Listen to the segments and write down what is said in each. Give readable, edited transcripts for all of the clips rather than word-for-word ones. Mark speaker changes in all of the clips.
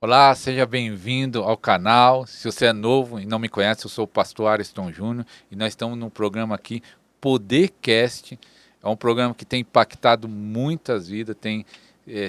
Speaker 1: Olá, seja bem-vindo ao canal. Se você é novo e não me conhece, eu sou o pastor Ariston Júnior e nós estamos num programa aqui, Podercast. É um programa que tem impactado muitas vidas, tem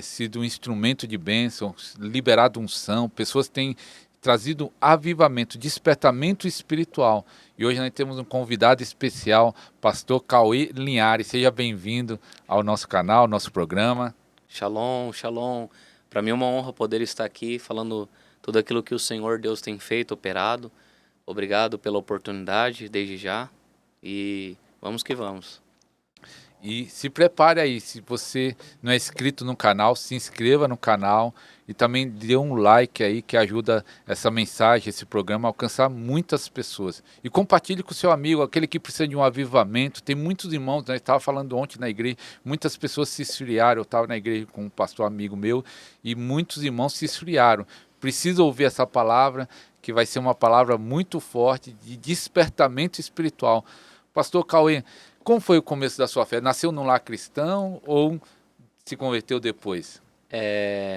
Speaker 1: sido um instrumento de bênção, liberado unção, pessoas têm trazido avivamento, despertamento espiritual. E hoje nós temos um convidado especial, pastor Cauê Linhares. Seja bem-vindo ao nosso canal, ao nosso programa.
Speaker 2: Shalom, shalom. Para mim é uma honra poder estar aqui falando tudo aquilo que o Senhor Deus tem feito, operado. Obrigado pela oportunidade desde já e vamos que vamos.
Speaker 1: E se prepare aí, se você não é inscrito no canal, se inscreva no canal e também dê um like aí que ajuda essa mensagem, esse programa a alcançar muitas pessoas. E compartilhe com o seu amigo, aquele que precisa de um avivamento. Tem muitos irmãos, né? Eu estava falando ontem na igreja, muitas pessoas se esfriaram. Eu estava na igreja com um pastor amigo meu e muitos irmãos se esfriaram. Precisa ouvir essa palavra, que vai ser uma palavra muito forte de despertamento espiritual. Pastor Cauê, como foi o começo da sua fé? Nasceu num lar cristão ou se converteu depois?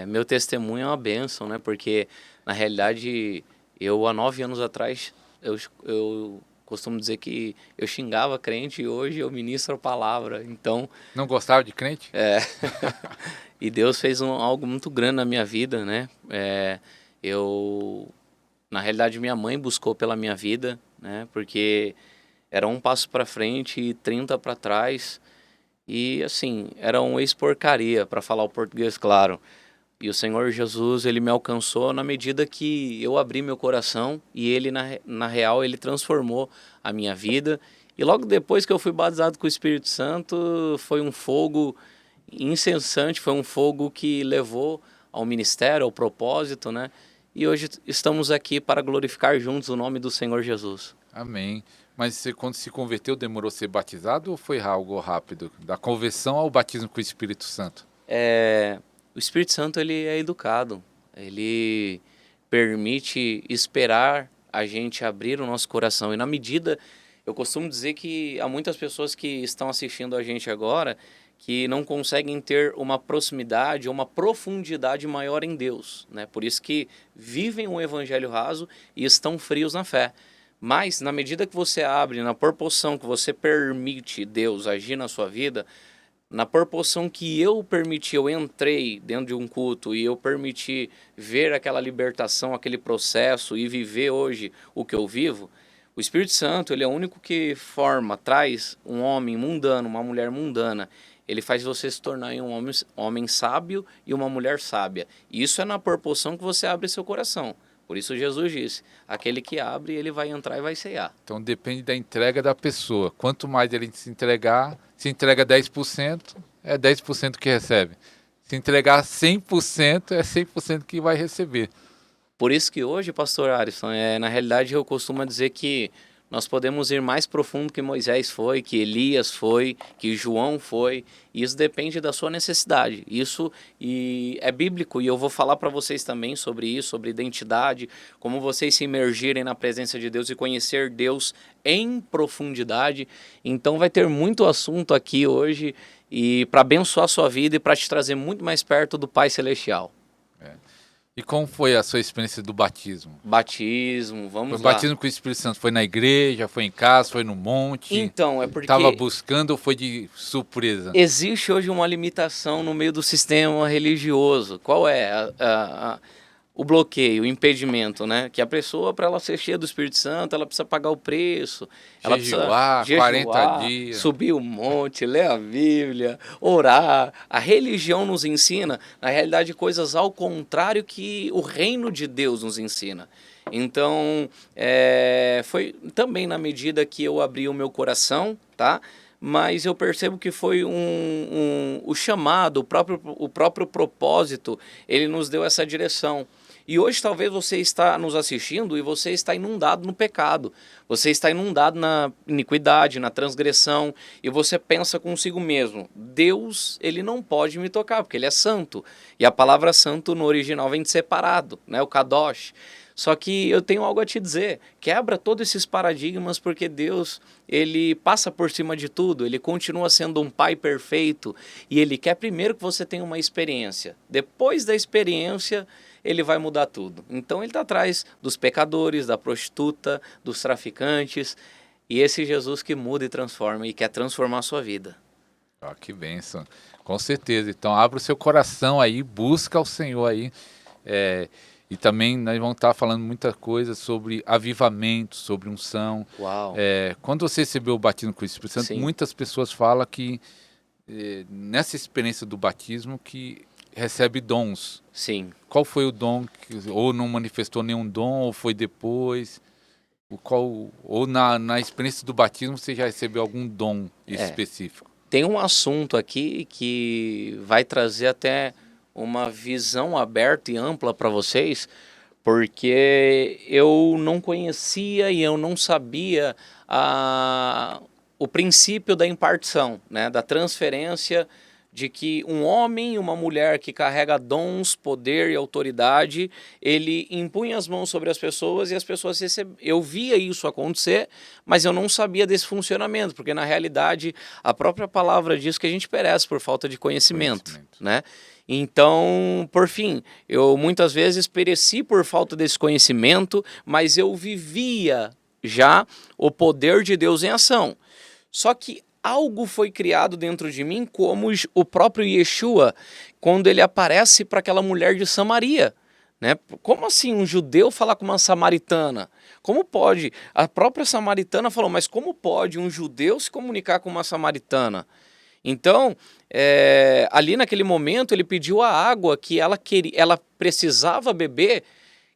Speaker 2: Meu testemunho é uma bênção, né? Porque na realidade eu há 9 anos atrás eu costumo dizer que eu xingava crente e hoje eu ministro a palavra. Então,
Speaker 1: Não gostava de crente?
Speaker 2: é, e Deus fez algo muito grande na minha vida, né? Eu Na realidade, minha mãe buscou pela minha vida, né? Porque era um passo para frente e 30 para trás. E assim, era um ex-porcaria, para falar o português claro. E o Senhor Jesus, ele me alcançou na medida que eu abri meu coração e ele, na real, ele transformou a minha vida. E logo depois que eu fui batizado com o Espírito Santo, foi um fogo incessante, foi um fogo que levou ao ministério, ao propósito, né? E hoje estamos aqui para glorificar juntos o nome do Senhor Jesus.
Speaker 1: Amém. Mas você, quando se converteu, demorou a ser batizado ou foi algo rápido? Da conversão ao batismo com o Espírito Santo?
Speaker 2: O Espírito Santo, ele é educado, ele permite esperar a gente abrir o nosso coração. E na medida, eu costumo dizer que há muitas pessoas que estão assistindo a gente agora que não conseguem ter uma proximidade ou uma profundidade maior em Deus, né? Por isso que vivem um evangelho raso e estão frios na fé. Mas na medida que você abre, na proporção que você permite Deus agir na sua vida, na proporção que eu permiti, eu entrei dentro de um culto e eu permiti ver aquela libertação, aquele processo e viver hoje o que eu vivo, o Espírito Santo, ele é o único que forma, traz um homem mundano, uma mulher mundana. Ele faz você se tornar um homem sábio e uma mulher sábia. E isso é na proporção que você abre seu coração. Por isso Jesus disse, aquele que abre, ele vai entrar e vai ceiar.
Speaker 1: Então depende da entrega da pessoa. Quanto mais ele se entregar, se entrega 10%, é 10% que recebe. Se entregar 100%, é 100% que vai receber.
Speaker 2: Por isso que hoje, pastor Alisson, na realidade eu costumo dizer que nós podemos ir mais profundo que Moisés foi, que Elias foi, que João foi. E isso depende da sua necessidade. Isso e é bíblico e eu vou falar para vocês também sobre isso, sobre identidade, como vocês se imergirem na presença de Deus e conhecer Deus em profundidade. Então vai ter muito assunto aqui hoje e para abençoar a sua vida e para te trazer muito mais perto do Pai Celestial.
Speaker 1: E como foi a sua experiência do batismo?
Speaker 2: Batismo,
Speaker 1: Foi
Speaker 2: vamos lá.
Speaker 1: batismo com o Espírito Santo? Foi na igreja, foi em casa, foi no monte?
Speaker 2: Então, é
Speaker 1: Estava
Speaker 2: porque
Speaker 1: buscando ou foi de surpresa?
Speaker 2: existe hoje uma limitação no meio do sistema religioso. Qual é o bloqueio, o impedimento, né? Que a pessoa, para ela ser cheia do Espírito Santo, ela precisa pagar o preço, ela precisa
Speaker 1: Jejuar, 40
Speaker 2: jejuar,
Speaker 1: dias.
Speaker 2: subir o monte, ler a Bíblia, orar. A religião nos ensina, na realidade, coisas ao contrário que o reino de Deus nos ensina. Então, foi também na medida que eu abri o meu coração, tá? Mas eu percebo que foi o chamado, o próprio propósito, ele nos deu essa direção. E hoje talvez você está nos assistindo e você está inundado no pecado. Você está inundado na iniquidade, na transgressão, e você pensa consigo mesmo: Deus, ele não pode me tocar, porque ele é santo. E a palavra santo no original vem de separado, né? O kadosh. Só que eu tenho algo a te dizer, quebra todos esses paradigmas, porque Deus, ele passa por cima de tudo, ele continua sendo um pai perfeito, e ele quer primeiro que você tenha uma experiência. Depois da experiência, ele vai mudar tudo. Então ele está atrás dos pecadores, da prostituta, dos traficantes, e esse Jesus que muda e transforma, e quer transformar a sua vida.
Speaker 1: Ah, que bênção. Com certeza. Então, abra o seu coração aí, busca o Senhor aí. É, e também nós vamos estar falando muita coisa sobre avivamento, sobre unção.
Speaker 2: Uau,
Speaker 1: Quando você recebeu o batismo com o Espírito Santo,
Speaker 2: sim,
Speaker 1: muitas pessoas falam que nessa experiência do batismo que recebe dons.
Speaker 2: sim.
Speaker 1: Qual foi o dom? Ou não manifestou nenhum dom, ou foi depois? Ou na experiência do batismo você já recebeu algum dom
Speaker 2: É,
Speaker 1: específico?
Speaker 2: tem um assunto aqui que vai trazer até uma visão aberta e ampla para vocês, porque eu não conhecia e eu não sabia o princípio da impartição, né, da transferência de que um homem e uma mulher que carrega dons, poder e autoridade, ele impunha as mãos sobre as pessoas e as pessoas recebiam. Eu via isso acontecer, mas eu não sabia desse funcionamento, porque na realidade a própria palavra diz que a gente perece por falta de conhecimento, né? Então, por fim, eu muitas vezes pereci por falta desse conhecimento, mas eu vivia já o poder de Deus em ação. Só que algo foi criado dentro de mim, como o próprio Yeshua, quando ele aparece para aquela mulher de Samaria. Né? Como assim um judeu falar com uma samaritana? Como pode? A própria samaritana falou, mas como pode um judeu se comunicar com uma samaritana? Então, ali naquele momento, ele pediu a água que ela precisava beber,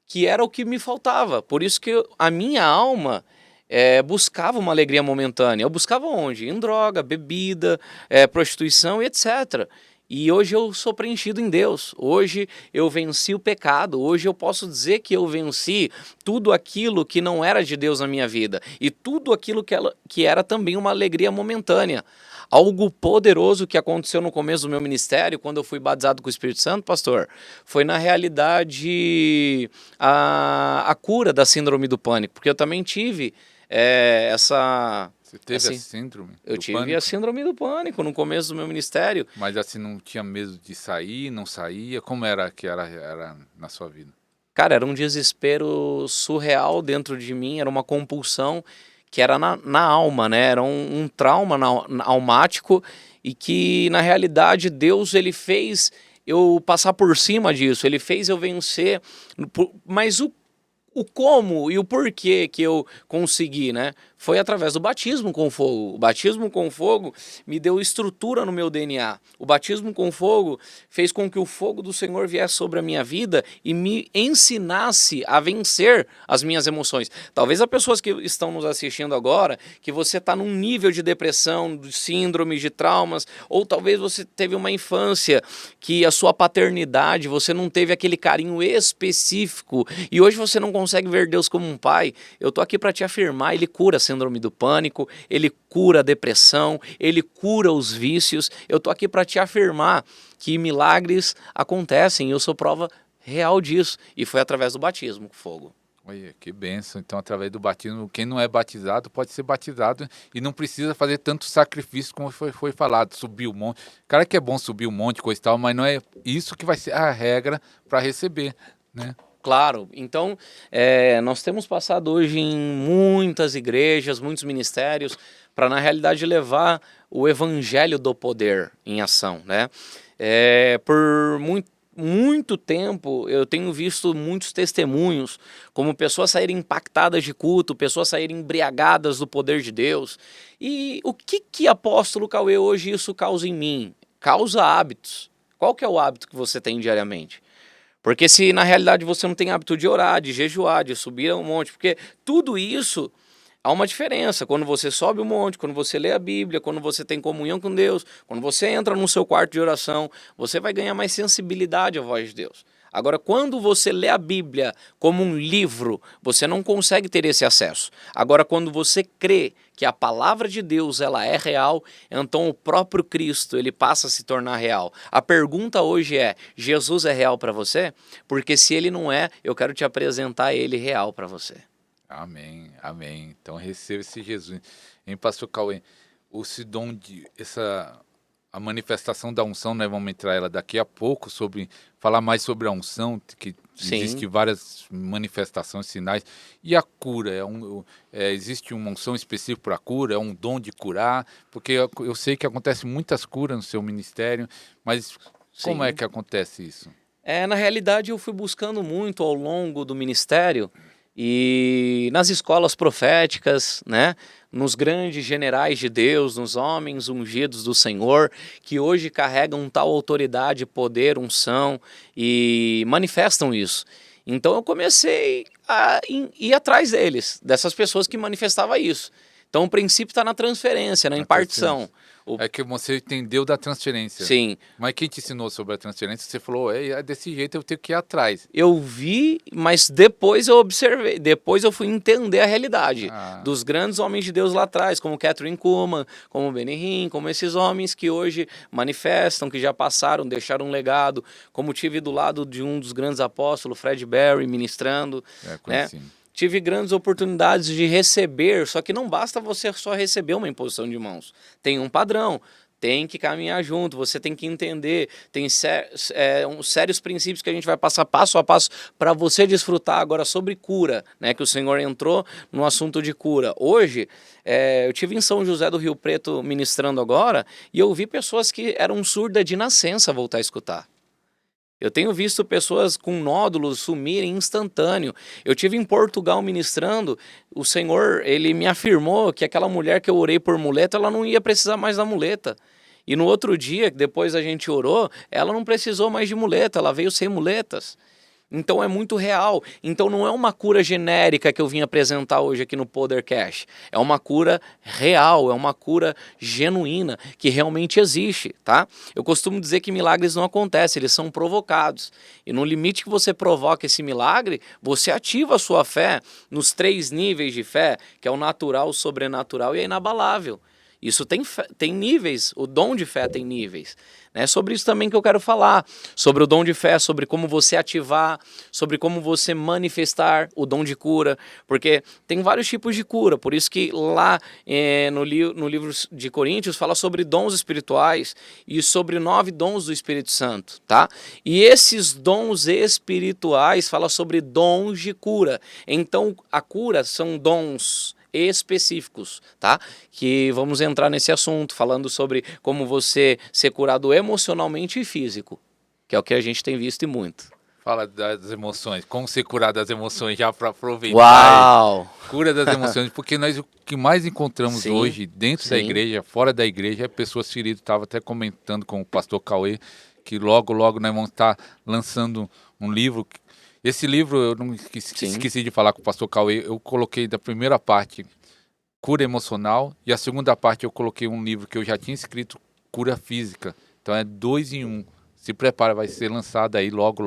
Speaker 2: que era o que me faltava. Por isso que a minha alma buscava uma alegria momentânea. Eu buscava onde? Em droga, bebida, prostituição e etc. E hoje eu sou preenchido em Deus. Hoje eu venci o pecado. Hoje eu posso dizer que eu venci tudo aquilo que não era de Deus na minha vida. E tudo aquilo que era também uma alegria momentânea. Algo poderoso que aconteceu no começo do meu ministério, quando eu fui batizado com o Espírito Santo, pastor, foi na realidade a cura da síndrome do pânico. Porque eu também tive essa...
Speaker 1: Você teve
Speaker 2: assim,
Speaker 1: a síndrome
Speaker 2: eu
Speaker 1: do
Speaker 2: tive
Speaker 1: pânico?
Speaker 2: a síndrome do pânico no começo do meu ministério.
Speaker 1: Mas assim, não tinha medo de sair, não saía? Como era que era na sua vida?
Speaker 2: Cara, era um desespero surreal dentro de mim, era uma compulsão que era na alma, né? Era um trauma almático e que, na realidade, Deus ele fez eu passar por cima disso, ele fez eu vencer, mas o como e o porquê que eu consegui, né? Foi através do batismo com fogo. O batismo com fogo me deu estrutura no meu DNA. O batismo com fogo fez com que o fogo do Senhor viesse sobre a minha vida e me ensinasse a vencer as minhas emoções. Talvez as pessoas que estão nos assistindo agora, que você está num nível de depressão, de síndrome, de traumas, ou talvez você teve uma infância que a sua paternidade, você não teve aquele carinho específico e hoje você não consegue ver Deus como um pai. Eu tô aqui para te afirmar, ele cura a síndrome do pânico, ele cura a depressão, ele cura os vícios. Eu tô aqui para te afirmar que milagres acontecem e eu sou prova real disso. E foi através do batismo com fogo.
Speaker 1: Olha, que bênção. Então, através do batismo, quem não é batizado pode ser batizado e não precisa fazer tanto sacrifício como foi falado, subir o monte. Cara que é bom subir o monte, coisa e tal, mas não é isso que vai ser a regra para receber, né?
Speaker 2: Claro, então nós temos passado hoje em muitas igrejas, muitos ministérios, para na realidade levar o evangelho do poder em ação, né? Por muito tempo eu tenho visto muitos testemunhos, como pessoas saírem impactadas de culto, pessoas saírem embriagadas do poder de Deus. E o que apóstolo Cauê hoje isso causa em mim? Causa hábitos. Qual que é o hábito que você tem diariamente? Porque se na realidade você não tem hábito de orar, de jejuar, de subir a um monte, porque tudo isso há uma diferença. Quando você sobe um monte, quando você lê a Bíblia, quando você tem comunhão com Deus, quando você entra no seu quarto de oração, você vai ganhar mais sensibilidade à voz de Deus. Agora, quando você lê a Bíblia como um livro, você não consegue ter esse acesso. Agora, quando você crê que a palavra de Deus ela é real, então o próprio Cristo ele passa a se tornar real. A pergunta hoje é: Jesus é real para você? Porque se ele não é, eu quero te apresentar ele real para você.
Speaker 1: Amém, amém. Então receba esse Jesus. Em Pastor Cauê, a manifestação da unção, nós vamos entrar ela daqui a pouco, falar mais sobre a unção, que
Speaker 2: Sim.
Speaker 1: existe várias manifestações, sinais. E a cura, existe uma unção específica para a cura, é um dom de curar, porque eu sei que acontece muitas curas no seu ministério, mas como é
Speaker 2: Sim.
Speaker 1: que acontece isso?
Speaker 2: Na realidade, eu fui buscando muito ao longo do ministério e nas escolas proféticas, né? Nos grandes generais de Deus, nos homens ungidos do Senhor, que hoje carregam tal autoridade, poder, unção e manifestam isso. Então eu comecei a ir atrás deles, dessas pessoas que manifestavam isso. Então o princípio está na transferência, na
Speaker 1: Na
Speaker 2: impartição.
Speaker 1: É que você entendeu da transferência.
Speaker 2: Sim.
Speaker 1: Mas quem te ensinou sobre a transferência, você falou, é desse jeito, eu tenho que ir atrás.
Speaker 2: Eu vi, mas depois eu observei, depois eu fui entender a realidade dos grandes homens de Deus lá atrás, como Catherine Kuhlman, como Benny Hinn, como esses homens que hoje manifestam, que já passaram, deixaram um legado, como tive do lado de um dos grandes apóstolos, Fred Berry, ministrando, né? Tive grandes oportunidades de receber, só que não basta você só receber uma imposição de mãos. Tem um padrão, tem que caminhar junto, você tem que entender, tem sérios princípios que a gente vai passar passo a passo para você desfrutar agora sobre cura, né? Que o Senhor entrou no assunto de cura. Hoje, eu tive em São José do Rio Preto ministrando agora e eu vi pessoas que eram surdas de nascença voltar a escutar. Eu tenho visto pessoas com nódulos sumirem instantâneo. Eu tive em Portugal ministrando, o Senhor, ele me afirmou que aquela mulher que eu orei por muleta, ela não ia precisar mais da muleta. E no outro dia, depois a gente orou, ela não precisou mais de muleta, ela veio sem muletas. Então é muito real. Então não é uma cura genérica que eu vim apresentar hoje aqui no Podercast. É uma cura real, é uma cura genuína, que realmente existe, tá? Eu costumo dizer que milagres não acontecem, eles são provocados. E no limite que você provoca esse milagre, você ativa a sua fé nos 3 níveis de fé, que é o natural, o sobrenatural e a inabalável. Isso tem níveis, o dom de fé tem níveis. É sobre isso também que eu quero falar, sobre o dom de fé, sobre como você ativar, sobre como você manifestar o dom de cura, porque tem vários tipos de cura, por isso que lá no livro de Coríntios fala sobre dons espirituais e sobre 9 dons do Espírito Santo, tá? E esses dons espirituais falam sobre dons de cura, então a cura são dons específicos, tá? Que vamos entrar nesse assunto, falando sobre como você ser curado emocionalmente e físico, que é o que a gente tem visto e muito.
Speaker 1: Fala das emoções, como ser curado das emoções, já para aproveitar.
Speaker 2: Uau!
Speaker 1: Cura das emoções, porque nós o que mais encontramos hoje, dentro da igreja, fora da igreja, é pessoas feridas. Estava até comentando com o pastor Cauê, que logo nós vamos estar lançando um livro. Esse livro, eu não esqueci de falar com o pastor Cauê, eu coloquei da primeira parte, cura emocional, e a segunda parte eu coloquei um livro que eu já tinha escrito, cura física. Então é 2 em 1. Se prepara, vai ser lançado aí logo,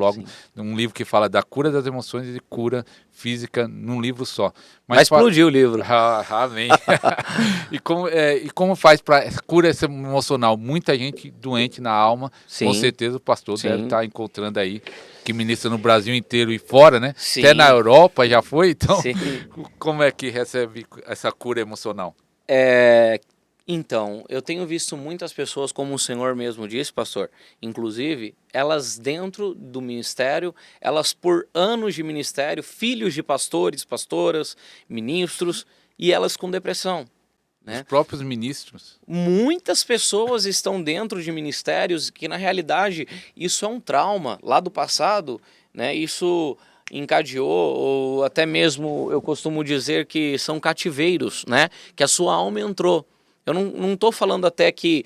Speaker 1: um livro que fala da cura das emoções e cura física num livro só.
Speaker 2: Vai explodir o livro.
Speaker 1: Amém. E como faz para cura emocional? Muita gente doente na alma, com certeza o pastor deve estar encontrando aí, que ministra no Brasil inteiro e fora, né?
Speaker 2: Sim.
Speaker 1: Até na Europa já foi, então como é que recebe essa cura emocional?
Speaker 2: Então, eu tenho visto muitas pessoas, como o Senhor mesmo disse, pastor, inclusive, elas dentro do ministério, elas por anos de ministério, filhos de pastores, pastoras, ministros, e elas com depressão. Né?
Speaker 1: Os próprios ministros.
Speaker 2: Muitas pessoas estão dentro de ministérios que, na realidade, isso é um trauma lá do passado, né? Isso encadeou, ou até mesmo eu costumo dizer que são cativeiros, né? Que a sua alma entrou. Eu não estou falando até que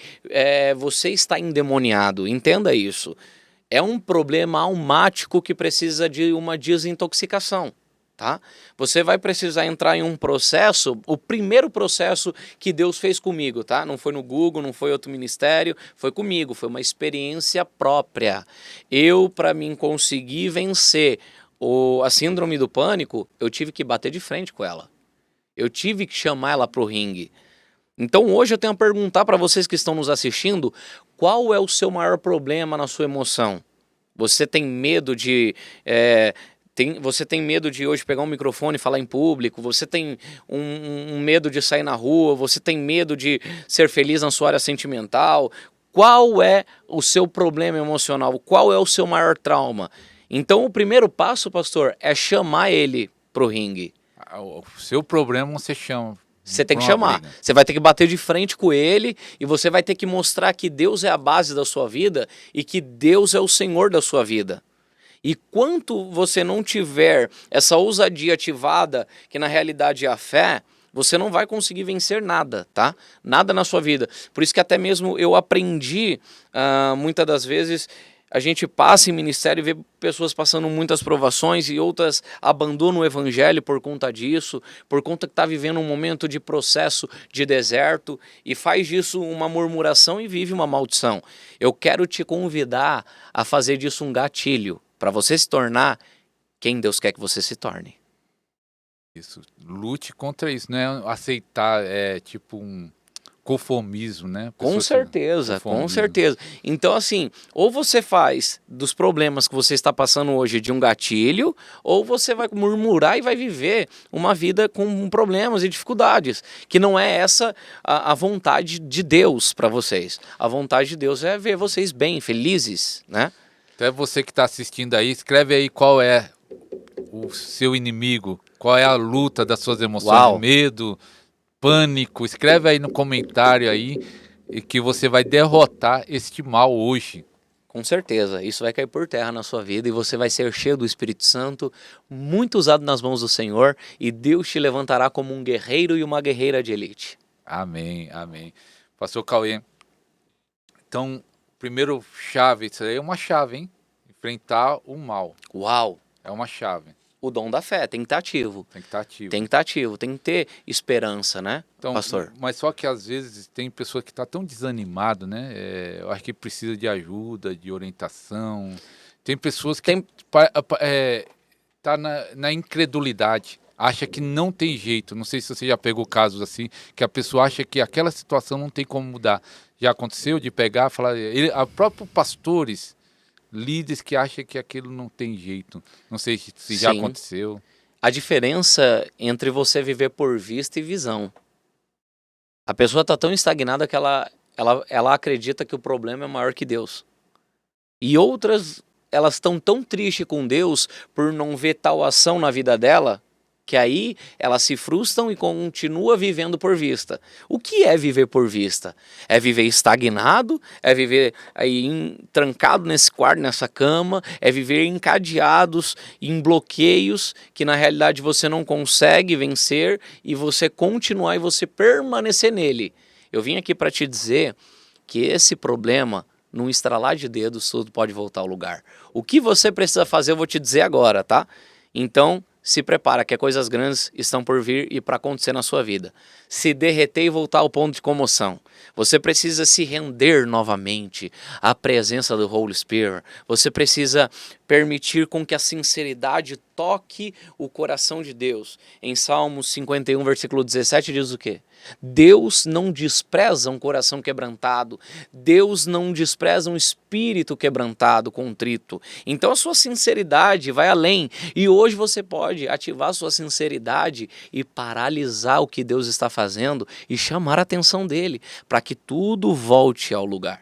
Speaker 2: você está endemoniado, entenda isso. É um problema almático que precisa de uma desintoxicação. tá? Você vai precisar entrar em um processo, o primeiro processo que Deus fez comigo, tá? Não foi no Google, não foi outro ministério, foi comigo, foi uma experiência própria. Eu, para mim conseguir vencer a síndrome do pânico, eu tive que bater de frente com ela. Eu tive que chamar ela pro ringue. Então hoje eu tenho a perguntar para vocês que estão nos assistindo, qual é o seu maior problema na sua emoção? Você tem medo de... você tem medo de hoje pegar um microfone e falar em público, você tem um medo de sair na rua, você tem medo de ser feliz na sua área sentimental. Qual é o seu problema emocional? Qual é o seu maior trauma? Então o primeiro passo, pastor, é chamar ele pro ringue.
Speaker 1: O seu problema você chama.
Speaker 2: Você tem que chamar, você vai ter que bater de frente com ele e você vai ter que mostrar que Deus é a base da sua vida e que Deus é o Senhor da sua vida. E quanto você não tiver essa ousadia ativada, que na realidade é a fé, você não vai conseguir vencer nada, tá? Nada na sua vida. Por isso que até mesmo eu aprendi, muitas das vezes, a gente passa em ministério e vê pessoas passando muitas provações e outras abandonam o evangelho por conta disso, por conta que está vivendo um momento de processo de deserto e faz disso uma murmuração e vive uma maldição. Eu quero te convidar a fazer disso um gatilho, para você se tornar quem Deus quer que você se torne.
Speaker 1: Isso, lute contra isso, não é aceitar, tipo um conformismo, né?
Speaker 2: Com certeza, com certeza. Então assim, ou você faz dos problemas que você está passando hoje de um gatilho, ou você vai murmurar e vai viver uma vida com problemas e dificuldades, que não é essa a vontade de Deus para vocês. A vontade de Deus é ver vocês bem, felizes, né?
Speaker 1: Até você que está assistindo aí, escreve aí qual é o seu inimigo, qual é a luta das suas emoções,
Speaker 2: Uau.
Speaker 1: Medo, pânico. Escreve aí no comentário aí que você vai derrotar este mal hoje.
Speaker 2: Com certeza, isso vai cair por terra na sua vida e você vai ser cheio do Espírito Santo, muito usado nas mãos do Senhor, e Deus te levantará como um guerreiro e uma guerreira de elite.
Speaker 1: Amém, amém. Pastor Cauê, então, primeiro chave, isso aí é uma chave, hein? Enfrentar o mal.
Speaker 2: Uau!
Speaker 1: É uma chave.
Speaker 2: O dom da fé tem que estar ativo.
Speaker 1: Tem que estar ativo.
Speaker 2: Tem que estar ativo, tem que ter esperança, né,
Speaker 1: então,
Speaker 2: pastor?
Speaker 1: Mas só que às vezes tem pessoa que está tão desanimado, né? Eu acho que precisa de ajuda, de orientação. Tem pessoas que tá na incredulidade, acha que não tem jeito. Não sei se você já pegou casos assim, que a pessoa acha que aquela situação não tem como mudar. Já aconteceu de pegar, falar, a próprios pastores, líderes que acham que aquilo não tem jeito. Não sei se já aconteceu.
Speaker 2: A diferença entre você viver por vista e visão. A pessoa está tão estagnada que ela acredita que o problema é maior que Deus. E outras, elas estão tão tristes com Deus por não ver tal ação na vida dela, que aí elas se frustram e continuam vivendo por vista. O que é viver por vista? É viver estagnado, é viver aí trancado nesse quarto, nessa cama, é viver encadeados em bloqueios que na realidade você não consegue vencer e você continuar e você permanecer nele. Eu vim aqui para te dizer que esse problema, num estralar de dedos, tudo pode voltar ao lugar. O que você precisa fazer eu vou te dizer agora, tá? Então, se prepara que coisas grandes estão por vir e para acontecer na sua vida. Se derreter e voltar ao ponto de comoção. Você precisa se render novamente à presença do Holy Spirit. Você precisa permitir com que a sinceridade toque o coração de Deus. Em Salmos 51, versículo 17 diz o quê? Deus não despreza um coração quebrantado. Deus não despreza um espírito quebrantado, contrito. Então a sua sinceridade vai além. E hoje você pode ativar a sua sinceridade e paralisar o que Deus está fazendo e chamar a atenção dele para que tudo volte ao lugar.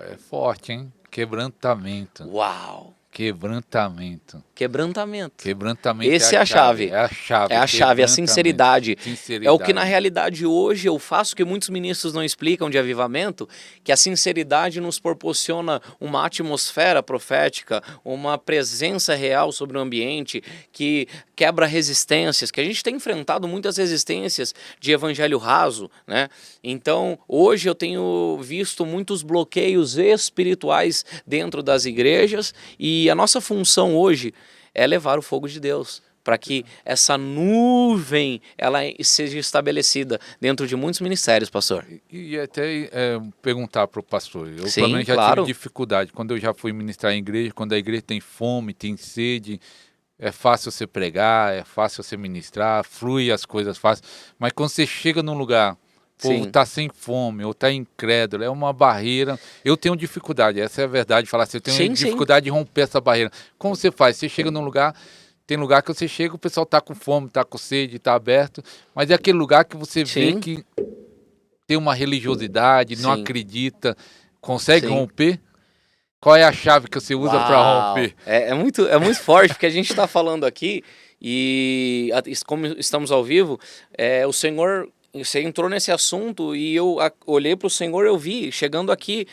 Speaker 1: É forte, hein? Quebrantamento.
Speaker 2: Uau!
Speaker 1: Quebrantamento.
Speaker 2: Quebrantamento.
Speaker 1: Quebrantamento.
Speaker 2: Essa é a chave.
Speaker 1: É a chave.
Speaker 2: É a chave, a sinceridade.
Speaker 1: Sinceridade.
Speaker 2: É o que na realidade hoje eu faço, que muitos ministros não explicam de avivamento, que a sinceridade nos proporciona uma atmosfera profética, uma presença real sobre o ambiente, que quebra resistências, que a gente tem enfrentado muitas resistências de evangelho raso, né? Então, hoje eu tenho visto muitos bloqueios espirituais dentro das igrejas e a nossa função hoje é levar o fogo de Deus para que essa nuvem ela seja estabelecida dentro de muitos ministérios, pastor.
Speaker 1: E até perguntar para o pastor, eu
Speaker 2: Sim,
Speaker 1: pelo menos já
Speaker 2: claro.
Speaker 1: tive dificuldade, quando eu já fui ministrar em igreja, quando a igreja tem fome, tem sede, é fácil você pregar, é fácil você ministrar, flui as coisas fáceis, mas quando você chega num lugar, o povo
Speaker 2: Sim.
Speaker 1: está sem fome, ou está incrédulo, é uma barreira. Eu tenho dificuldade, essa é a verdade, falar assim, eu tenho
Speaker 2: Sim,
Speaker 1: dificuldade de romper essa barreira. Como você faz? Você chega num lugar, tem lugar que você chega, o pessoal está com fome, está com sede, está aberto, mas é aquele lugar que você vê
Speaker 2: Sim.
Speaker 1: que tem uma religiosidade, não
Speaker 2: Sim.
Speaker 1: acredita, consegue
Speaker 2: Sim.
Speaker 1: romper? Qual é a chave que você usa para romper?
Speaker 2: É muito forte, porque a gente está falando aqui e como estamos ao vivo, o Senhor, você entrou nesse assunto e eu olhei para o Senhor, eu vi chegando aqui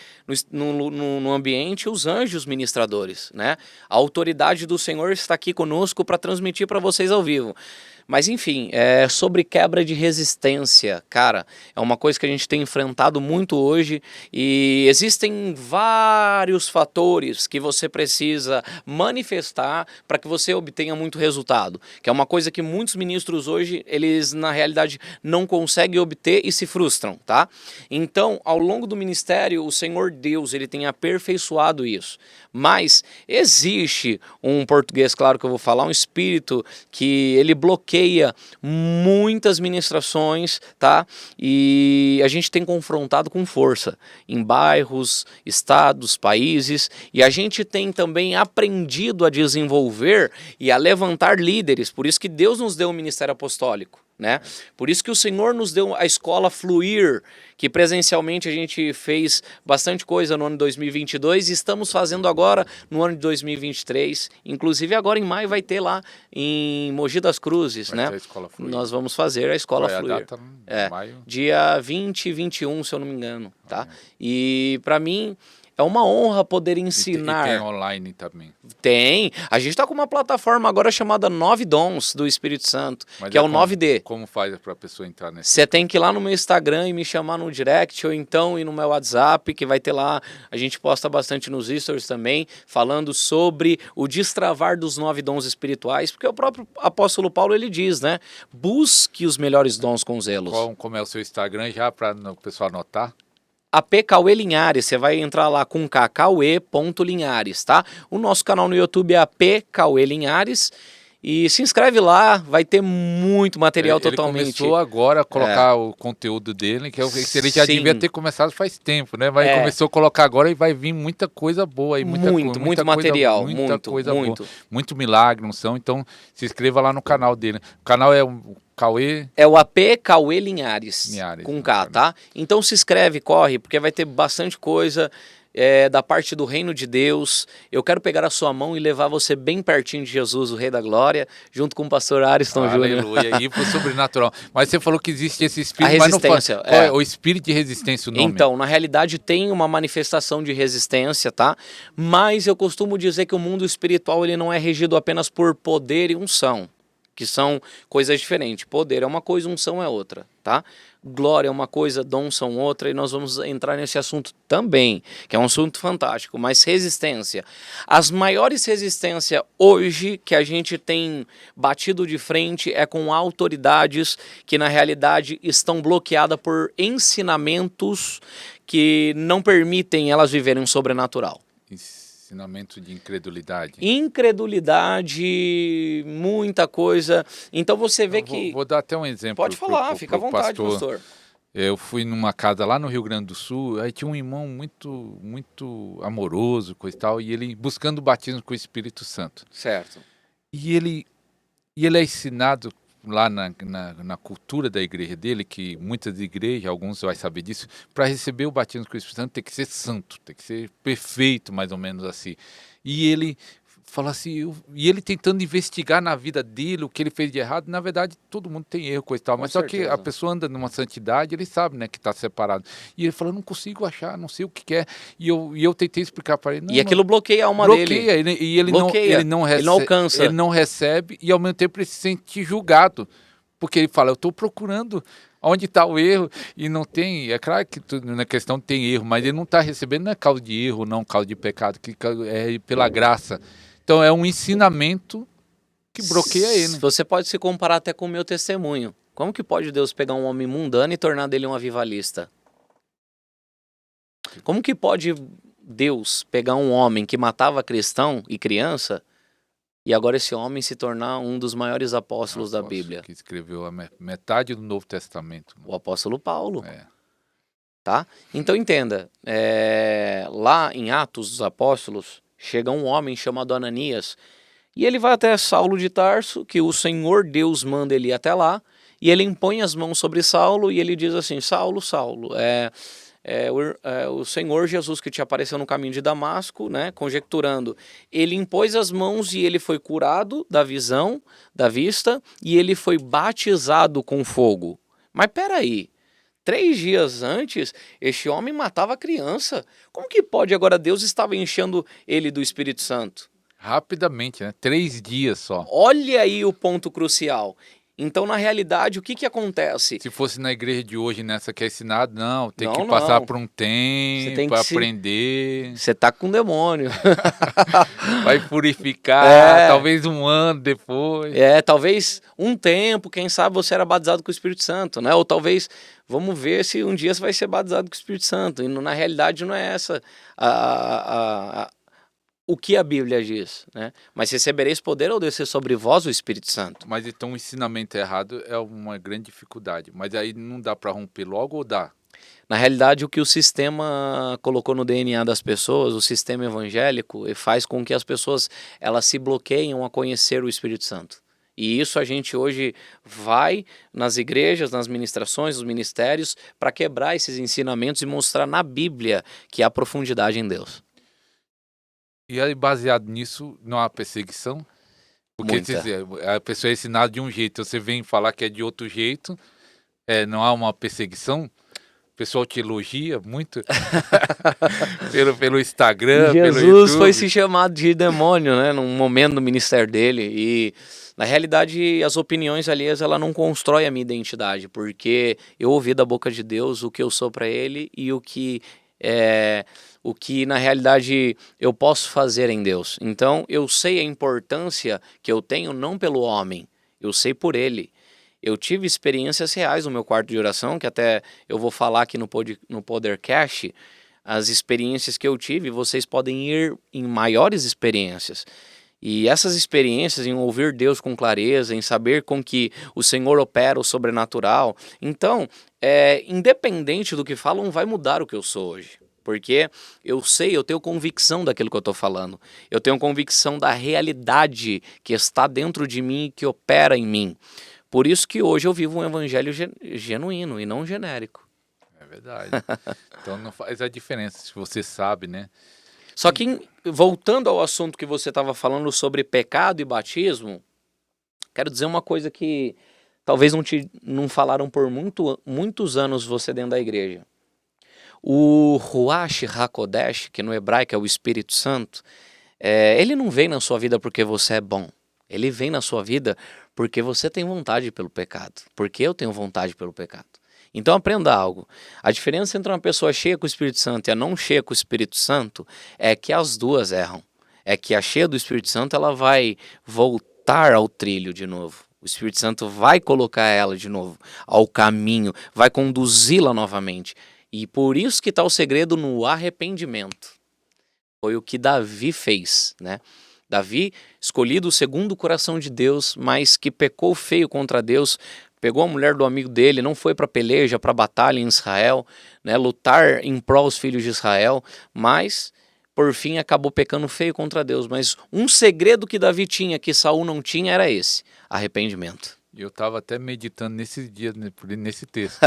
Speaker 2: no ambiente os anjos ministradores, né? A autoridade do Senhor está aqui conosco para transmitir para vocês ao vivo. Mas enfim, sobre quebra de resistência, cara, é uma coisa que a gente tem enfrentado muito hoje e existem vários fatores que você precisa manifestar para que você obtenha muito resultado, que é uma coisa que muitos ministros hoje, eles na realidade não conseguem obter e se frustram, tá? Então, ao longo do ministério, o Senhor Deus, ele tem aperfeiçoado isso, mas existe um português, claro que eu vou falar, um espírito que ele bloqueia muitas ministrações, tá? E a gente tem confrontado com força em bairros, estados, países, e a gente tem também aprendido a desenvolver e a levantar líderes, por isso que Deus nos deu o ministério apostólico, né? Por isso que o Senhor nos deu a escola Fluir, que presencialmente a gente fez bastante coisa no ano de 2022 e estamos fazendo agora no ano de 2023. Inclusive agora em maio vai ter lá em Mogi das Cruzes,
Speaker 1: Vai
Speaker 2: né?
Speaker 1: ter a escola Fluir.
Speaker 2: Nós vamos fazer a escola
Speaker 1: Qual é
Speaker 2: Fluir.
Speaker 1: a data? Maio?
Speaker 2: Dia 20 e 21, se eu não me engano, tá? E para mim é uma honra poder ensinar.
Speaker 1: E tem online também.
Speaker 2: Tem. A gente está com uma plataforma agora chamada 9 Dons do Espírito Santo,
Speaker 1: Mas
Speaker 2: que é o 9D.
Speaker 1: Como faz para a pessoa entrar nesse?
Speaker 2: Você tem que ir lá no meu Instagram e me chamar no direct, ou então ir no meu WhatsApp, que vai ter lá, a gente posta bastante nos stories também, falando sobre o destravar dos 9 dons espirituais, porque o próprio apóstolo Paulo, ele diz, né? Busque os melhores dons com zelos.
Speaker 1: Como é o seu Instagram já, para o pessoal anotar?
Speaker 2: AP Cauê Linhares, você vai entrar lá com Cauê.Linhares, tá? O nosso canal no YouTube é AP Cauê Linhares. E se inscreve lá, vai ter muito material totalmente.
Speaker 1: Ele começou agora a colocar o conteúdo dele, que ele já devia ter começado faz tempo, né? Mas começou a colocar agora e vai vir muita coisa boa aí,
Speaker 2: muito material,
Speaker 1: muita coisa boa, muito milagre, não são? Então se inscreva lá no canal dele. O canal é o Cauê?
Speaker 2: É o AP Cauê Linhares, com K,
Speaker 1: né?
Speaker 2: tá? Então se inscreve, corre, porque vai ter bastante coisa. Da parte do reino de Deus. Eu quero pegar a sua mão e levar você bem pertinho de Jesus, o Rei da Glória, junto com o pastor Ariston Júnior.
Speaker 1: Aleluia, e pro sobrenatural. Mas você falou que existe esse espírito,
Speaker 2: a resistência,
Speaker 1: mas não qual é o espírito de resistência, o nome?
Speaker 2: Então, na realidade tem uma manifestação de resistência, tá? Mas eu costumo dizer que o mundo espiritual ele não é regido apenas por poder e unção, que são coisas diferentes. Poder é uma coisa, unção é outra, tá? Glória é uma coisa, dom são outra, e nós vamos entrar nesse assunto também, que é um assunto fantástico, mas resistência. As maiores resistências hoje que a gente tem batido de frente é com autoridades que na realidade estão bloqueadas por ensinamentos que não permitem elas viverem um sobrenatural.
Speaker 1: Ensinamento de incredulidade.
Speaker 2: Incredulidade, muita coisa. Então você vê que...
Speaker 1: Vou dar até um exemplo.
Speaker 2: Pode falar, fica à vontade, pastor.
Speaker 1: Eu fui numa casa lá no Rio Grande do Sul, aí tinha um irmão muito amoroso, coisa e tal, e ele buscando o batismo com o Espírito Santo.
Speaker 2: Certo.
Speaker 1: E ele é ensinado lá na cultura da igreja dele, que muitas igrejas, alguns vai saber disso, para receber o batismo com o Espírito Santo tem que ser santo, tem que ser perfeito, mais ou menos assim. E ele fala assim, e ele tentando investigar na vida dele o que ele fez de errado, na verdade todo mundo tem erro, coisa e tal, mas só que a pessoa anda numa santidade, ele sabe, né, que está separado. E ele falou, não consigo achar, não sei o que é. E eu tentei explicar para ele.
Speaker 2: E aquilo bloqueia a alma dele.
Speaker 1: E ele não
Speaker 2: alcança.
Speaker 1: Ele não recebe e ao mesmo tempo ele se sente julgado, porque ele fala, eu estou procurando onde está o erro e não tem. É claro que na questão tem erro, mas ele não está recebendo, não é causa de erro, não causa de pecado, que é pela graça. Então é um ensinamento que bloqueia ele.
Speaker 2: Você pode se comparar até com o meu testemunho. Como que pode Deus pegar um homem mundano e tornar dele um avivalista? Como que pode Deus pegar um homem que matava cristão e criança e agora esse homem se tornar um dos maiores apóstolos da Bíblia?
Speaker 1: Que escreveu a metade do Novo Testamento.
Speaker 2: O apóstolo Paulo.
Speaker 1: É.
Speaker 2: Tá? Então entenda, lá em Atos dos Apóstolos, chega um homem chamado Ananias, e ele vai até Saulo de Tarso, que o Senhor Deus manda ele ir até lá, e ele impõe as mãos sobre Saulo, e ele diz assim, Saulo, Saulo, o Senhor Jesus que te apareceu no caminho de Damasco, né, conjecturando, ele impôs as mãos e ele foi curado da visão, da vista, e ele foi batizado com fogo. Mas peraí, 3 dias antes, este homem matava criança. Como que pode agora Deus estava enchendo ele do Espírito Santo?
Speaker 1: Rapidamente, né? 3 dias só.
Speaker 2: Olha aí o ponto crucial. Então, na realidade, o que que acontece?
Speaker 1: Se fosse na igreja de hoje, nessa que é ensinado, não, tem
Speaker 2: Não,
Speaker 1: que passar
Speaker 2: não.
Speaker 1: por um
Speaker 2: Você tem
Speaker 1: tempo,
Speaker 2: que se-
Speaker 1: aprender,
Speaker 2: Você tá com demônio.
Speaker 1: vai purificar,
Speaker 2: É.
Speaker 1: talvez um ano depois.
Speaker 2: Talvez um tempo, quem sabe você era batizado com o Espírito Santo, né? Ou talvez, vamos ver se um dia você vai ser batizado com o Espírito Santo. E na realidade não é essa o que a Bíblia diz, né? Mas recebereis poder ao descer sobre vós o Espírito Santo.
Speaker 1: Mas então o ensinamento errado é uma grande dificuldade. Mas aí não dá para romper logo ou dá?
Speaker 2: Na realidade, o que o sistema colocou no DNA das pessoas, o sistema evangélico, faz com que as pessoas elas se bloqueiam a conhecer o Espírito Santo. E isso a gente hoje vai nas igrejas, nas ministrações, nos ministérios, para quebrar esses ensinamentos e mostrar na Bíblia que há profundidade em Deus.
Speaker 1: E aí, baseado nisso, não há perseguição? Porque
Speaker 2: Muita.
Speaker 1: a pessoa é ensinada de um jeito, você vem falar que é de outro jeito, não há uma perseguição? O pessoal te elogia muito pelo Instagram, pelo
Speaker 2: Jesus
Speaker 1: YouTube.
Speaker 2: foi se chamado de demônio, né, num momento do ministério dele, e na realidade as opiniões alheias ela não constrói a minha identidade, porque eu ouvi da boca de Deus o que eu sou para ele e o que na realidade eu posso fazer em Deus. Então eu sei a importância que eu tenho não pelo homem, eu sei por ele. Eu tive experiências reais no meu quarto de oração, que até eu vou falar aqui no Podercast, as experiências que eu tive, vocês podem ir em maiores experiências. E essas experiências em ouvir Deus com clareza, em saber com que o Senhor opera o sobrenatural, então, independente do que falam, vai mudar o que eu sou hoje. Porque eu sei, eu tenho convicção daquilo que eu estou falando. Eu tenho convicção da realidade que está dentro de mim e que opera em mim. Por isso que hoje eu vivo um evangelho genuíno e não genérico.
Speaker 1: É verdade. Então não faz a diferença, se você sabe, né?
Speaker 2: Só que, voltando ao assunto que você estava falando sobre pecado e batismo, quero dizer uma coisa que talvez não falaram por muitos anos você dentro da igreja. O Ruach HaKodesh, que no hebraico é o Espírito Santo, ele não vem na sua vida porque você é bom. Ele vem na sua vida porque você tem vontade pelo pecado. Porque eu tenho vontade pelo pecado. Então aprenda algo. A diferença entre uma pessoa cheia com o Espírito Santo e a não cheia com o Espírito Santo é que as duas erram. É que a cheia do Espírito Santo ela vai voltar ao trilho de novo. O Espírito Santo vai colocar ela de novo ao caminho, vai conduzi-la novamente. E por isso que está o segredo no arrependimento. Foi o que Davi fez, né? Davi, escolhido segundo o coração de Deus, mas que pecou feio contra Deus, pegou a mulher do amigo dele, não foi para peleja, para batalha em Israel, né, lutar em prol dos filhos de Israel, mas por fim acabou pecando feio contra Deus. Mas um segredo que Davi tinha, que Saul não tinha, era esse: arrependimento.
Speaker 1: Eu estava até meditando nesse dia, nesse texto,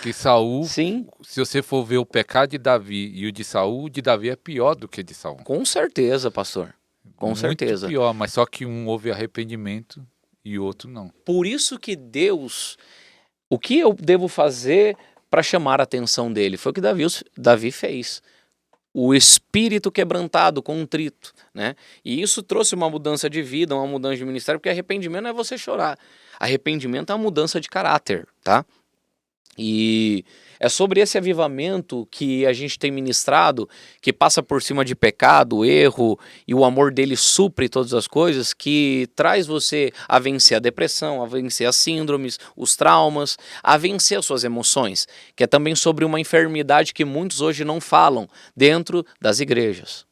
Speaker 1: que Saul,
Speaker 2: Sim,
Speaker 1: se você for ver o pecado de Davi e o de Davi é pior do que o de Saul.
Speaker 2: com certeza, pastor. Com
Speaker 1: Muito
Speaker 2: certeza.
Speaker 1: pior, mas só que um houve arrependimento e o outro não.
Speaker 2: Por isso que Deus, o que eu devo fazer para chamar a atenção dele? Foi o que Davi fez. O espírito quebrantado, contrito, né? E isso trouxe uma mudança de vida, uma mudança de ministério, porque arrependimento não é você chorar. Arrependimento é uma mudança de caráter, tá? E é sobre esse avivamento que a gente tem ministrado, que passa por cima de pecado, erro, e o amor dele supre todas as coisas, que traz você a vencer a depressão, a vencer as síndromes, os traumas, a vencer as suas emoções, que é também sobre uma enfermidade que muitos hoje não falam dentro das igrejas.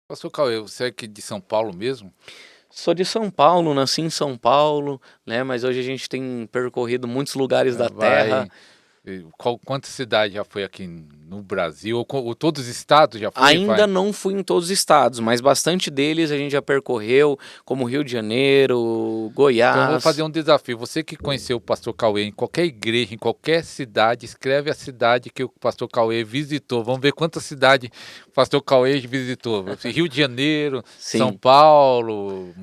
Speaker 1: Pastor Cauê, você é aqui de São Paulo mesmo?
Speaker 2: Sou de São Paulo, nasci em São Paulo, né? Mas hoje a gente tem percorrido muitos lugares da terra.
Speaker 1: Quantas cidades já foi aqui no Brasil? Ou todos os estados já foi?
Speaker 2: Ainda não fui em todos os estados, mas bastante deles a gente já percorreu, como Rio de Janeiro, Goiás.
Speaker 1: Então eu vou fazer um desafio. Você que conheceu o pastor Cauê em qualquer igreja, em qualquer cidade, escreve a cidade que o pastor Cauê visitou. Vamos ver quantas cidades o pastor Cauê visitou. Rio de Janeiro,
Speaker 2: Sim.
Speaker 1: São Paulo,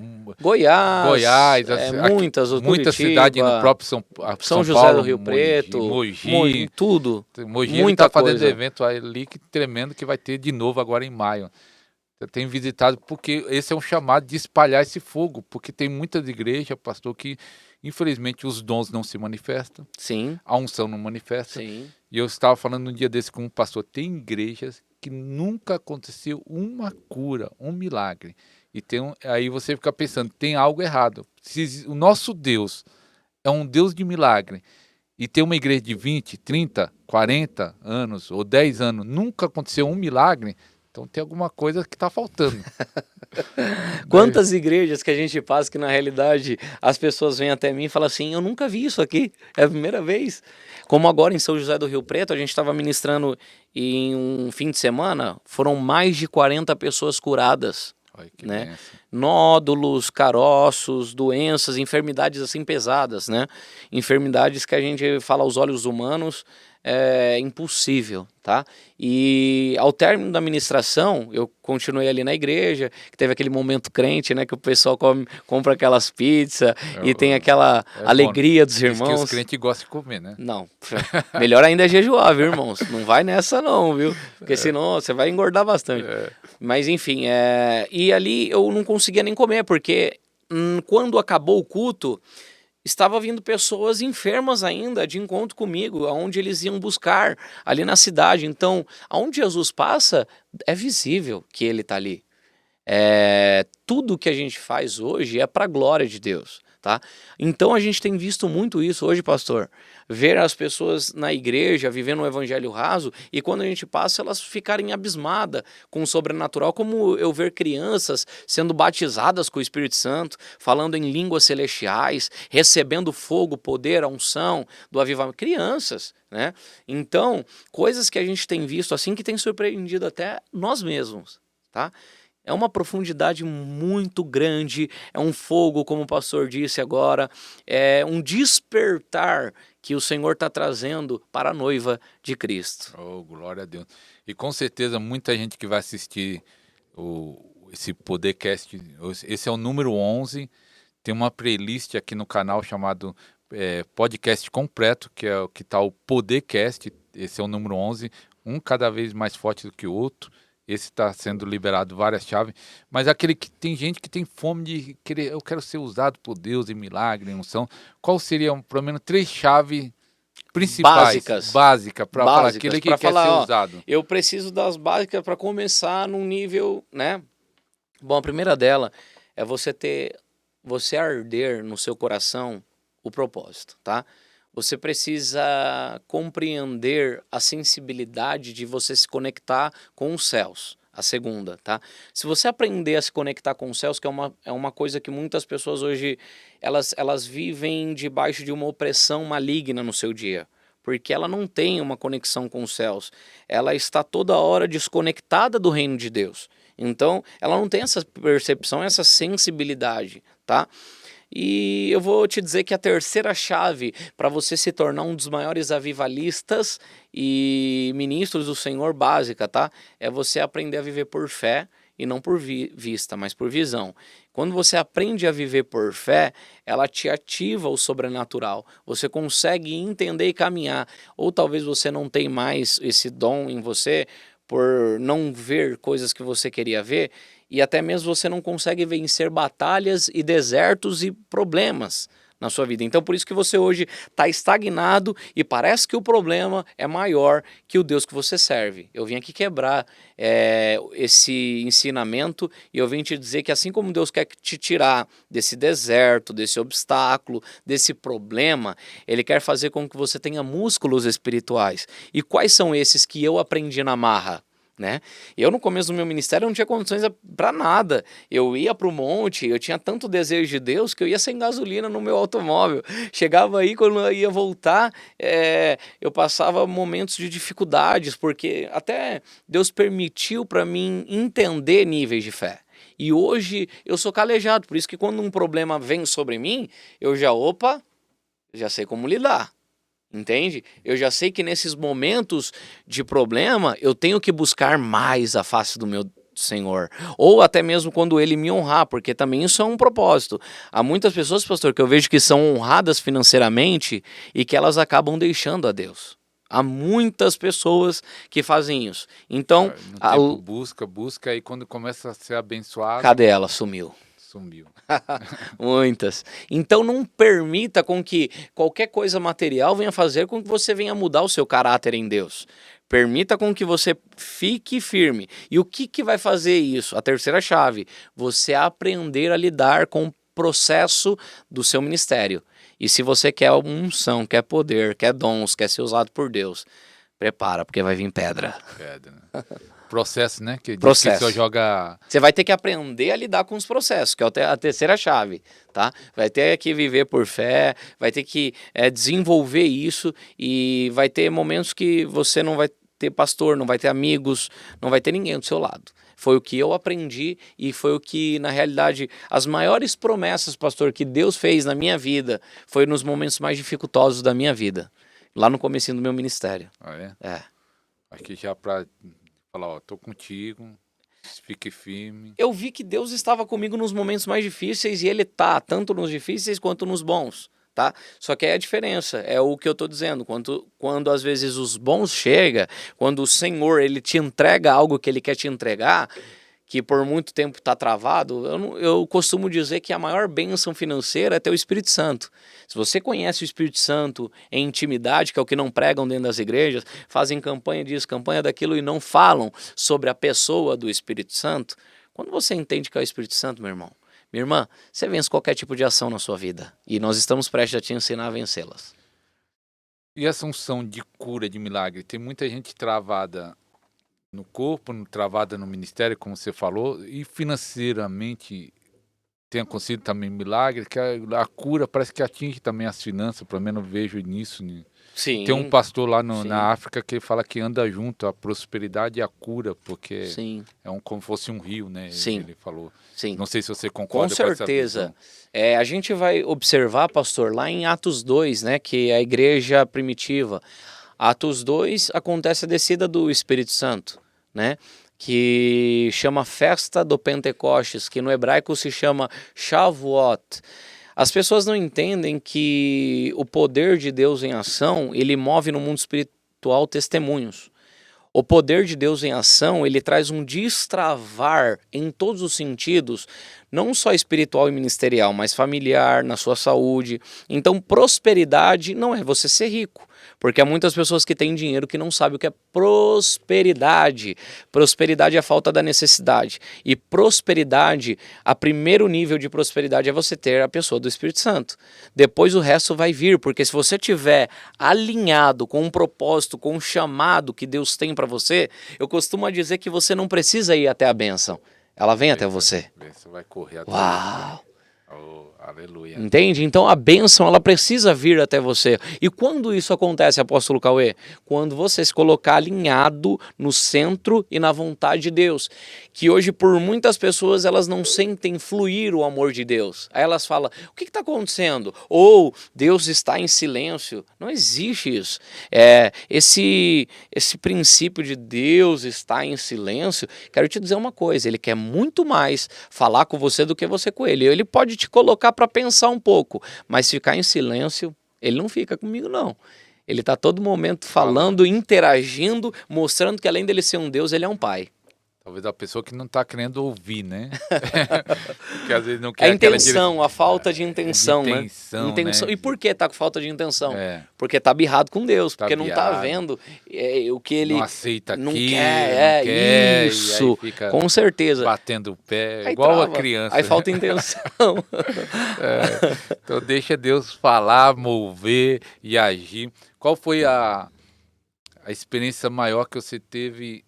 Speaker 2: Goiás,
Speaker 1: muitas
Speaker 2: Curitiba,
Speaker 1: cidades no próprio
Speaker 2: São José
Speaker 1: Paulo,
Speaker 2: do Rio Preto,
Speaker 1: Mogi,
Speaker 2: tudo.
Speaker 1: Mogi, ele
Speaker 2: Muita
Speaker 1: tá fazendo
Speaker 2: coisa.
Speaker 1: evento ali que tremendo que vai ter de novo agora em maio. Eu tenho visitado porque esse é um chamado de espalhar esse fogo, porque tem muitas igrejas, pastor, que infelizmente os dons não se manifestam,
Speaker 2: Sim,
Speaker 1: a unção não manifesta.
Speaker 2: sim.
Speaker 1: E eu estava falando um dia desse com um pastor, tem igrejas que nunca aconteceu uma cura, um milagre. E aí você fica pensando, tem algo errado. Se o nosso Deus é um Deus de milagre, e tem uma igreja de 20, 30, 40 anos ou 10 anos, nunca aconteceu um milagre, então tem alguma coisa que está faltando.
Speaker 2: Quantas igrejas que a gente passa que na realidade as pessoas vêm até mim e falam assim, eu nunca vi isso aqui, é a primeira vez. Como agora em São José do Rio Preto, a gente estava ministrando em um fim de semana, foram mais de 40 pessoas curadas.
Speaker 1: Olha que
Speaker 2: Né?
Speaker 1: benção.
Speaker 2: Nódulos, caroços, doenças, enfermidades assim pesadas, né? Enfermidades que a gente fala aos olhos humanos é impossível, tá? E ao término da ministração, eu continuei ali na igreja, que teve aquele momento crente, né? Que o pessoal compra aquelas pizzas e tem aquela alegria dos
Speaker 1: Diz que
Speaker 2: irmãos.
Speaker 1: os crentes gostam de comer, né?
Speaker 2: Não, melhor ainda é jejuar, viu, irmãos? Não vai nessa não, viu? Porque senão você vai engordar bastante. Mas enfim, e ali eu não conseguia nem comer, porque quando acabou o culto, estava vindo pessoas enfermas ainda de encontro comigo, aonde eles iam buscar ali na cidade. Então, aonde Jesus passa, é visível que ele está ali. Tudo que a gente faz hoje é para a glória de Deus, tá? Então a gente tem visto muito isso hoje, pastor, ver as pessoas na igreja vivendo um evangelho raso e quando a gente passa elas ficarem abismadas com o sobrenatural, como eu ver crianças sendo batizadas com o Espírito Santo, falando em línguas celestiais, recebendo fogo, poder, a unção do avivamento, crianças, né? Então, coisas que a gente tem visto assim que tem surpreendido até nós mesmos, tá? É uma profundidade muito grande, é um fogo, como o pastor disse agora, é um despertar que o Senhor está trazendo para a noiva de Cristo.
Speaker 1: Oh, glória a Deus. E com certeza muita gente que vai assistir esse Podercast, esse é o número 11, tem uma playlist aqui no canal chamado Podcast Completo, que é o que está o Podercast, esse é o número 11, um cada vez mais forte do que o outro. Esse está sendo liberado várias chaves, mas aquele que tem gente que tem fome de querer, eu quero ser usado por Deus em milagre, em unção. Qual seriam, pelo menos, 3 chaves principais, básicas, para falar aquele que quer ser usado?
Speaker 2: Eu preciso das básicas para começar num nível, né? Bom, a primeira dela é você arder no seu coração o propósito, tá? Você precisa compreender a sensibilidade de você se conectar com os céus. A segunda, tá? Se você aprender a se conectar com os céus, que é uma coisa que muitas pessoas hoje, elas vivem debaixo de uma opressão maligna no seu dia. Porque ela não tem uma conexão com os céus. Ela está toda hora desconectada do reino de Deus. Então, ela não tem essa percepção, essa sensibilidade, tá? E eu vou te dizer que a terceira chave para você se tornar um dos maiores avivalistas e ministros do Senhor básica, tá? É você aprender a viver por fé e não por vista, mas por visão. Quando você aprende a viver por fé, ela te ativa o sobrenatural. Você consegue entender e caminhar. Ou talvez você não tenha mais esse dom em você por não ver coisas que você queria ver, e até mesmo você não consegue vencer batalhas e desertos e problemas na sua vida. Então por isso que você hoje está estagnado e parece que o problema é maior que o Deus que você serve. Eu vim aqui quebrar esse ensinamento e eu vim te dizer que assim como Deus quer te tirar desse deserto, desse obstáculo, desse problema, Ele quer fazer com que você tenha músculos espirituais. E quais são esses que eu aprendi na marra? Né? Eu no começo do meu ministério não tinha condições para nada. Eu ia para o monte, eu tinha tanto desejo de Deus que eu ia sem gasolina no meu automóvel. Chegava aí, quando eu ia voltar, eu passava momentos de dificuldades, porque até Deus permitiu para mim entender níveis de fé. E hoje eu sou calejado, por isso que quando um problema vem sobre mim, eu já sei como lidar. Entende? Eu já sei que nesses momentos de problema eu tenho que buscar mais a face do meu Senhor, ou até mesmo quando Ele me honrar, porque também isso é um propósito. Há muitas pessoas, pastor, que eu vejo que são honradas financeiramente e que elas acabam deixando a Deus. Há muitas pessoas que fazem isso. Então,
Speaker 1: No tempo busca e quando começa a ser abençoado,
Speaker 2: cadê ela? Sumiu.
Speaker 1: sumiu.
Speaker 2: Muitas. Então não permita com que qualquer coisa material venha fazer com que você venha mudar o seu caráter em Deus. Permita com que você fique firme. E o que vai fazer isso? A terceira chave, você aprender a lidar com o processo do seu ministério. E se você quer unção, quer poder, quer dons, quer ser usado por Deus, prepara, porque vai vir pedra.
Speaker 1: Pedra, né? Processo, né? Que diz
Speaker 2: Processo.
Speaker 1: que só joga...
Speaker 2: Você vai ter que aprender a lidar com os processos, que é a terceira chave, tá? Vai ter que viver por fé, vai ter que desenvolver isso e vai ter momentos que você não vai ter pastor, não vai ter amigos, não vai ter ninguém do seu lado. Foi o que eu aprendi e foi o que, na realidade, as maiores promessas, pastor, que Deus fez na minha vida foi nos momentos mais dificultosos da minha vida, lá no comecinho do meu ministério.
Speaker 1: Ah, é?
Speaker 2: É.
Speaker 1: Aqui já para falar, ó, tô contigo, fique firme.
Speaker 2: Eu vi que Deus estava comigo nos momentos mais difíceis e Ele tá, tanto nos difíceis quanto nos bons, tá? Só que aí a diferença, é o que eu tô dizendo, quando às vezes os bons chegam, quando o Senhor, Ele te entrega algo que Ele quer te entregar, que por muito tempo está travado, eu costumo dizer que a maior bênção financeira é ter o Espírito Santo. Se você conhece o Espírito Santo em intimidade, que é o que não pregam dentro das igrejas, fazem campanha disso, campanha daquilo e não falam sobre a pessoa do Espírito Santo, quando você entende que é o Espírito Santo, meu irmão, minha irmã, você vence qualquer tipo de ação na sua vida e nós estamos prestes a te ensinar a vencê-las.
Speaker 1: E essa unção de cura, de milagre, tem muita gente travada no corpo, travada no ministério, como você falou, e financeiramente tem acontecido também milagre, que a cura parece que atinge também as finanças, pelo menos eu vejo nisso. Né?
Speaker 2: Sim.
Speaker 1: Tem um pastor lá
Speaker 2: Sim.
Speaker 1: na África que fala que anda junto a prosperidade e a cura, porque
Speaker 2: Sim.
Speaker 1: como fosse um rio, né?
Speaker 2: Sim.
Speaker 1: Ele falou.
Speaker 2: Sim.
Speaker 1: Não sei se você
Speaker 2: Com
Speaker 1: concorda com essa
Speaker 2: certeza.
Speaker 1: visão.
Speaker 2: A gente vai observar, pastor, lá em Atos 2, né, que é a igreja primitiva. Atos 2 acontece a descida do Espírito Santo, né? Que chama Festa do Pentecostes, que no hebraico se chama Shavuot. As pessoas não entendem que o poder de Deus em ação, ele move no mundo espiritual testemunhos. O poder de Deus em ação, ele traz um destravar em todos os sentidos, não só espiritual e ministerial, mas familiar, na sua saúde. Então, prosperidade não é você ser rico, porque há muitas pessoas que têm dinheiro que não sabem o que é prosperidade. Prosperidade é a falta da necessidade. E prosperidade, a primeiro nível de prosperidade é você ter a pessoa do Espírito Santo. Depois o resto vai vir, porque se você tiver alinhado com um propósito, com um chamado que Deus tem para você, eu costumo dizer que você não precisa ir até a bênção. Ela vem até você.
Speaker 1: Você vai correr até
Speaker 2: Uau!
Speaker 1: Oh, aleluia.
Speaker 2: Entende? Então a bênção, ela precisa vir até você. E quando isso acontece, apóstolo Cauê? Quando você se colocar alinhado no centro e na vontade de Deus. Que hoje, por muitas pessoas, elas não sentem fluir o amor de Deus. Aí elas falam, o que está acontecendo? Ou Deus está em silêncio. Não existe isso. Esse princípio de Deus estar em silêncio, quero te dizer uma coisa, Ele quer muito mais falar com você do que você com Ele. Ele pode te colocar para pensar um pouco, mas ficar em silêncio, Ele não fica comigo não. Ele está todo momento falando, interagindo, mostrando que além dele ser um Deus, Ele é um pai.
Speaker 1: Talvez a pessoa que não está querendo ouvir, né? Que às vezes não
Speaker 2: A
Speaker 1: quer aquela
Speaker 2: intenção, a falta de intenção,
Speaker 1: de
Speaker 2: né?
Speaker 1: intenção, né?
Speaker 2: E por que tá com falta de intenção?
Speaker 1: É,
Speaker 2: Porque tá birrado com Deus,
Speaker 1: tá
Speaker 2: porque não tá
Speaker 1: viado,
Speaker 2: vendo o que
Speaker 1: não
Speaker 2: ele
Speaker 1: aceita
Speaker 2: não
Speaker 1: aquilo,
Speaker 2: quer.
Speaker 1: não
Speaker 2: É
Speaker 1: quer, e aí
Speaker 2: isso,
Speaker 1: fica
Speaker 2: com certeza.
Speaker 1: batendo o pé,
Speaker 2: Aí
Speaker 1: igual a
Speaker 2: trava, aí
Speaker 1: criança.
Speaker 2: falta intenção.
Speaker 1: É, então deixa Deus falar, mover e agir. Qual foi a experiência maior que você teve?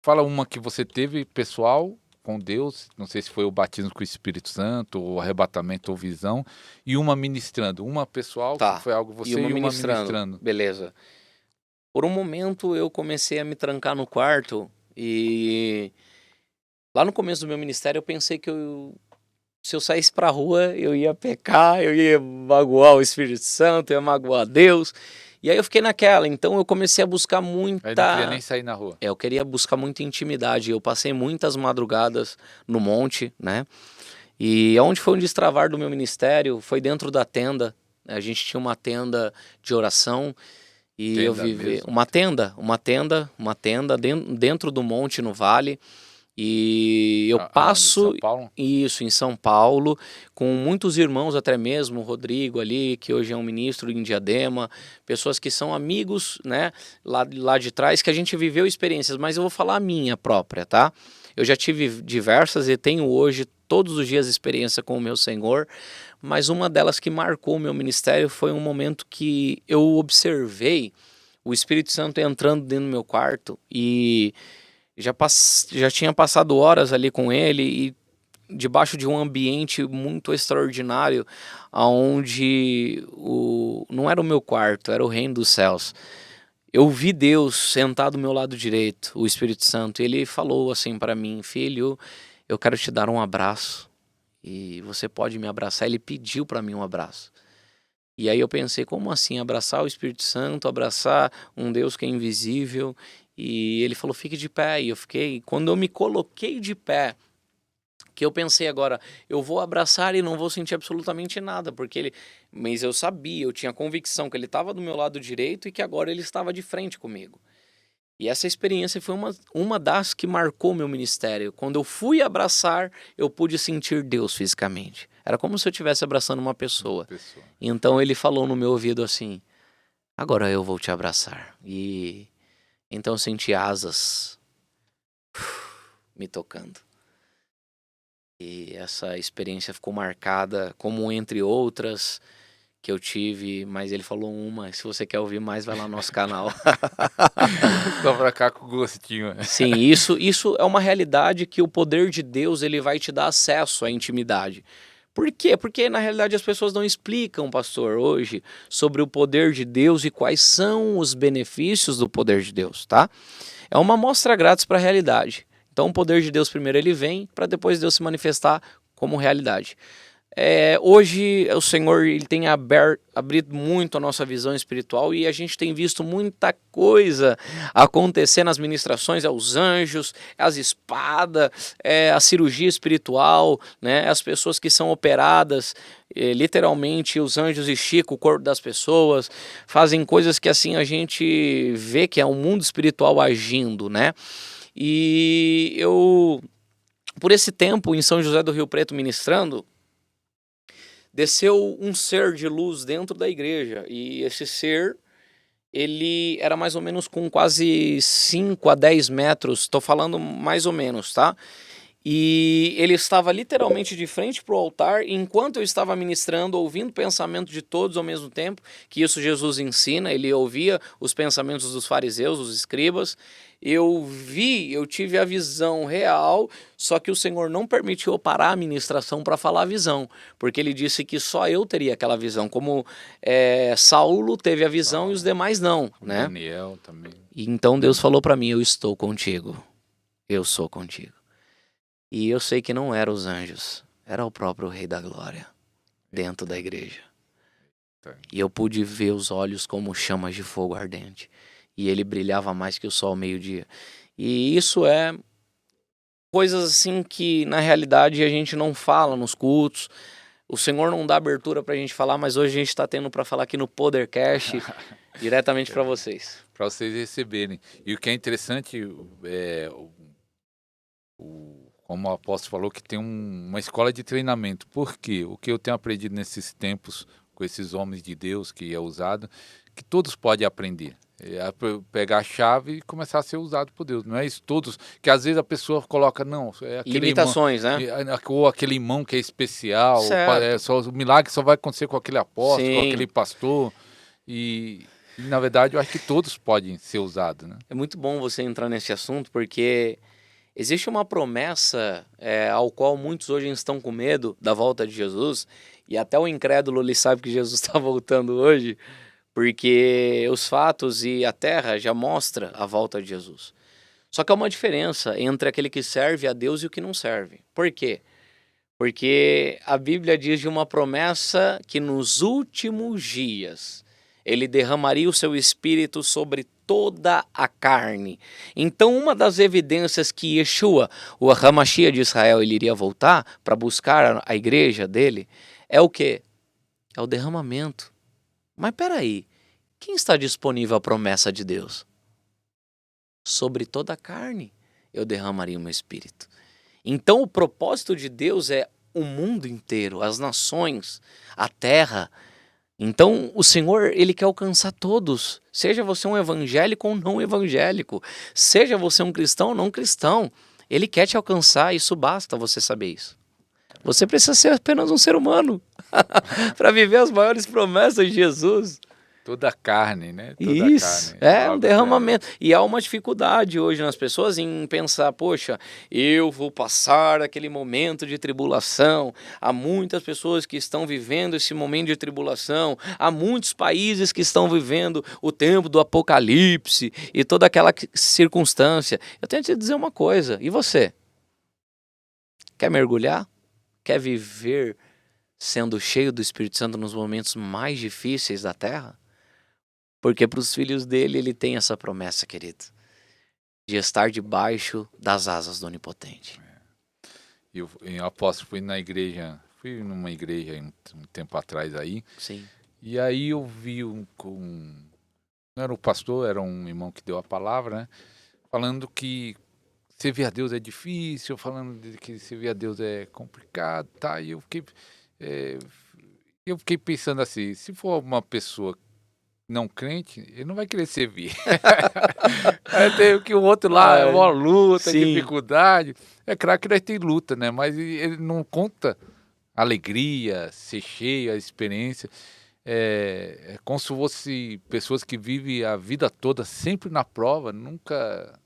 Speaker 1: Fala uma que você teve pessoal com Deus, não sei se foi o batismo com o Espírito Santo, ou arrebatamento ou visão, e uma ministrando. Uma pessoal, que
Speaker 2: Tá.
Speaker 1: foi algo
Speaker 2: E
Speaker 1: você,
Speaker 2: uma
Speaker 1: e uma
Speaker 2: ministrando.
Speaker 1: ministrando.
Speaker 2: Beleza. Por um momento eu comecei a me trancar no quarto e lá no começo do meu ministério eu pensei que se eu saísse pra rua eu ia pecar, eu ia magoar o Espírito Santo, eu ia magoar Deus. E aí eu fiquei naquela, então eu comecei a buscar
Speaker 1: Aí não queria
Speaker 2: muita.
Speaker 1: nem sair na rua.
Speaker 2: Eu queria buscar muita intimidade. Eu passei muitas madrugadas no monte, né? E onde foi um destravar do meu ministério foi dentro da tenda. A gente tinha uma tenda de oração e eu
Speaker 1: Tenda
Speaker 2: vivi
Speaker 1: mesmo.
Speaker 2: uma tenda dentro do monte no vale. E eu
Speaker 1: Aonde?
Speaker 2: passo
Speaker 1: São Paulo?
Speaker 2: isso em São Paulo, com muitos irmãos, até mesmo o Rodrigo ali, que hoje é um ministro em Diadema, pessoas que são amigos, né, lá de trás, que a gente viveu experiências, mas eu vou falar a minha própria, tá? Eu já tive diversas e tenho hoje todos os dias experiência com o meu Senhor, mas uma delas que marcou o meu ministério foi um momento que eu observei o Espírito Santo entrando dentro do meu quarto e já tinha passado horas ali com ele e debaixo de um ambiente muito extraordinário, onde não era o meu quarto, era o reino dos céus. Eu vi Deus sentado do meu lado direito, o Espírito Santo, e ele falou assim para mim: filho, eu quero te dar um abraço e você pode me abraçar. Ele pediu para mim um abraço. E aí eu pensei, como assim abraçar o Espírito Santo, abraçar um Deus que é invisível? E ele falou, fique de pé. E eu fiquei, quando eu me coloquei de pé, que eu pensei agora, eu vou abraçar e não vou sentir absolutamente nada, mas eu sabia, eu tinha convicção que ele estava do meu lado direito e que agora ele estava de frente comigo. E essa experiência foi uma das que marcou meu ministério. Quando eu fui abraçar, eu pude sentir Deus fisicamente. Era como se eu estivesse abraçando uma pessoa. Então ele falou no meu ouvido assim, agora eu vou te abraçar. E então eu senti asas me tocando. E essa experiência ficou marcada, como entre outras que eu tive, mas ele falou uma. Se você quer ouvir mais, vai lá no nosso canal.
Speaker 1: Só pra cá com gostinho.
Speaker 2: Sim, isso é uma realidade que o poder de Deus ele vai te dar acesso à intimidade. Por quê? Porque na realidade as pessoas não explicam, pastor, hoje sobre o poder de Deus e quais são os benefícios do poder de Deus, tá? É uma amostra grátis para a realidade. Então o poder de Deus primeiro ele vem para depois Deus se manifestar como realidade. Hoje o Senhor ele tem abrido muito a nossa visão espiritual e a gente tem visto muita coisa acontecer nas ministrações, os anjos, as espadas, a cirurgia espiritual, né, as pessoas que são operadas, literalmente os anjos esticam o corpo das pessoas, fazem coisas que assim a gente vê que é um mundo espiritual agindo, né? E eu, por esse tempo em São José do Rio Preto ministrando, desceu um ser de luz dentro da igreja e esse ser, ele era mais ou menos com quase 5 a 10 metros, estou falando mais ou menos, tá? E ele estava literalmente de frente para o altar, e enquanto eu estava ministrando, ouvindo o pensamento de todos ao mesmo tempo, que isso Jesus ensina, ele ouvia os pensamentos dos fariseus, dos escribas, eu tive a visão real, só que o Senhor não permitiu eu parar a ministração para falar a visão, porque ele disse que só eu teria aquela visão, como Saulo teve a visão e os demais não, né?
Speaker 1: Daniel também.
Speaker 2: E então Deus falou para mim, eu estou contigo, eu sou contigo. E eu sei que não eram os anjos, era o próprio Rei da Glória, dentro da igreja. E eu pude ver os olhos como chamas de fogo ardente. E ele brilhava mais que o sol ao meio-dia. E isso é coisas assim que, na realidade, a gente não fala nos cultos. O Senhor não dá abertura pra gente falar, mas hoje a gente está tendo para falar aqui no Podercast, diretamente para vocês.
Speaker 1: Para vocês receberem. E o que é interessante, Como o apóstolo falou, que tem uma escola de treinamento. Por quê? O que eu tenho aprendido nesses tempos com esses homens de Deus que é usado, que todos podem aprender. Pegar a chave e começar a ser usado por Deus. Não é isso todos, que às vezes a pessoa coloca, não, é aquele irmão,
Speaker 2: Limitações, né?
Speaker 1: ou aquele irmão que é especial,
Speaker 2: Certo.
Speaker 1: o milagre só vai acontecer com aquele apóstolo, com
Speaker 2: Sim.
Speaker 1: aquele pastor. E na verdade eu acho que todos podem ser usados, né?
Speaker 2: É muito bom você entrar nesse assunto, porque existe uma promessa ao qual muitos hoje estão com medo da volta de Jesus, e até o incrédulo ele sabe que Jesus está voltando hoje, porque os fatos e a terra já mostra a volta de Jesus. Só que há uma diferença entre aquele que serve a Deus e o que não serve. Por quê? Porque a Bíblia diz de uma promessa que nos últimos dias ele derramaria o seu espírito sobre toda a carne. Então, uma das evidências que Yeshua, o Hamashia de Israel, ele iria voltar para buscar a igreja dele, é o quê? É o derramamento. Mas peraí, quem está disponível à promessa de Deus? Sobre toda a carne eu derramaria o meu espírito. Então o propósito de Deus é o mundo inteiro, as nações, a terra. Então o Senhor, ele quer alcançar todos. Seja você um evangélico ou não evangélico. Seja você um cristão ou não cristão. Ele quer te alcançar, isso basta você saber isso. Você precisa ser apenas um ser humano para viver as maiores promessas de Jesus.
Speaker 1: Toda a carne, né? Toda a
Speaker 2: Isso,
Speaker 1: carne.
Speaker 2: é um derramamento. E há uma dificuldade hoje nas pessoas em pensar, poxa, eu vou passar aquele momento de tribulação. Há muitas pessoas que estão vivendo esse momento de tribulação. Há muitos países que estão vivendo o tempo do apocalipse e toda aquela circunstância. Eu tenho que te dizer uma coisa, e você? Quer mergulhar? Quer viver sendo cheio do Espírito Santo nos momentos mais difíceis da terra? Porque para os filhos dele, ele tem essa promessa, querido, de estar debaixo das asas do Onipotente.
Speaker 1: E eu apóstolo, fui numa igreja um tempo atrás aí,
Speaker 2: Sim.
Speaker 1: e aí eu vi não era o pastor, era um irmão que deu a palavra, né? Falando que servir a Deus é difícil, falando que servir a Deus é complicado, tá? E eu fiquei pensando assim, se for uma pessoa não crente, ele não vai querer servir. Aí tem que o outro lá é uma luta,
Speaker 2: sim.
Speaker 1: dificuldade. É claro que nós tem luta, né? Mas ele não conta a alegria, ser cheio, a experiência. É como se fosse pessoas que vivem a vida toda sempre na prova, nunca,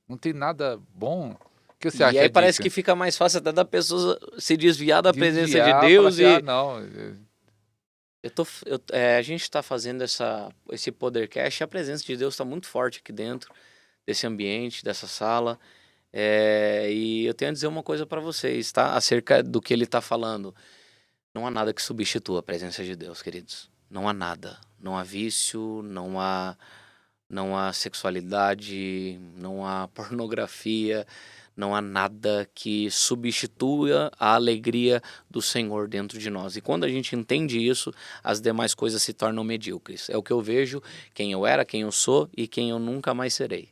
Speaker 1: não tem nada bom. O que você acha
Speaker 2: E aí parece
Speaker 1: disso?
Speaker 2: que fica mais fácil até da pessoa se desviar da presença de
Speaker 1: Desviar, falar
Speaker 2: Deus
Speaker 1: assim,
Speaker 2: e...
Speaker 1: não,
Speaker 2: a gente está fazendo esse Podercast, a presença de Deus está muito forte aqui dentro desse ambiente, dessa sala. E eu tenho a dizer uma coisa para vocês, tá? Acerca do que ele está falando. Não há nada que substitua a presença de Deus, queridos. Não há nada. Não há vício, não há sexualidade, não há pornografia, não há nada que substitua a alegria do Senhor dentro de nós. E quando a gente entende isso, as demais coisas se tornam medíocres. É o que eu vejo, quem eu era, quem eu sou e quem eu nunca mais serei.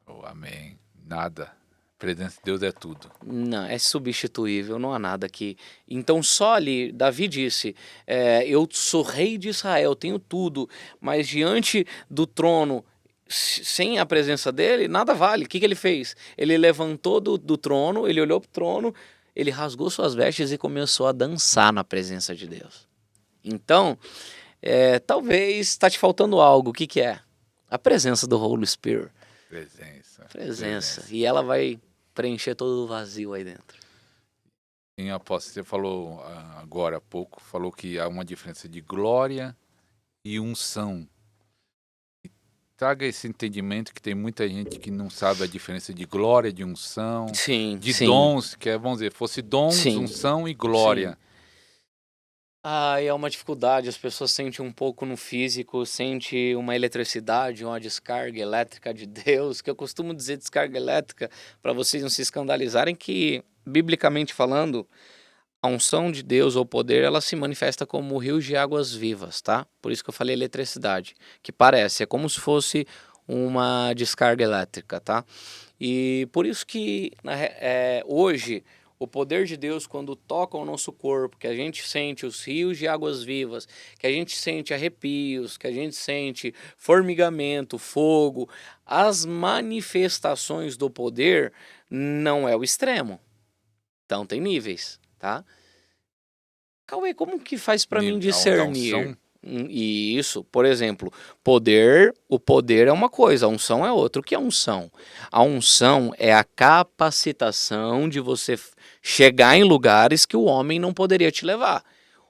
Speaker 1: oh, amém, nada. A presença de Deus é tudo.
Speaker 2: Não, é substituível, não há nada aqui. Então só ali, Davi disse, eu sou rei de Israel, tenho tudo, mas diante do trono, sem a presença dele, nada vale. O que ele fez? Ele levantou do trono, ele olhou para o trono, ele rasgou suas vestes e começou a dançar na presença de Deus. Então, talvez está te faltando algo, o que é? A presença do Holy Spirit.
Speaker 1: Presença.
Speaker 2: E ela vai preencher todo o vazio aí dentro.
Speaker 1: Sim, apóstolo, você falou agora há pouco, falou que há uma diferença de glória e unção. E traga esse entendimento que tem muita gente que não sabe a diferença de glória, de unção,
Speaker 2: Sim,
Speaker 1: de
Speaker 2: sim.
Speaker 1: dons, que vamos dizer, fosse dons,
Speaker 2: Sim.
Speaker 1: unção e glória.
Speaker 2: Sim. É uma dificuldade, as pessoas sentem um pouco no físico, sentem uma eletricidade, uma descarga elétrica de Deus, que eu costumo dizer descarga elétrica, para vocês não se escandalizarem, que, biblicamente falando, a unção de Deus ou poder, ela se manifesta como rios de águas vivas, tá? Por isso que eu falei eletricidade, que parece, é como se fosse uma descarga elétrica, tá? E por isso que hoje o poder de Deus, quando toca o nosso corpo, que a gente sente os rios de águas vivas, que a gente sente arrepios, que a gente sente formigamento, fogo, as manifestações do poder não é o extremo. Então tem níveis, tá? Cauê, como que faz para mim
Speaker 1: Da
Speaker 2: discernir?
Speaker 1: unção?
Speaker 2: Isso, por exemplo, o poder é uma coisa, a unção é outra. O que é unção? A unção é a capacitação de você chegar em lugares que o homem não poderia te levar.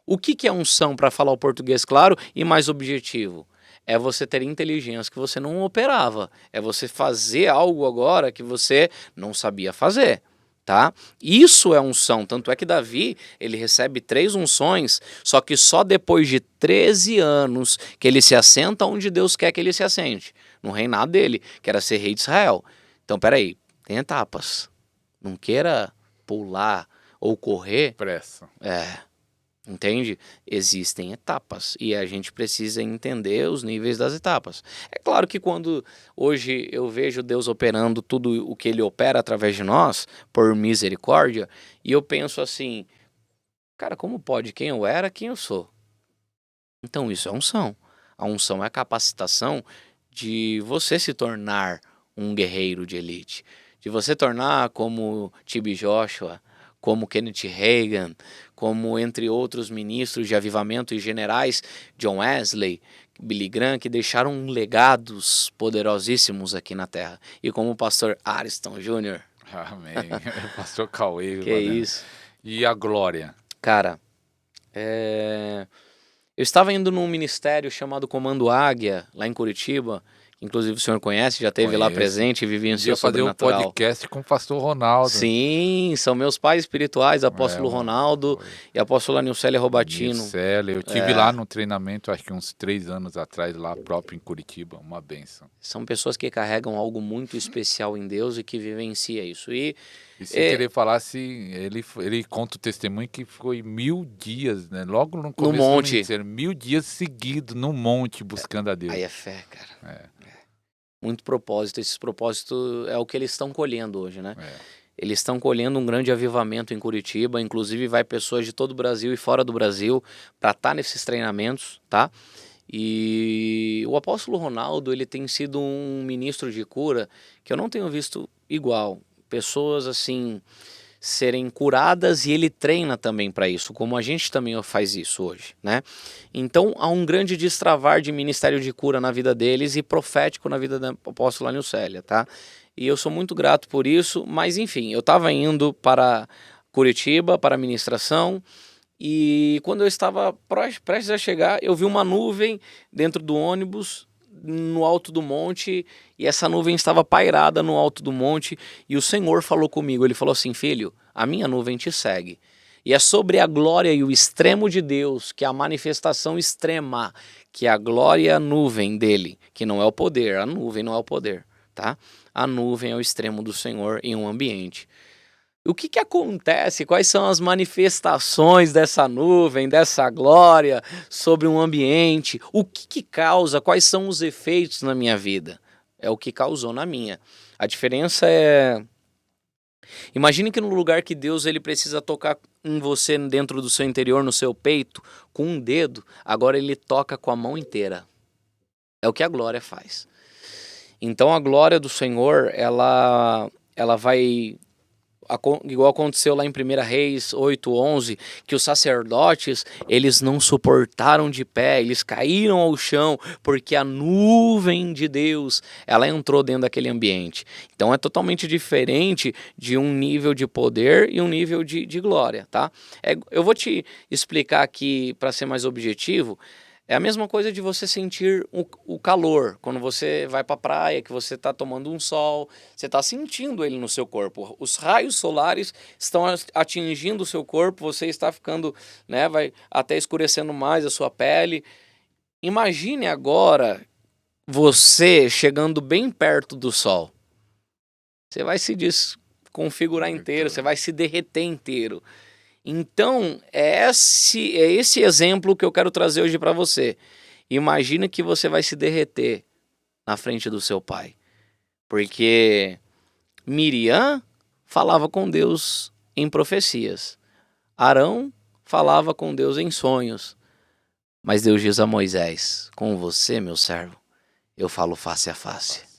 Speaker 2: O que é unção, para falar o português claro e mais objetivo? É você ter inteligência que você não operava. É você fazer algo agora que você não sabia fazer. Tá? Isso é unção, tanto é que Davi, ele recebe 3 unções, só que só depois de 13 anos que ele se assenta onde Deus quer que ele se assente, no reinado dele, que era ser rei de Israel. Então, peraí, tem etapas, não queira pular ou correr,
Speaker 1: Pressa.
Speaker 2: entende? Existem etapas e a gente precisa entender os níveis das etapas. É claro que quando hoje eu vejo Deus operando tudo o que Ele opera através de nós, por misericórdia, e eu penso assim, cara, como pode? Quem eu era, quem eu sou? Então isso é unção. A unção é a capacitação de você se tornar um guerreiro de elite, de você tornar como T.B. Joshua, como Kenneth Hagin, como entre outros ministros de avivamento e generais, John Wesley, Billy Graham, que deixaram legados poderosíssimos aqui na Terra. E como o pastor Ariston Jr.
Speaker 1: Amém. Pastor Cauê.
Speaker 2: Que isso.
Speaker 1: E a glória?
Speaker 2: Cara, eu estava indo num ministério chamado Comando Águia, lá em Curitiba. Inclusive o senhor conhece, já esteve lá
Speaker 1: Conheço.
Speaker 2: presente e vivenciou
Speaker 1: Podia fazer um
Speaker 2: sobrenatural.
Speaker 1: podcast com o pastor Ronaldo.
Speaker 2: Sim, são meus pais espirituais, apóstolo Ronaldo e apóstola Nilcélia Robatino.
Speaker 1: Nilcélia, eu tive lá no treinamento, acho que uns 3 anos atrás, lá próprio em Curitiba, uma bênção.
Speaker 2: São pessoas que carregam algo muito especial em Deus e que vivencia isso. E
Speaker 1: sem querer falar, ele conta o testemunho que foi 1000 dias, né? Logo no começo do
Speaker 2: monte.
Speaker 1: ministério, 1000 dias seguidos no monte buscando a Deus.
Speaker 2: Aí é fé, cara. Muito propósito. Esse propósito é o que eles estão colhendo hoje, né? Eles estão colhendo um grande avivamento em Curitiba, inclusive vai pessoas de todo o Brasil e fora do Brasil para estar nesses treinamentos, tá? E o apóstolo Ronaldo, ele tem sido um ministro de cura que eu não tenho visto igual. Pessoas assim serem curadas e ele treina também para isso, como a gente também faz isso hoje, né? Então há um grande destravar de ministério de cura na vida deles e profético na vida da apóstola Nilcélia, tá? E eu sou muito grato por isso, mas enfim, eu estava indo para Curitiba, para a ministração, e quando eu estava prestes a chegar, eu vi uma nuvem dentro do ônibus, no alto do monte, e essa nuvem estava pairada no alto do monte, e o Senhor falou comigo, ele falou assim, filho, a minha nuvem te segue. E é sobre a glória e o extremo de Deus, que é a manifestação extrema, que é a glória e a nuvem dele, que não é o poder, a nuvem não é o poder, tá? A nuvem é o extremo do Senhor em um ambiente. O que acontece? Quais são as manifestações dessa nuvem, dessa glória sobre um ambiente? O que causa? Quais são os efeitos na minha vida? É o que causou na minha. A diferença é... Imagine que no lugar que Deus ele precisa tocar em você dentro do seu interior, no seu peito, com um dedo, agora ele toca com a mão inteira. É o que a glória faz. Então a glória do Senhor, ela vai... igual aconteceu lá em 1 Reis 8:11, que os sacerdotes, eles não suportaram de pé, eles caíram ao chão, porque a nuvem de Deus, ela entrou dentro daquele ambiente. Então é totalmente diferente de um nível de poder e um nível de glória, tá? Eu vou te explicar aqui, para ser mais objetivo. É a mesma coisa de você sentir o calor, quando você vai para a praia, que você está tomando um sol, você está sentindo ele no seu corpo. Os raios solares estão atingindo o seu corpo, você está ficando, né, vai até escurecendo mais a sua pele. Imagine agora você chegando bem perto do sol. Você vai se desconfigurar inteiro, você vai se derreter inteiro. Então, é esse exemplo que eu quero trazer hoje para você. Imagina que você vai se derreter na frente do seu pai. Porque Miriam falava com Deus em profecias. Arão falava com Deus em sonhos. Mas Deus diz a Moisés: com você, meu servo, eu falo face a face.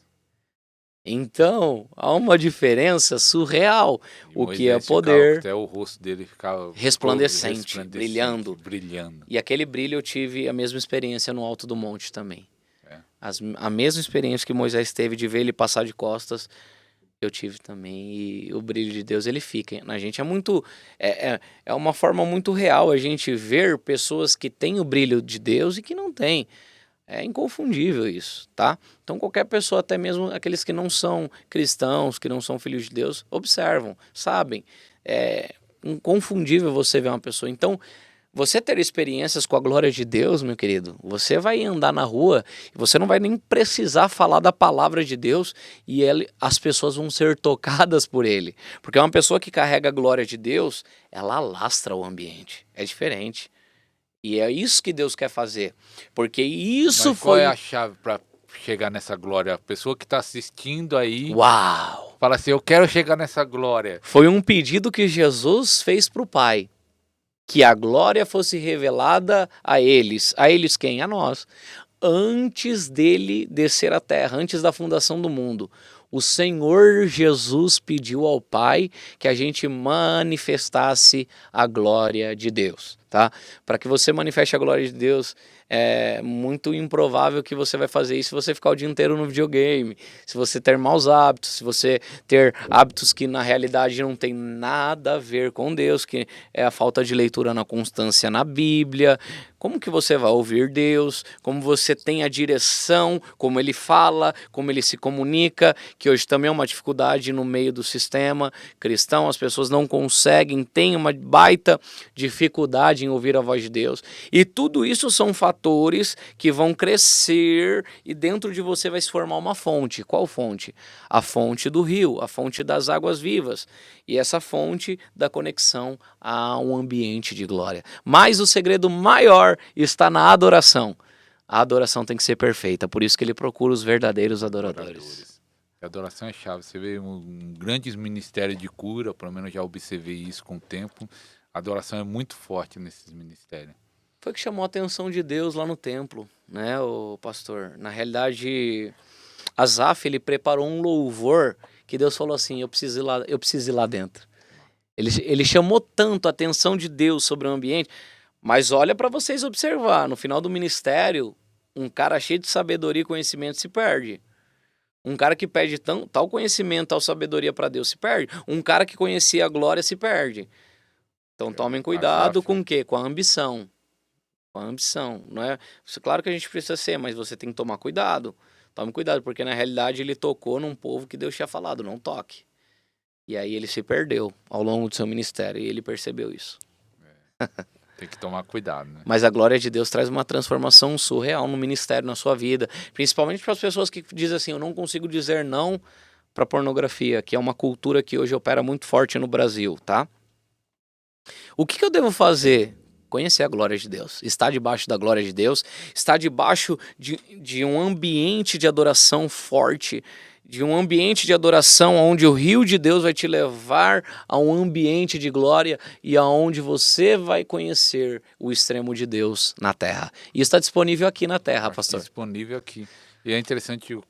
Speaker 2: Então, há uma diferença surreal.
Speaker 1: E
Speaker 2: O que é
Speaker 1: Moisés ficava,
Speaker 2: poder
Speaker 1: até o rosto dele ficava
Speaker 2: resplandecente, brilhando.
Speaker 1: brilhando.
Speaker 2: E aquele brilho eu tive a mesma experiência no alto do monte também.
Speaker 1: É.
Speaker 2: A mesma experiência que Moisés teve de ver ele passar de costas, eu tive também. E o brilho de Deus, ele fica na gente. É uma forma muito real a gente ver pessoas que têm o brilho de Deus e que não têm. É inconfundível isso, tá? Então qualquer pessoa, até mesmo aqueles que não são cristãos, que não são filhos de Deus, observam, sabem. É inconfundível você ver uma pessoa. Então, você ter experiências com a glória de Deus, meu querido, você vai andar na rua e você não vai nem precisar falar da palavra de Deus e as pessoas vão ser tocadas por ele. Porque uma pessoa que carrega a glória de Deus, ela alastra o ambiente. É diferente. E é isso que Deus quer fazer. Porque isso
Speaker 1: Mas qual é a chave para chegar nessa glória? A pessoa que está assistindo aí,
Speaker 2: Uau!
Speaker 1: fala assim, eu quero chegar nessa glória.
Speaker 2: Foi um pedido que Jesus fez para o Pai. Que a glória fosse revelada a eles. A eles quem? A nós. Antes dele descer à terra, antes da fundação do mundo. O Senhor Jesus pediu ao Pai que a gente manifestasse a glória de Deus, tá? Para que você manifeste a glória de Deus, é muito improvável que você vai fazer isso se você ficar o dia inteiro no videogame, se você ter maus hábitos, se você ter hábitos que na realidade não tem nada a ver com Deus, que é a falta de leitura na constância na Bíblia. Como que você vai ouvir Deus? Como você tem a direção, como ele fala, como ele se comunica, que hoje também é uma dificuldade no meio do sistema cristão, as pessoas não conseguem, têm uma baita dificuldade em ouvir a voz de Deus. E tudo isso são fatores que vão crescer e dentro de você vai se formar uma fonte. Qual fonte? A fonte do rio, a fonte das águas vivas. E essa fonte da conexão a um ambiente de glória. Mas o segredo maior está na adoração. A adoração tem que ser perfeita, por isso que ele procura os verdadeiros adoradores.
Speaker 1: A adoração é chave. Você vê um grande ministério de cura, pelo menos já observei isso com o tempo. A adoração é muito forte nesses ministérios.
Speaker 2: Foi o que chamou a atenção de Deus lá no templo, né, o pastor? Na realidade, Asaf, ele preparou um louvor que Deus falou assim, eu preciso ir lá dentro. Ele chamou tanto a atenção de Deus sobre o ambiente, mas olha para vocês observar, no final do ministério, um cara cheio de sabedoria e conhecimento se perde. Um cara que pede tal conhecimento, tal sabedoria para Deus se perde. Um cara que conhecia a glória se perde. Então tomem cuidado com o quê? Com a ambição. Com a ambição, não é? Claro que a gente precisa ser, mas você tem que tomar cuidado. Tome cuidado, porque na realidade ele tocou num povo que Deus tinha falado, não toque. E aí ele se perdeu ao longo do seu ministério e ele percebeu isso.
Speaker 1: Tem que tomar cuidado, né?
Speaker 2: Mas a glória de Deus traz uma transformação surreal no ministério, na sua vida. Principalmente para as pessoas que dizem assim, eu não consigo dizer não para pornografia, que é uma cultura que hoje opera muito forte no Brasil, tá? O que eu devo fazer? Conhecer a glória de Deus, estar debaixo da glória de Deus, estar debaixo de um ambiente de adoração forte, de um ambiente de adoração onde o rio de Deus vai te levar a um ambiente de glória e aonde você vai conhecer o extremo de Deus na terra. E está disponível aqui na terra, pastor.
Speaker 1: Disponível aqui. E é interessante o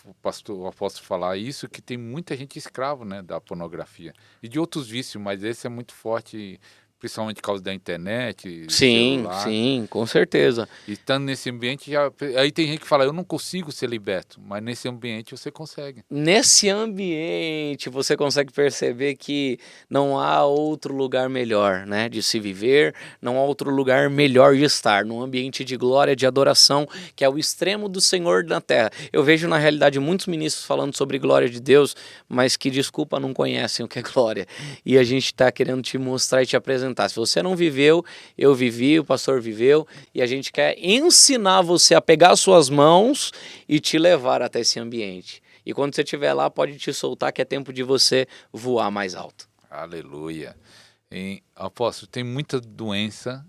Speaker 1: apóstolo falar isso, que tem muita gente escravo, né, da pornografia e de outros vícios, mas esse é muito forte, principalmente por causa da internet,
Speaker 2: Sim,
Speaker 1: celular.
Speaker 2: sim, com certeza.
Speaker 1: E estando nesse ambiente, aí tem gente que fala, eu não consigo ser liberto, mas nesse ambiente você consegue.
Speaker 2: Nesse ambiente você consegue perceber que não há outro lugar melhor, né, de se viver, não há outro lugar melhor de estar, num ambiente de glória, de adoração, que é o extremo do Senhor na terra. Eu vejo na realidade muitos ministros falando sobre glória de Deus, mas que, desculpa, não conhecem o que é glória. E a gente está querendo te mostrar e te apresentar. Se você não viveu, eu vivi, o pastor viveu, e a gente quer ensinar você a pegar suas mãos e te levar até esse ambiente. E quando você estiver lá, pode te soltar que é tempo de você voar mais alto.
Speaker 1: Aleluia. Apóstolo, tem muita doença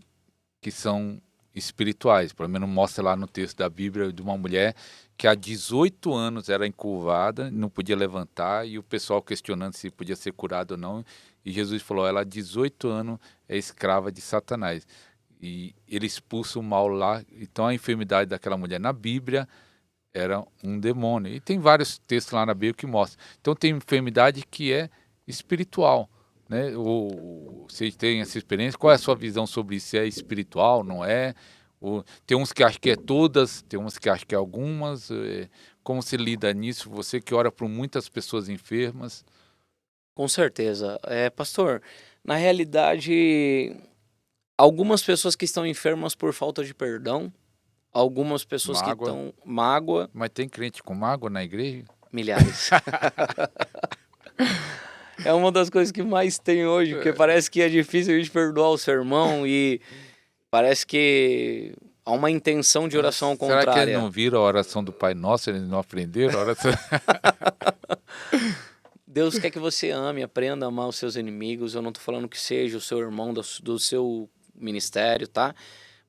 Speaker 1: que são espirituais. Pelo menos mostra lá no texto da Bíblia de uma mulher que há 18 anos era encurvada, não podia levantar, e o pessoal questionando se podia ser curada ou não. E Jesus falou, ela há 18 anos é escrava de Satanás. E ele expulsa o mal lá. Então a enfermidade daquela mulher na Bíblia era um demônio. E tem vários textos lá na Bíblia que mostram. Então tem enfermidade que é espiritual, né? Você tem essa experiência? Qual é a sua visão sobre isso? Se é espiritual, não é? Tem uns que acham que é todas, tem uns que acham que é algumas. Como você lida nisso? Você que ora por muitas pessoas enfermas.
Speaker 2: Com certeza. Pastor, na realidade, algumas pessoas que estão enfermas por falta de perdão, algumas pessoas que
Speaker 1: Mágoa.
Speaker 2: estão mágoa,
Speaker 1: Mas tem crente com mágoa na igreja?
Speaker 2: milhares. É uma das coisas que mais tem hoje, porque parece que é difícil a gente perdoar o seu irmão e parece que há uma intenção de oração
Speaker 1: Será que eles
Speaker 2: contrária.
Speaker 1: não viram a oração do Pai Nosso? Eles não aprenderam a oração?
Speaker 2: Deus quer que você ame, aprenda a amar os seus inimigos. Eu não estou falando que seja o seu irmão do seu ministério, tá?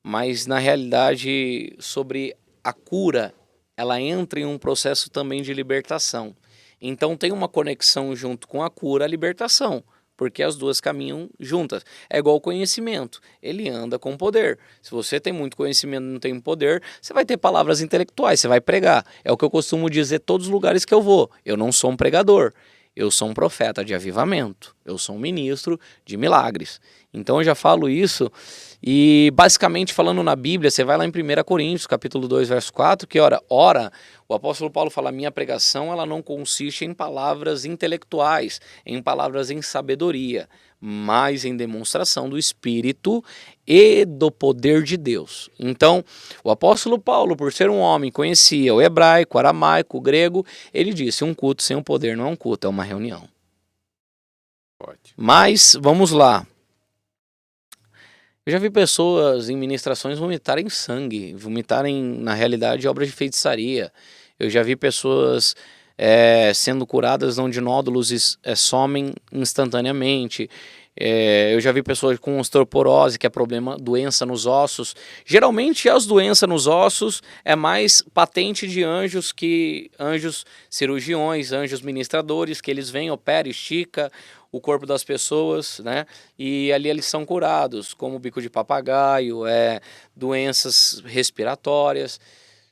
Speaker 2: Mas na realidade, sobre a cura, ela entra em um processo também de libertação. Então tem uma conexão junto com a cura, a libertação, porque as duas caminham juntas. É igual o conhecimento, ele anda com poder. Se você tem muito conhecimento e não tem poder, você vai ter palavras intelectuais, você vai pregar. É o que eu costumo dizer todos os lugares que eu vou. Eu não sou um pregador, eu sou um profeta de avivamento, eu sou um ministro de milagres. Então eu já falo isso e basicamente falando na Bíblia, você vai lá em 1 Coríntios, capítulo 2, verso 4, que ora, o apóstolo Paulo fala, minha pregação ela não consiste em palavras intelectuais, em palavras em sabedoria, mas em demonstração do Espírito e do poder de Deus. Então, o apóstolo Paulo, por ser um homem, conhecia o hebraico, o aramaico, o grego, ele disse, um culto sem o poder não é um culto, é uma reunião.
Speaker 1: Pode.
Speaker 2: Mas, vamos lá. Eu já vi pessoas em ministrações vomitarem sangue, vomitarem, na realidade, obras de feitiçaria. Eu já vi pessoas sendo curadas onde nódulos somem instantaneamente. Eu já vi pessoas com osteoporose, que é doença nos ossos. Geralmente as doenças nos ossos é mais patente de anjos cirurgiões, anjos ministradores, que eles vêm, operam, estica o corpo das pessoas, né? E ali eles são curados, como bico de papagaio, doenças respiratórias.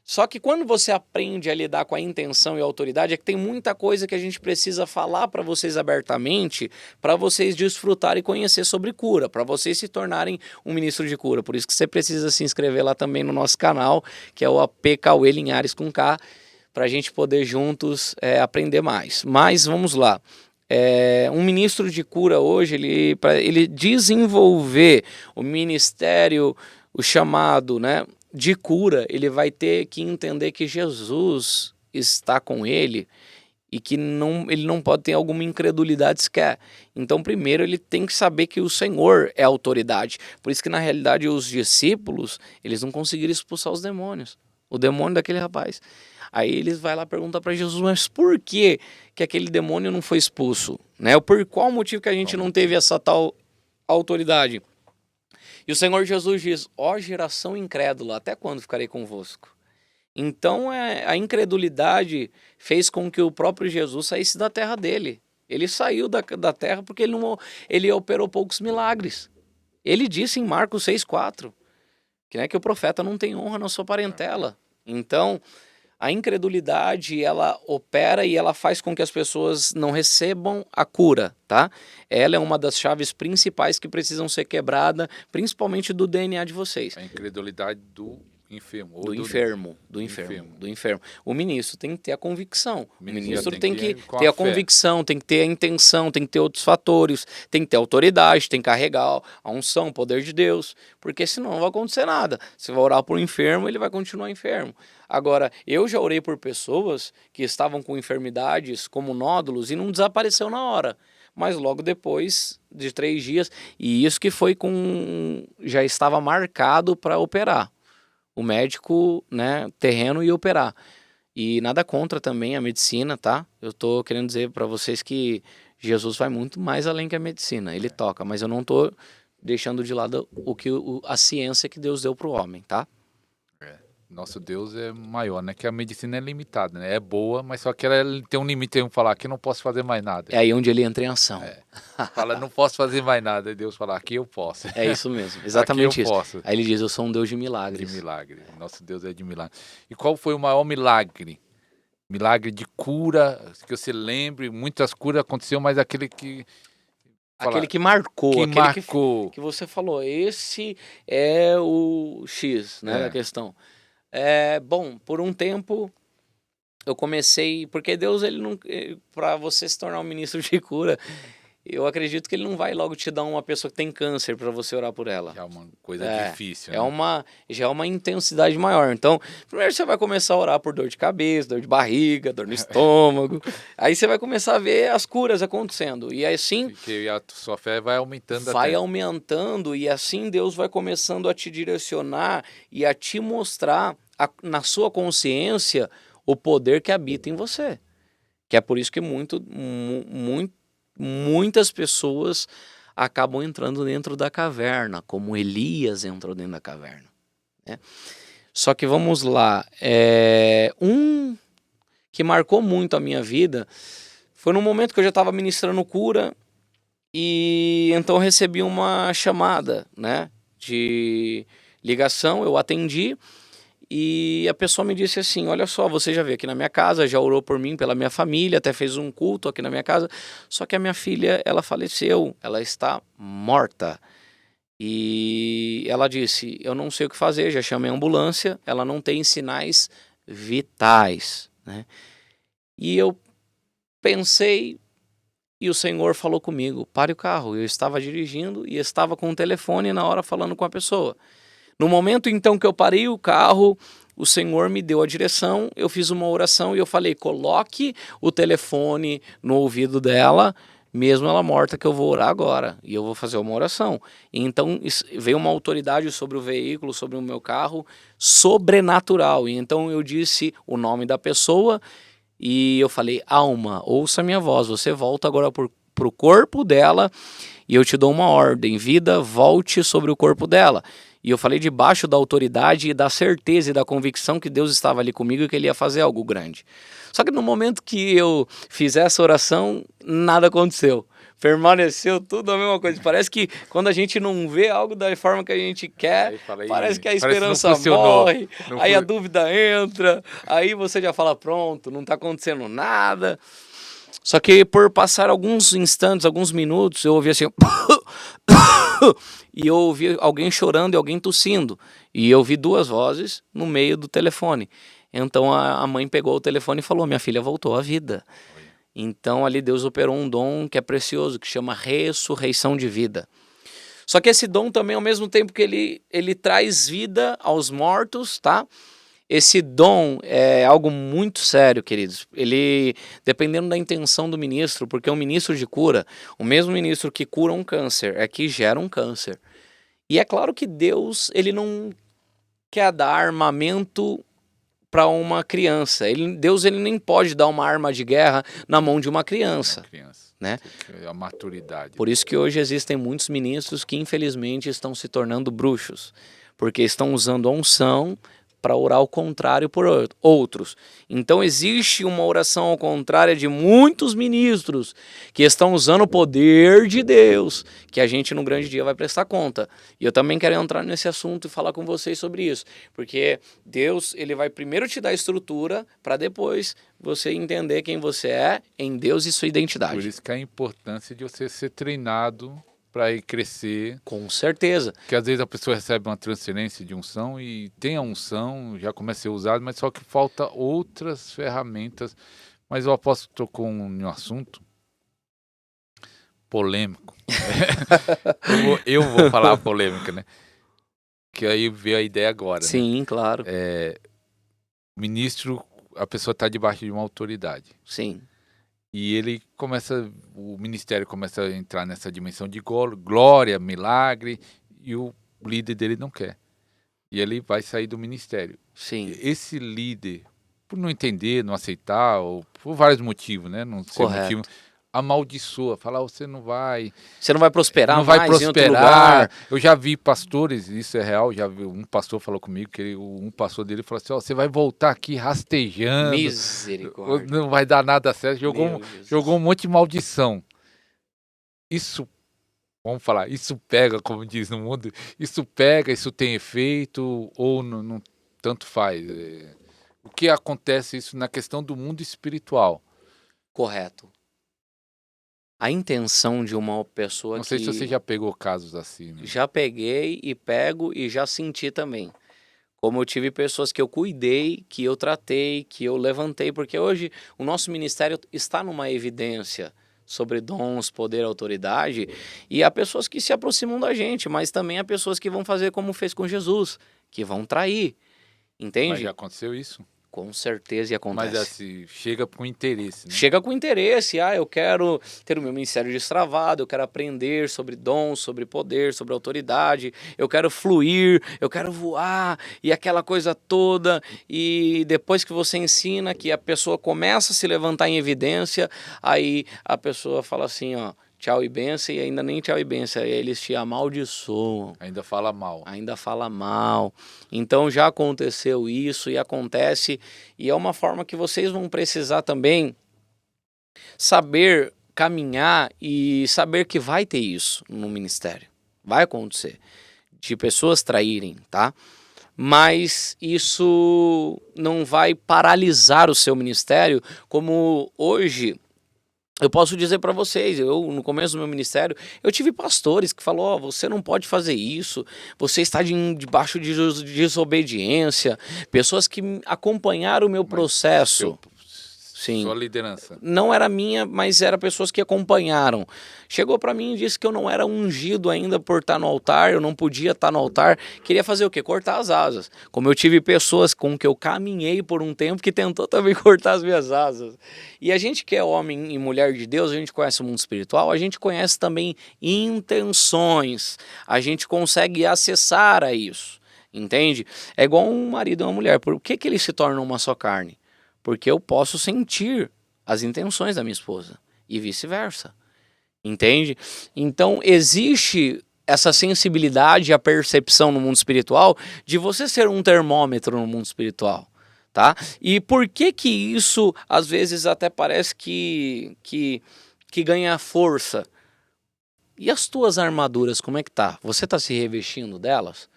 Speaker 2: Só que quando você aprende a lidar com a intenção e a autoridade, é que tem muita coisa que a gente precisa falar para vocês abertamente, para vocês desfrutarem e conhecer sobre cura, para vocês se tornarem um ministro de cura. Por isso que você precisa se inscrever lá também no nosso canal, que é o AP Cauê Linhares com K, para a gente poder juntos aprender mais. Mas vamos lá. Um ministro de cura hoje, para ele desenvolver o ministério, o chamado, né, de cura, ele vai ter que entender que Jesus está com ele e que ele não pode ter alguma incredulidade sequer. Então, primeiro, ele tem que saber que o Senhor é a autoridade. Por isso que, na realidade, os discípulos, eles não conseguiram expulsar os demônios. O demônio daquele rapaz. Aí eles vão lá perguntar para Jesus, mas por que aquele demônio não foi expulso? Né? Por qual motivo que a gente não teve essa tal autoridade? E o Senhor Jesus diz, ó geração incrédula, até quando ficarei convosco? Então a incredulidade fez com que o próprio Jesus saísse da terra dele. Ele saiu da terra porque ele operou poucos milagres. Ele disse em Marcos 6,4 que o profeta não tem honra na sua parentela. Então, a incredulidade, ela opera e ela faz com que as pessoas não recebam a cura, tá? Ela é uma das chaves principais que precisam ser quebrada, principalmente do DNA de vocês.
Speaker 1: A incredulidade do enfermo.
Speaker 2: Do enfermo. O ministro tem que ter a convicção. O ministro tem que ter a convicção, tem que ter a intenção, tem que ter outros fatores, tem que ter autoridade, tem que carregar a unção, o poder de Deus, porque senão não vai acontecer nada. Você vai orar por um enfermo, ele vai continuar enfermo. Agora, eu já orei por pessoas que estavam com enfermidades como nódulos e não desapareceu na hora. Mas logo depois de 3 dias, e isso que foi já estava marcado para operar. O médico, né, terreno ia operar. E nada contra também a medicina, tá? Eu tô querendo dizer para vocês que Jesus vai muito mais além que a medicina. Ele toca, mas eu não tô deixando de lado a ciência que Deus deu para o homem, tá?
Speaker 1: Nosso Deus é maior, né? Que a medicina é limitada, né? É boa, mas só que ela tem um limite. Tem um falar aqui não posso fazer mais nada.
Speaker 2: É aí onde ele entra em ação.
Speaker 1: Fala, não posso fazer mais nada. E Deus fala, aqui eu posso.
Speaker 2: É isso mesmo, exatamente
Speaker 1: aqui eu
Speaker 2: isso.
Speaker 1: posso.
Speaker 2: Aí ele diz, eu sou um Deus de milagres.
Speaker 1: De milagre. Nosso Deus é de milagre. E qual foi o maior milagre? Milagre de cura, que você lembre. Muitas curas aconteceram, mas aquele que...
Speaker 2: Aquele que marcou,
Speaker 1: que
Speaker 2: aquele
Speaker 1: marcou.
Speaker 2: que você falou, esse é o X, né, da questão. Bom, por um tempo eu comecei, porque Deus, ele não, para você se tornar um ministro de cura, eu acredito que ele não vai logo te dar uma pessoa que tem câncer para você orar por ela.
Speaker 1: Já é uma coisa difícil,
Speaker 2: né? Já é
Speaker 1: uma
Speaker 2: uma intensidade maior. Então, primeiro você vai começar a orar por dor de cabeça, dor de barriga, dor no estômago. Aí você vai começar a ver as curas acontecendo. E assim...
Speaker 1: Porque a sua fé vai aumentando.
Speaker 2: Vai aumentando e assim Deus vai começando a te direcionar e a te mostrar na sua consciência o poder que habita em você. Que é por isso que muitas pessoas acabam entrando dentro da caverna, como Elias entrou dentro da caverna, né? Só que vamos lá, um que marcou muito a minha vida foi no momento que eu já estava ministrando cura e então eu recebi uma chamada, né, de ligação, eu atendi. E a pessoa me disse assim, olha só, você já veio aqui na minha casa, já orou por mim, pela minha família, até fez um culto aqui na minha casa, só que a minha filha, ela faleceu, ela está morta. E ela disse, eu não sei o que fazer, já chamei a ambulância, ela não tem sinais vitais, né? E eu pensei, e o Senhor falou comigo, pare o carro. Eu estava dirigindo e estava com o telefone na hora falando com a pessoa. No momento então que eu parei o carro, o Senhor me deu a direção, eu fiz uma oração e eu falei, coloque o telefone no ouvido dela, mesmo ela morta, que eu vou orar agora, e eu vou fazer uma oração. E então veio uma autoridade sobre o veículo, sobre o meu carro, sobrenatural. E então eu disse o nome da pessoa e eu falei, alma, ouça minha voz, você volta agora pro corpo dela e eu te dou uma ordem, vida, volte sobre o corpo dela. E eu falei debaixo da autoridade e da certeza e da convicção que Deus estava ali comigo e que Ele ia fazer algo grande. Só que no momento que eu fiz essa oração, nada aconteceu. Permaneceu tudo a mesma coisa. Parece que quando a gente não vê algo da forma que a gente quer, parece que a esperança morre, aí a dúvida entra, aí você já fala, pronto, não está acontecendo nada. Só que por passar alguns instantes, alguns minutos, eu ouvi assim... e eu ouvi alguém chorando e alguém tossindo. E eu vi duas vozes no meio do telefone. Então a mãe pegou o telefone e falou, minha filha voltou à vida. Então ali Deus operou um dom que é precioso, que chama ressurreição de vida. Só que esse dom também, ao mesmo tempo que ele traz vida aos mortos, tá? Esse dom é algo muito sério, queridos. Ele, dependendo da intenção do ministro, porque um ministro de cura, o mesmo ministro que cura um câncer, é que gera um câncer. E é claro que Deus, ele não quer dar armamento para uma criança. Deus, ele nem pode dar uma arma de guerra na mão de uma criança. Né?
Speaker 1: A maturidade.
Speaker 2: Por isso que hoje existem muitos ministros que infelizmente estão se tornando bruxos, porque estão usando a unção para orar ao contrário por outros. Então existe uma oração ao contrário de muitos ministros que estão usando o poder de Deus, que a gente no grande dia vai prestar conta. E eu também quero entrar nesse assunto e falar com vocês sobre isso, porque Deus, ele vai primeiro te dar estrutura para depois você entender quem você é em Deus e sua identidade.
Speaker 1: Por isso que a importância de você ser treinado para ir crescer.
Speaker 2: Com certeza.
Speaker 1: Porque às vezes a pessoa recebe uma transferência de unção e tem a unção, já começa a ser usado, mas só que falta outras ferramentas. Mas o apóstolo tocou um assunto polêmico. eu vou falar polêmica, né? Que aí veio a ideia agora.
Speaker 2: Sim,
Speaker 1: né?
Speaker 2: Claro.
Speaker 1: Ministro, a pessoa está debaixo de uma autoridade.
Speaker 2: Sim.
Speaker 1: E o ministério começa a entrar nessa dimensão de glória, milagre, e o líder dele não quer. E ele vai sair do ministério.
Speaker 2: Sim.
Speaker 1: Esse líder, por não entender, não aceitar, ou por vários motivos, né? Não ser motivo, amaldiçoa, fala, você não vai
Speaker 2: prosperar
Speaker 1: não vai
Speaker 2: mais em outro
Speaker 1: prosperar.
Speaker 2: lugar.
Speaker 1: Eu já vi pastores, isso é real, já vi um pastor falou comigo, que um pastor dele falou assim, ó, você vai voltar aqui rastejando,
Speaker 2: Misericórdia.
Speaker 1: não vai dar nada certo,
Speaker 2: Meu
Speaker 1: jogou um
Speaker 2: Jesus.
Speaker 1: monte de maldição. Isso, vamos falar, isso pega, como diz no mundo, isso pega, isso tem efeito, ou não tanto faz. O que acontece isso na questão do mundo espiritual?
Speaker 2: Correto. A intenção de uma pessoa
Speaker 1: Não sei se você
Speaker 2: que
Speaker 1: já pegou casos assim, né?
Speaker 2: já peguei e pego e já senti também. Como eu tive pessoas que eu cuidei, que eu tratei, que eu levantei, porque hoje o nosso ministério está numa evidência sobre dons, poder, autoridade, e há pessoas que se aproximam da gente, mas também há pessoas que vão fazer como fez com Jesus, que vão trair,
Speaker 1: Mas já
Speaker 2: entende?
Speaker 1: aconteceu isso?
Speaker 2: Com certeza e
Speaker 1: Mas
Speaker 2: acontece.
Speaker 1: assim, chega com interesse, né?
Speaker 2: Chega com interesse, eu quero ter o meu ministério destravado, eu quero aprender sobre dons, sobre poder, sobre autoridade, eu quero fluir, eu quero voar, e aquela coisa toda, e depois que você ensina, que a pessoa começa a se levantar em evidência, aí a pessoa fala assim, ó, tchau e benção, e ainda nem tchau e benção, aí eles te amaldiçoam.
Speaker 1: Ainda fala mal.
Speaker 2: Ainda fala mal. Então já aconteceu isso e acontece, e é uma forma que vocês vão precisar também saber caminhar e saber que vai ter isso no ministério. Vai acontecer. De pessoas traírem, tá? Mas isso não vai paralisar o seu ministério, como hoje. Eu posso dizer para vocês, no começo do meu ministério, eu tive pastores que falaram, você não pode fazer isso, você está debaixo de desobediência, pessoas que acompanharam o meu processo. Sim.
Speaker 1: Sua liderança.
Speaker 2: Não era minha, mas era pessoas que acompanharam. Chegou para mim e disse que eu não era ungido ainda por estar no altar, eu não podia estar no altar. Queria fazer o quê? Cortar as asas. Como eu tive pessoas com que eu caminhei por um tempo que tentou também cortar as minhas asas. E a gente que é homem e mulher de Deus, a gente conhece o mundo espiritual, a gente conhece também intenções. A gente consegue acessar a isso. Entende? É igual um marido e uma mulher. Por que eles se tornam uma só carne? Porque eu posso sentir as intenções da minha esposa e vice-versa, entende? Então existe essa sensibilidade e a percepção no mundo espiritual de você ser um termômetro no mundo espiritual, tá? E por que isso às vezes até parece que ganha força? E as tuas armaduras, como é que tá? Você tá se revestindo delas?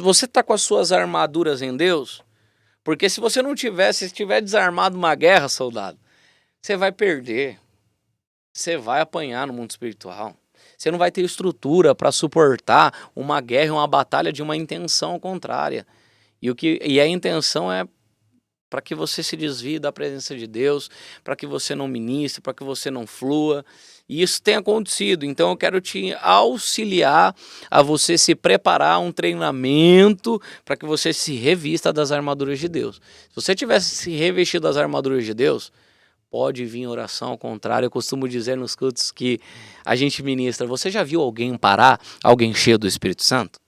Speaker 2: Você tá com as suas armaduras em Deus? Porque se você não tiver, se estiver desarmado numa guerra, soldado, você vai perder. Você vai apanhar no mundo espiritual. Você não vai ter estrutura para suportar uma guerra, uma batalha de uma intenção contrária. E a intenção é para que você se desvie da presença de Deus, para que você não ministre, para que você não flua. E isso tem acontecido. Então eu quero te auxiliar a você se preparar um treinamento para que você se revista das armaduras de Deus. Se você tivesse se revestido das armaduras de Deus, pode vir oração ao contrário. Eu costumo dizer nos cultos que a gente ministra, você já viu alguém parar, alguém cheio do Espírito Santo?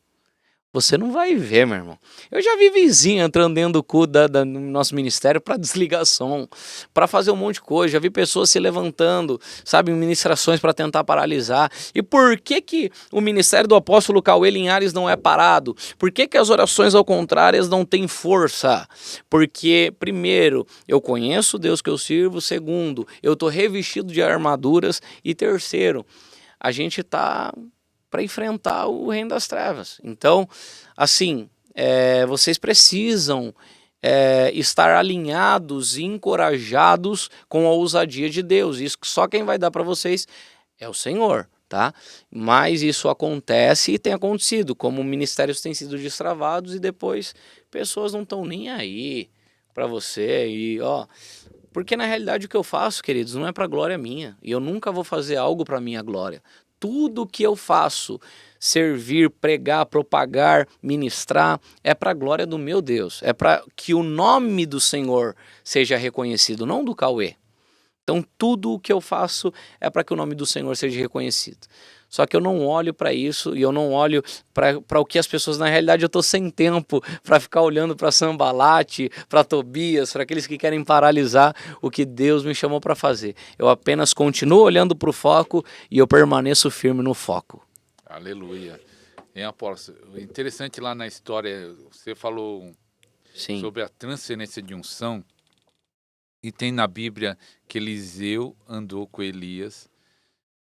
Speaker 2: Você não vai ver, meu irmão. Eu já vi vizinho entrando dentro do cu do nosso ministério para desligar som, para fazer um monte de coisa. Já vi pessoas se levantando, sabe, em ministrações para tentar paralisar. E por que o ministério do apóstolo Cauê Linhares não é parado? Por que as orações ao contrário não têm força? Porque, primeiro, eu conheço o Deus que eu sirvo. Segundo, eu estou revestido de armaduras. E terceiro, a gente está para enfrentar o reino das trevas. Então, assim, vocês precisam estar alinhados e encorajados com a ousadia de Deus. Isso só quem vai dar para vocês é o Senhor, tá? Mas isso acontece e tem acontecido, como ministérios têm sido destravados e depois pessoas não estão nem aí para você e porque na realidade o que eu faço, queridos, não é para glória minha, e eu nunca vou fazer algo para minha glória. Tudo que eu faço, servir, pregar, propagar, ministrar, é para a glória do meu Deus. É para que o nome do Senhor seja reconhecido, não do Cauê. Então tudo o que eu faço é para que o nome do Senhor seja reconhecido. Só que eu não olho para isso e eu não olho para o que as pessoas, na realidade, eu estou sem tempo para ficar olhando para Sanbalate, para Tobias, para aqueles que querem paralisar o que Deus me chamou para fazer. Eu apenas continuo olhando para o foco e eu permaneço firme no foco.
Speaker 1: Aleluia. Apóstolo, interessante lá na história, você falou
Speaker 2: Sim,
Speaker 1: sobre a transferência de unção, e tem na Bíblia que Eliseu andou com Elias,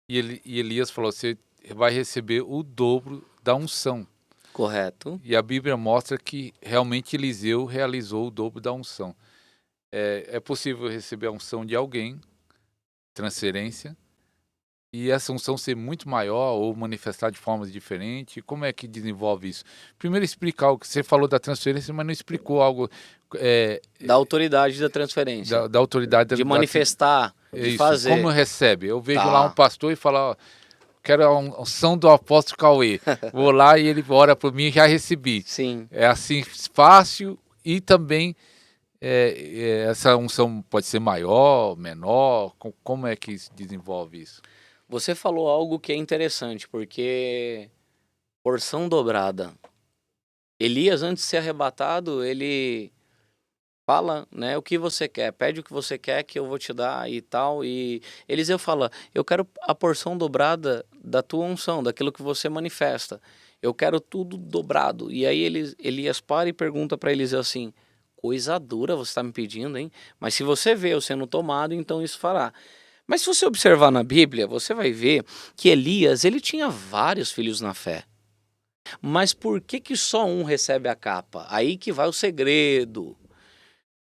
Speaker 1: e Elias falou, você vai receber o dobro da unção.
Speaker 2: correto.
Speaker 1: E a Bíblia mostra que realmente Eliseu realizou o dobro da unção. É possível receber a unção de alguém, transferência, e essa unção ser muito maior ou manifestar de formas diferentes. Como é que desenvolve isso? Primeiro explicar o que você falou da transferência, mas não explicou algo
Speaker 2: Da autoridade da transferência.
Speaker 1: da autoridade
Speaker 2: De manifestar, de
Speaker 1: isso.
Speaker 2: fazer.
Speaker 1: Como recebe? Eu vejo
Speaker 2: Tá.
Speaker 1: lá um pastor e fala, ó, quero a unção do apóstolo Cauê. Vou lá e ele ora por mim e já recebi.
Speaker 2: Sim.
Speaker 1: É assim fácil e também essa unção pode ser maior, menor. Como é que se desenvolve isso?
Speaker 2: Você falou algo que é interessante, porque porção dobrada. Elias, antes de ser arrebatado, ele fala, né, o que você quer, pede o que você quer que eu vou te dar e tal. E Eliseu fala, eu quero a porção dobrada da tua unção, daquilo que você manifesta. Eu quero tudo dobrado. E aí Elias para e pergunta para Eliseu assim, coisa dura você está me pedindo, hein? Mas se você vê eu sendo tomado, então isso fará. Mas se você observar na Bíblia, você vai ver que Elias, ele tinha vários filhos na fé. Mas por que só um recebe a capa? Aí que vai o segredo.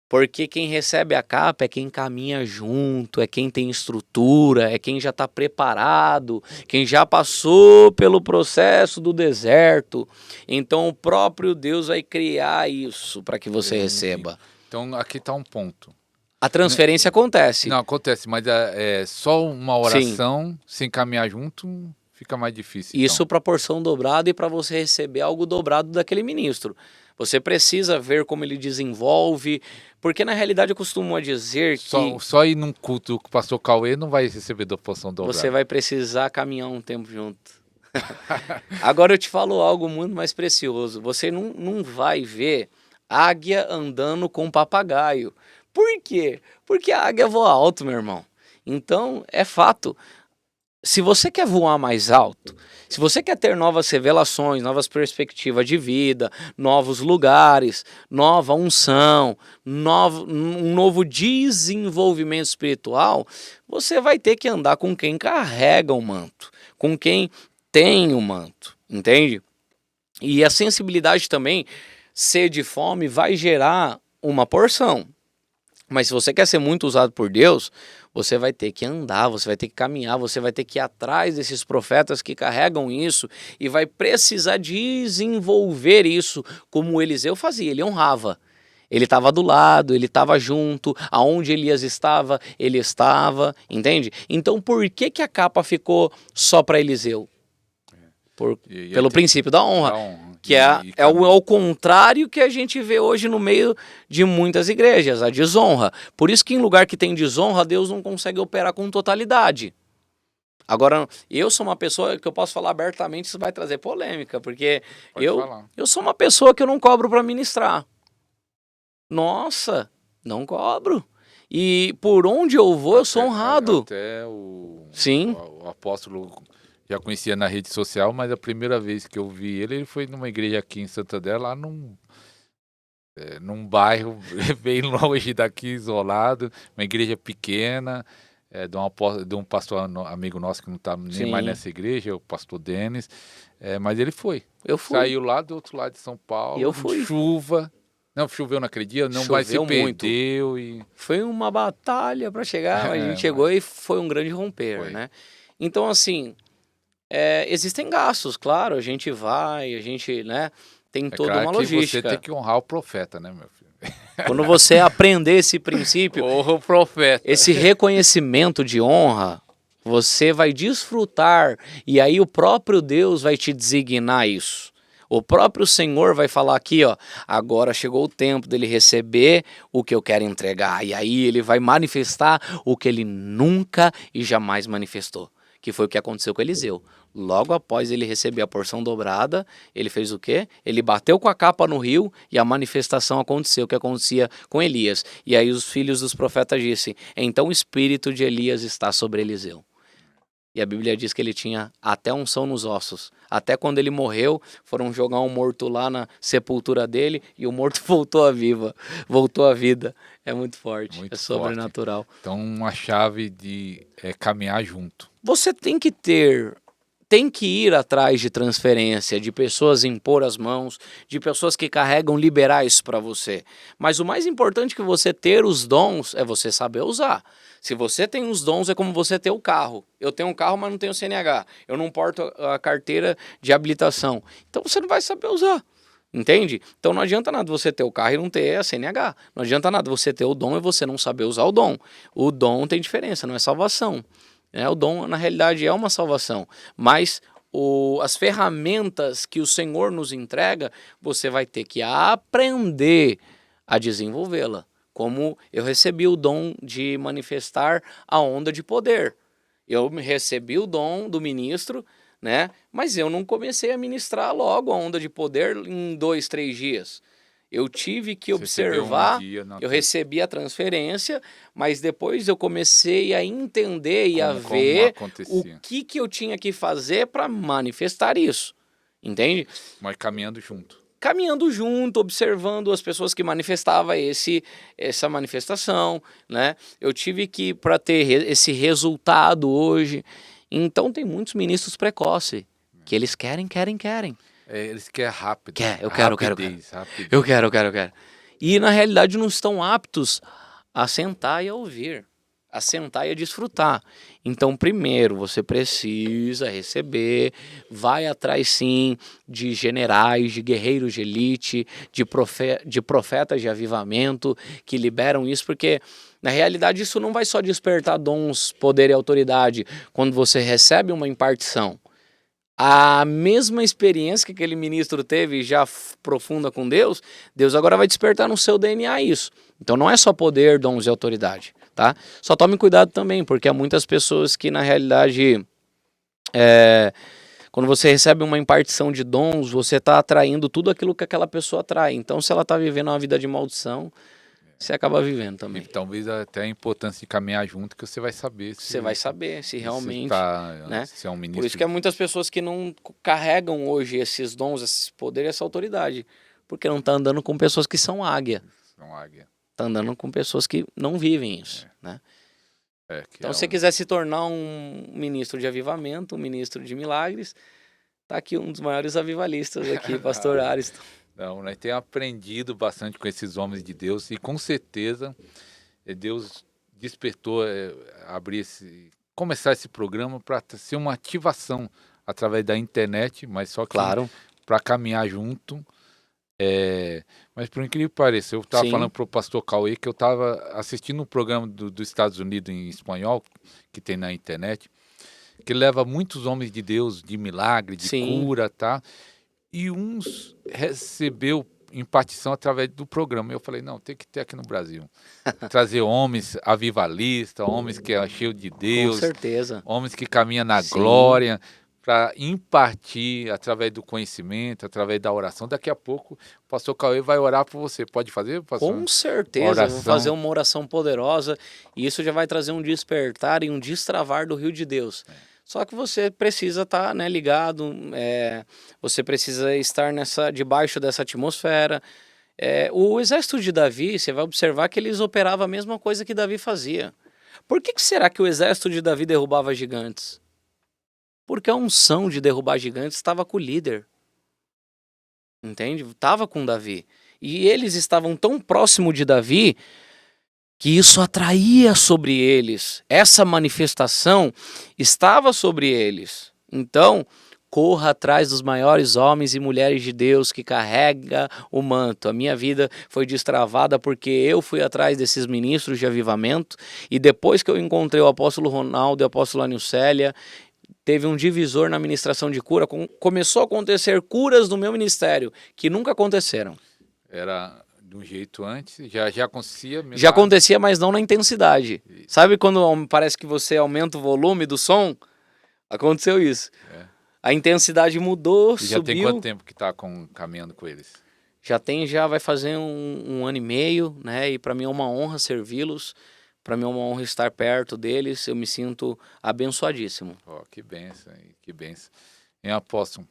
Speaker 2: Porque quem recebe a capa é quem caminha junto, é quem tem estrutura, é quem já está preparado, quem já passou pelo processo do deserto. Então o próprio Deus vai criar isso para que você receba.
Speaker 1: Então aqui está um ponto.
Speaker 2: A transferência acontece.
Speaker 1: Não, acontece, mas só uma oração sem caminhar junto fica mais difícil.
Speaker 2: Isso para porção dobrada e para você receber algo dobrado daquele ministro. Você precisa ver como ele desenvolve, porque na realidade eu costumo dizer que
Speaker 1: só ir num culto com o pastor Cauê não vai receber da porção dobrada.
Speaker 2: você vai precisar caminhar um tempo junto. Agora eu te falo algo muito mais precioso. Você não vai ver águia andando com papagaio. Por quê? Porque a águia voa alto, meu irmão. Então, é fato. Se você quer voar mais alto, se você quer ter novas revelações, novas perspectivas de vida, novos lugares, nova unção, um novo desenvolvimento espiritual, você vai ter que andar com quem carrega o manto, com quem tem o manto, entende? E a sensibilidade também, sede e fome, vai gerar uma porção. Mas se você quer ser muito usado por Deus, você vai ter que andar, você vai ter que caminhar, você vai ter que ir atrás desses profetas que carregam isso e vai precisar desenvolver isso como Eliseu fazia, ele honrava. Ele estava do lado, ele estava junto, aonde Elias estava, ele estava, entende? Então por que a capa ficou só para Eliseu? Pelo princípio da honra. Que é o contrário que a gente vê hoje no meio de muitas igrejas, a desonra. Por isso que em lugar que tem desonra, Deus não consegue operar com totalidade. Agora, eu sou uma pessoa que eu posso falar abertamente, isso vai trazer polêmica, porque eu sou uma pessoa que eu não cobro para ministrar. Nossa, não cobro. E por onde eu vou, eu sou honrado.
Speaker 1: Até
Speaker 2: Sim.
Speaker 1: O apóstolo já conhecia na rede social, mas a primeira vez que eu vi ele foi numa igreja aqui em Santander, lá num bairro bem longe daqui, isolado, uma igreja pequena, de um pastor amigo nosso que não está nem mais nessa igreja, o pastor Denis, mas ele foi.
Speaker 2: Eu fui.
Speaker 1: Saiu lá do outro lado de São Paulo,
Speaker 2: eu fui.
Speaker 1: Chuva. Não, choveu naquele dia, não vai se perdeu.
Speaker 2: Foi uma batalha para chegar, mas a gente chegou e foi um grande romper, né? Então, assim, existem gastos, claro, a gente vai, a gente, né, tem toda uma logística.
Speaker 1: Que você tem que honrar o profeta, né, meu filho?
Speaker 2: Quando você aprender esse princípio,
Speaker 1: honra o profeta.
Speaker 2: Esse reconhecimento de honra, você vai desfrutar e aí o próprio Deus vai te designar isso. O próprio Senhor vai falar aqui, ó, agora chegou o tempo dele receber o que eu quero entregar. E aí ele vai manifestar o que ele nunca e jamais manifestou, que foi o que aconteceu com Eliseu. Logo após ele receber a porção dobrada, ele fez o quê? Ele bateu com a capa no rio e a manifestação aconteceu, que acontecia com Elias. E aí os filhos dos profetas disseram, então o espírito de Elias está sobre Eliseu. E a Bíblia diz que ele tinha até unção nos ossos. Até quando ele morreu, foram jogar um morto lá na sepultura dele e o morto voltou à vida. É muito forte,
Speaker 1: Muito
Speaker 2: é sobrenatural.
Speaker 1: Forte. Então, uma chave de caminhar junto.
Speaker 2: Você tem que ir atrás de transferência, de pessoas impor as mãos, de pessoas que carregam liberar isso para você. Mas o mais importante que você ter os dons é você saber usar. Se você tem os dons, é como você ter o carro. Eu tenho um carro, mas não tenho CNH. Eu não porto a carteira de habilitação. Então você não vai saber usar. Entende? Então não adianta nada você ter o carro e não ter a CNH. Não adianta nada você ter o dom e você não saber usar o dom. O dom tem diferença, não é salvação. O dom, na realidade, é uma salvação. Mas as ferramentas que o Senhor nos entrega, você vai ter que aprender a desenvolvê-la. Como eu recebi o dom de manifestar a onda de poder. Eu recebi o dom do ministro, né? Mas eu não comecei a ministrar logo a onda de poder em 2, 3 dias. Eu tive que observar, eu recebi a transferência, mas depois eu comecei a entender e a ver o que eu tinha que fazer para manifestar isso. Entende?
Speaker 1: Mas caminhando junto,
Speaker 2: observando as pessoas que manifestavam essa manifestação, né? Eu tive que, para ter esse resultado hoje. Então tem muitos ministros precoces, que eles querem.
Speaker 1: Eles querem rápido.
Speaker 2: Eu quero. Eu quero. E na realidade não estão aptos a sentar e a ouvir, a sentar e a desfrutar. Então, primeiro, você precisa receber, vai atrás sim de generais, de guerreiros de elite, de profetas de avivamento que liberam isso, porque na realidade isso não vai só despertar dons, poder e autoridade quando você recebe uma impartição. A mesma experiência que aquele ministro teve já profunda com Deus, Deus agora vai despertar no seu DNA isso. Então não é só poder, dons e autoridade, tá? Só tome cuidado também, porque há muitas pessoas que na realidade, quando você recebe uma impartição de dons, você está atraindo tudo aquilo que aquela pessoa atrai. Então se ela está vivendo uma vida de maldição, você acaba vivendo também.
Speaker 1: E talvez até a importância de caminhar junto, que você vai saber
Speaker 2: se realmente, né?
Speaker 1: Se é um ministro.
Speaker 2: Por isso que há muitas pessoas que não carregam hoje esses dons, esse poder e essa autoridade, porque não está andando com pessoas que são águia. Está andando com pessoas que não vivem isso, né? Então, se você quiser se tornar um ministro de avivamento, um ministro de milagres, tá aqui um dos maiores avivalistas aqui, pastor Ariston.
Speaker 1: Não, nós temos aprendido bastante com esses homens de Deus e com certeza Deus despertou começar esse programa para ser uma ativação através da internet, mas só que para caminhar junto. Mas por incrível que pareça, eu estava falando para o pastor Cauê que eu estava assistindo um programa dos Estados Unidos em espanhol, que tem na internet, que leva muitos homens de Deus, de milagre, de cura, tá? E uns recebeu impartição através do programa. Eu falei, não, tem que ter aqui no Brasil. Trazer homens avivalistas, homens que é cheio de Deus.
Speaker 2: Com certeza.
Speaker 1: Homens que caminham na glória, para impartir através do conhecimento, através da oração. Daqui a pouco o pastor Cauê vai orar por você. Pode fazer, pastor?
Speaker 2: Com certeza, vou fazer uma oração poderosa e isso já vai trazer um despertar e um destravar do rio de Deus. Só que você precisa estar ligado, você precisa estar debaixo dessa atmosfera. O exército de Davi, você vai observar que eles operavam a mesma coisa que Davi fazia. Por que será que o exército de Davi derrubava gigantes? Porque a unção de derrubar gigantes estava com o líder. Entende? Estava com Davi. E eles estavam tão próximo de Davi que isso atraía sobre eles. Essa manifestação estava sobre eles. Então, corra atrás dos maiores homens e mulheres de Deus que carrega o manto. A minha vida foi destravada porque eu fui atrás desses ministros de avivamento e depois que eu encontrei o apóstolo Ronaldo e a apóstola Nilcélia, teve um divisor na ministração de cura. Começou a acontecer curas no meu ministério que nunca aconteceram.
Speaker 1: Era de um jeito antes, já acontecia mesmo.
Speaker 2: Já acontecia, mas não na intensidade. Sabe quando parece que você aumenta o volume do som? Aconteceu isso.
Speaker 1: É.
Speaker 2: A intensidade mudou,
Speaker 1: E já tem
Speaker 2: subiu.
Speaker 1: quanto tempo que tá caminhando com eles?
Speaker 2: Já vai fazer um ano e meio, né? E para mim é uma honra servi-los. Para mim é uma honra estar perto deles. Eu me sinto abençoadíssimo.
Speaker 1: Ó, que benção, aí, que benção. Em apóstolo,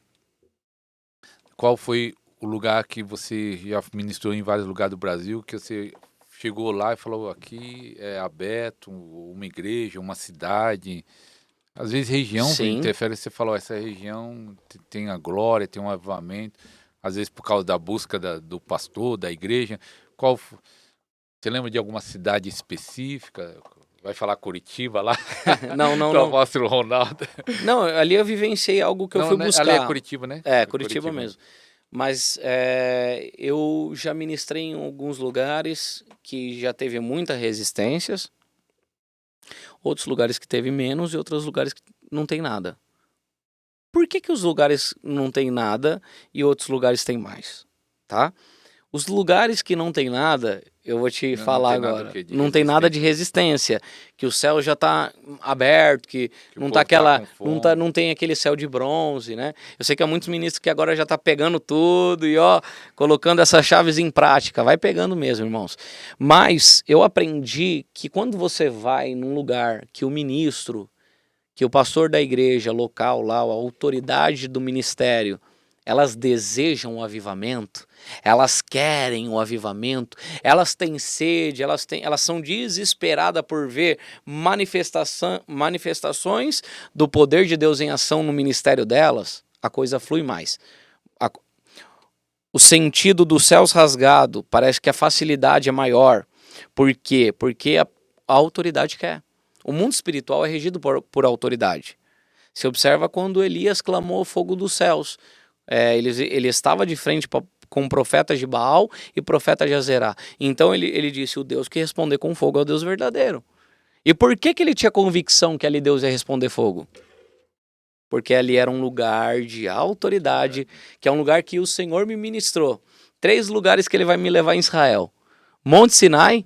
Speaker 1: qual foi o lugar que você já ministrou em vários lugares do Brasil, que você chegou lá e falou, aqui é aberto, uma igreja, uma cidade? Às vezes região
Speaker 2: Sim.
Speaker 1: interfere, você falou, essa região tem a glória, tem um avivamento, às vezes por causa da busca do pastor, da igreja. Você lembra de alguma cidade específica? Vai falar Curitiba lá?
Speaker 2: Não, não,
Speaker 1: Do
Speaker 2: não.
Speaker 1: apóstolo Ronaldo.
Speaker 2: Não, ali eu vivenciei algo que eu fui
Speaker 1: Né?
Speaker 2: buscar.
Speaker 1: Ali é Curitiba, né?
Speaker 2: É, Curitiba mesmo. Mas eu já ministrei em alguns lugares que já teve muitas resistências, outros lugares que teve menos e outros lugares que não tem nada. Por que que os lugares não tem nada e outros lugares tem mais? Tá? Os lugares que não tem nada, eu vou te falar agora, não tem nada de resistência, que o céu já está aberto, que não tá aquela, não tem aquele céu de bronze, né? Eu sei que há muitos ministros que agora já tá pegando tudo e ó, colocando essas chaves em prática, vai pegando mesmo, irmãos. Mas eu aprendi que quando você vai num lugar que o ministro, que o pastor da igreja local lá, a autoridade do ministério, elas desejam o avivamento, elas querem o avivamento, elas têm sede, elas são desesperadas por ver manifestações do poder de Deus em ação no ministério delas, a coisa flui mais. O sentido dos céus rasgado, parece que a facilidade é maior. Por quê? Porque a autoridade quer. O mundo espiritual é regido por autoridade. Se observa quando Elias clamou o fogo dos céus. Ele estava de frente com profetas de Baal e profetas de Azerá. Então ele disse, o Deus que responder com fogo é o Deus verdadeiro. E por que ele tinha convicção que ali Deus ia responder fogo? Porque ali era um lugar de autoridade, que é um lugar que o Senhor me ministrou. 3 lugares que ele vai me levar em Israel. Monte Sinai,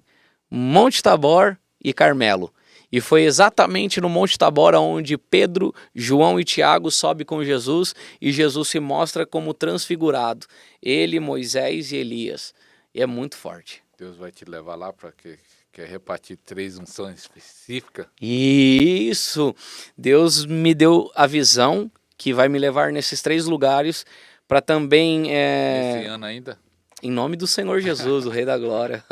Speaker 2: Monte Tabor e Carmelo. E foi exatamente no Monte Tabor onde Pedro, João e Tiago sobem com Jesus e Jesus se mostra como transfigurado. Ele, Moisés e Elias. E é muito forte.
Speaker 1: Deus vai te levar lá para quer repartir 3 unções específicas?
Speaker 2: Isso! Deus me deu a visão que vai me levar nesses 3 lugares para também...
Speaker 1: Nesse ano ainda?
Speaker 2: Em nome do Senhor Jesus, o Rei da Glória.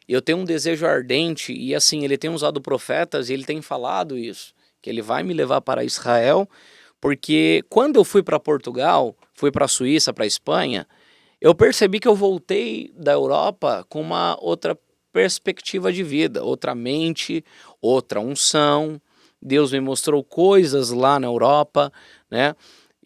Speaker 2: Eu tenho um desejo ardente e assim, ele tem usado profetas e ele tem falado isso, que ele vai me levar para Israel, porque quando eu fui para Portugal, fui para a Suíça, para a Espanha, eu percebi que eu voltei da Europa com uma outra perspectiva de vida, outra mente, outra unção. Deus me mostrou coisas lá na Europa, né?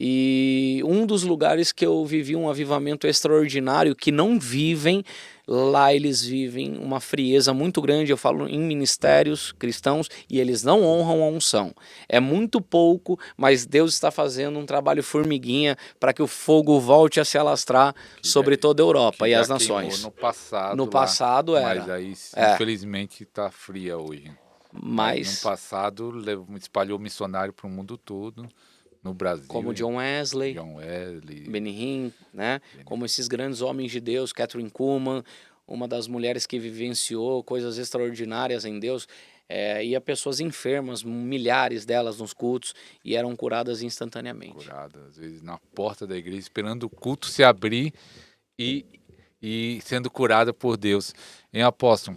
Speaker 2: E um dos lugares que eu vivi um avivamento extraordinário, que não vivem, lá eles vivem uma frieza muito grande, eu falo em ministérios cristãos, e eles não honram a unção. É muito pouco, mas Deus está fazendo um trabalho formiguinha para que o fogo volte a se alastrar sobre toda a Europa e as nações.
Speaker 1: No passado.
Speaker 2: No passado era.
Speaker 1: Mas aí, infelizmente, está fria hoje.
Speaker 2: Mas
Speaker 1: no passado, espalhou missionário para o mundo todo. No Brasil.
Speaker 2: Como John Wesley,
Speaker 1: Benny
Speaker 2: Hinn, né? Como esses grandes homens de Deus, Kathryn Kuhlman, uma das mulheres que vivenciou coisas extraordinárias em Deus, ia pessoas enfermas, milhares delas nos cultos, e eram curadas instantaneamente.
Speaker 1: Curadas, às vezes na porta da igreja, esperando o culto se abrir e sendo curada por Deus. Em apóstolo.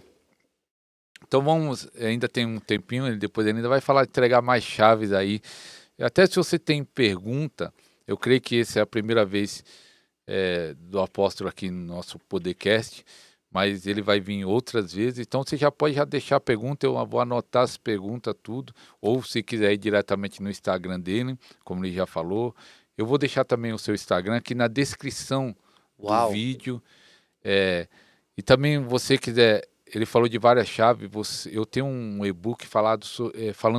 Speaker 1: Então vamos, ainda tem um tempinho, depois ele ainda vai falar de entregar mais chaves aí. Até se você tem pergunta, eu creio que essa é a primeira vez do apóstolo aqui no nosso podcast, mas ele vai vir outras vezes, então você já pode deixar a pergunta, eu vou anotar as perguntas, tudo, ou se quiser ir diretamente no Instagram dele, como ele já falou, eu vou deixar também o seu Instagram aqui na descrição do vídeo, e também você quiser, ele falou de várias chaves, eu tenho um e-book falando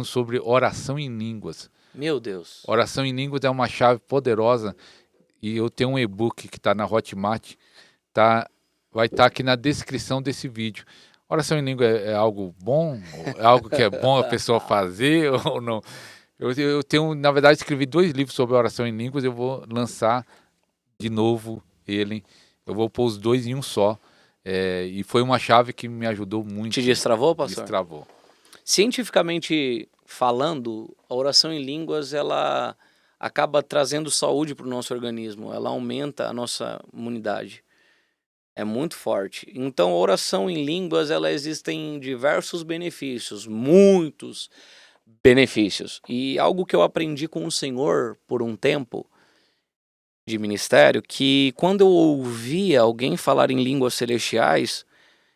Speaker 1: sobre oração em línguas.
Speaker 2: Meu Deus.
Speaker 1: Oração em línguas é uma chave poderosa e eu tenho um e-book que está na Hotmart, vai estar aqui na descrição desse vídeo. Oração em língua é algo bom? É algo que é bom a pessoa fazer ou não? Eu tenho, na verdade, escrevi 2 livros sobre oração em línguas, eu vou lançar de novo ele. Eu vou pôr os 2 em um só. E foi uma chave que me ajudou muito.
Speaker 2: Te destravou, pastor?
Speaker 1: Destravou.
Speaker 2: Cientificamente falando, a oração em línguas, ela acaba trazendo saúde para o nosso organismo, ela aumenta a nossa imunidade. É muito forte. Então, a oração em línguas, ela existe em diversos benefícios, muitos benefícios. E algo que eu aprendi com o Senhor por um tempo de ministério, que quando eu ouvia alguém falar em línguas celestiais,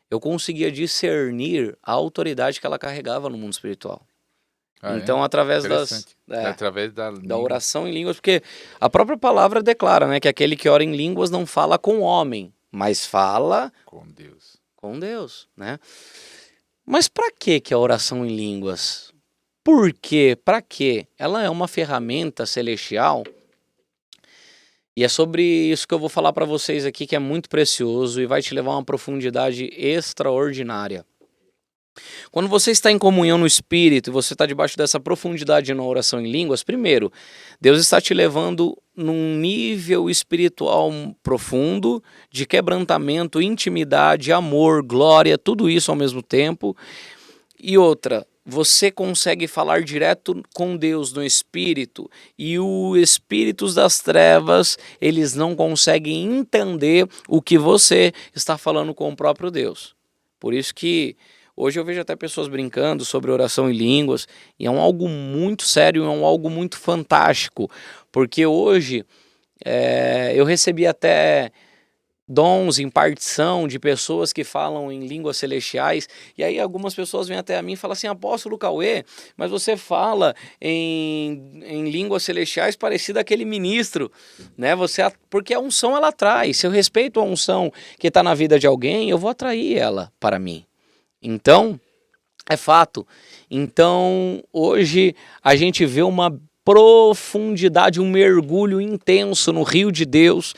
Speaker 2: eu conseguia discernir a autoridade que ela carregava no mundo espiritual. Então, através
Speaker 1: através
Speaker 2: da oração em línguas, porque a própria palavra declara, né, que aquele que ora em línguas não fala com o homem, mas fala
Speaker 1: com Deus.
Speaker 2: Com Deus, né? Mas para que a oração em línguas? Por quê? Para quê? Ela é uma ferramenta celestial. E é sobre isso que eu vou falar para vocês aqui, que é muito precioso e vai te levar a uma profundidade extraordinária. Quando você está em comunhão no Espírito e você está debaixo dessa profundidade na oração em línguas, primeiro, Deus está te levando num nível espiritual profundo, de quebrantamento, intimidade, amor, glória, tudo isso ao mesmo tempo. E outra, você consegue falar direto com Deus no Espírito e os espíritos das trevas, eles não conseguem entender o que você está falando com o próprio Deus. Por isso que hoje eu vejo até pessoas brincando sobre oração em línguas, e é algo muito sério, é algo muito fantástico, porque hoje eu recebi até dons, impartição de pessoas que falam em línguas celestiais, e aí algumas pessoas vêm até a mim e falam assim: apóstolo Cauê, mas você fala em línguas celestiais parecido àquele ministro, né? Porque a unção ela atrai, se eu respeito a unção que está na vida de alguém, eu vou atrair ela para mim. Então, é fato. Então, hoje a gente vê uma profundidade, um mergulho intenso no rio de Deus